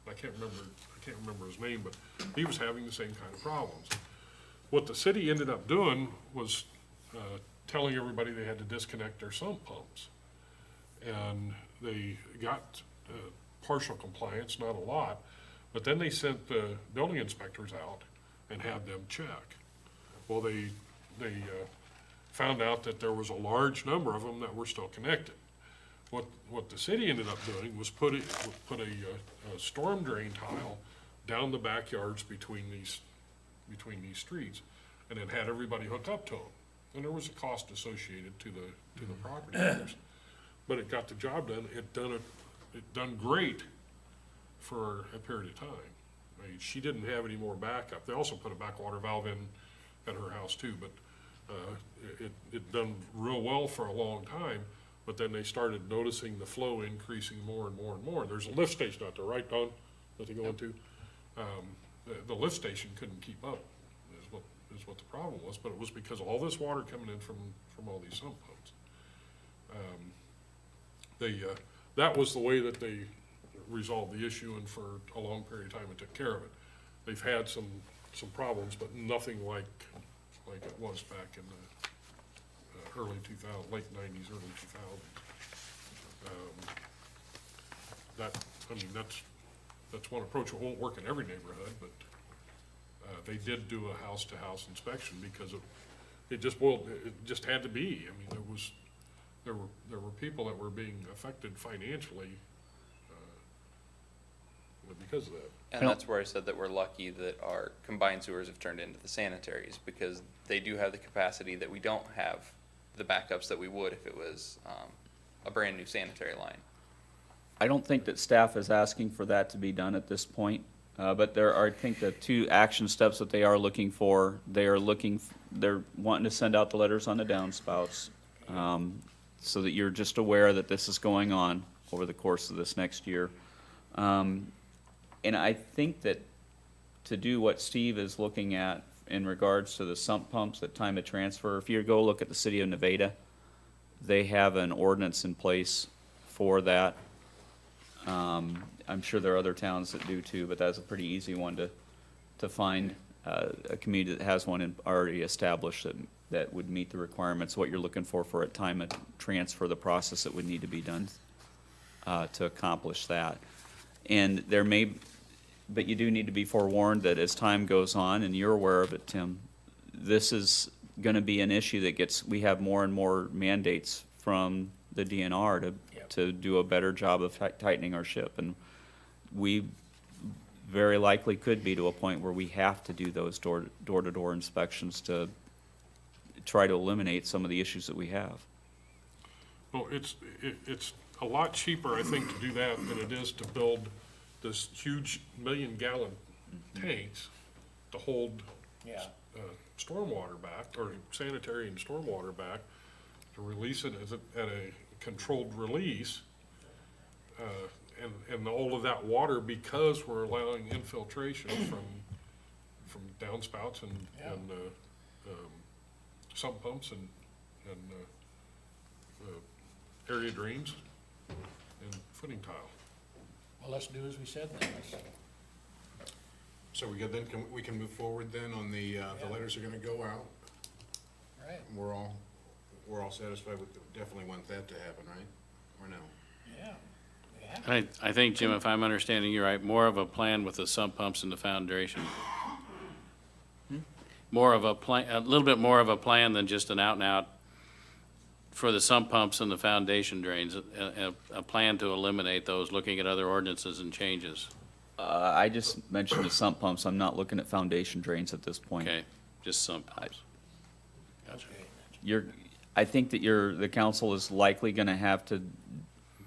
I can't remember his name, but he was having the same kind of problems. What the city ended up doing was telling everybody they had to disconnect their sump pumps. And they got partial compliance, not a lot, but then they sent the building inspectors out and had them check. Well, they found out that there was a large number of them that were still connected. What the city ended up doing was put a storm drain tile down the backyards between these streets, and then had everybody hook up to them. And there was a cost associated to the property owners, but it got the job done. It done great for a period of time. I mean, she didn't have any more backup. They also put a backwater valve in at her house too, but it done real well for a long time. But then they started noticing the flow increasing more and more and more. There's a lift station out there, right, Don, that they go into? The lift station couldn't keep up, is what the problem was, but it was because of all this water coming in from all these sump pumps. That was the way that they resolved the issue, and for a long period of time it took care of it. They've had some problems, but nothing like it was back in the early 2000s, late 90s, early 2000s. That's one approach. It won't work in every neighborhood, but they did do a house-to-house inspection because it just had to be. I mean, there were people that were being affected financially because of that. And that's where I said that we're lucky that our combined sewers have turned into the sanitaries, because they do have the capacity that we don't have the backups that we would if it was a brand-new sanitary line. I don't think that staff is asking for that to be done at this point, but there are, I think, the two action steps that they are looking for. They're wanting to send out the letters on the downspouts, so that you're just aware that this is going on over the course of this next year. And I think that to do what Steve is looking at in regards to the sump pumps at time of transfer, if you go look at the city of Nevada, they have an ordinance in place for that. I'm sure there are other towns that do too, but that's a pretty easy one to find, a community that has one already established that would meet the requirements, what you're looking for a time of transfer, the process that would need to be done to accomplish that. And but you do need to be forewarned that as time goes on, and you're aware of it, Tim, this is gonna be an issue that we have more and more mandates from the DNR to do a better job of tightening our ship. And we very likely could be to a point where we have to do those door-to-door inspections to try to eliminate some of the issues that we have. Well, it's a lot cheaper, I think, to do that than it is to build this huge million-gallon tanks to hold stormwater back, or sanitary and stormwater back, to release it at a controlled release, and all of that water, because we're allowing infiltration from downspouts and sump pumps and area drains and footing tile. Well, let's do as we said then. So we good then? We can move forward then on the letters are gonna go out? Right, We're all satisfied with, definitely want that to happen, right? Or no? yeah. I think, Jim, if I'm understanding you right, more of a plan with the sump pumps and the foundation. More of a plan, a little bit more of a plan than just an out-and-out for the sump pumps and the foundation drains, a plan to eliminate those, looking at other ordinances and changes. I just mentioned the sump pumps. I'm not looking at foundation drains at this point. Okay, just sump pumps. Gotcha. I think that the council is likely gonna have to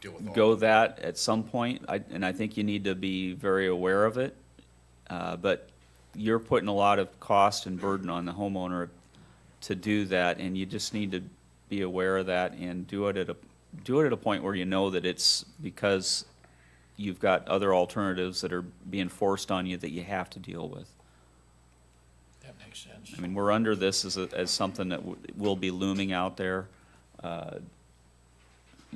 Deal with all go of it. that at some point, and I think you need to be very aware of it. But you're putting a lot of cost and burden on the homeowner to do that, and you just need to be aware of that and do it at a point where you know that it's because you've got other alternatives that are being forced on you that you have to deal with. That makes sense. I mean, we're under this as something that will be looming out there.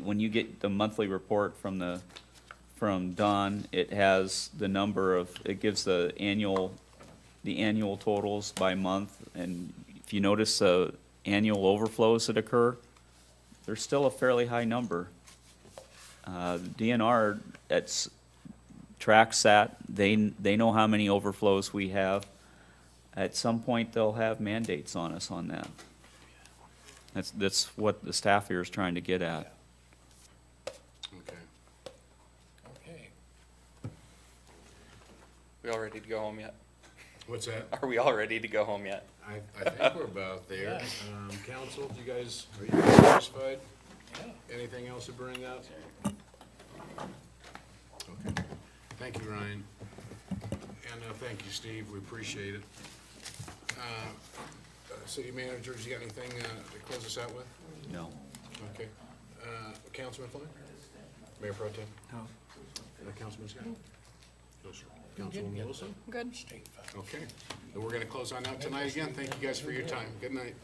When you get the monthly report from Don, it has the number of, it gives the annual totals by month, and if you notice the annual overflows that occur, there's still a fairly high number. DNR, tracks that, they know how many overflows we have. At some point, they'll have mandates on us on that. That's what the staff here is trying to get at. Okay. Okay. We all ready to go home yet? What's that? Are we all ready to go home yet? I think we're about there. Yeah. Council, do you guys, are you guys satisfied? Yeah. Anything else to bring up? Okay. Thank you, Ryan. And thank you, Steve. We appreciate it. City managers, you got anything to close us out with? No. Okay. Councilman Flynn? Mayor Pro Tem? No. Councilman Scott? No, sir. Councilwoman Wilson? Good. Okay. Then we're gonna close on out tonight again. Thank you guys for your time. Good night.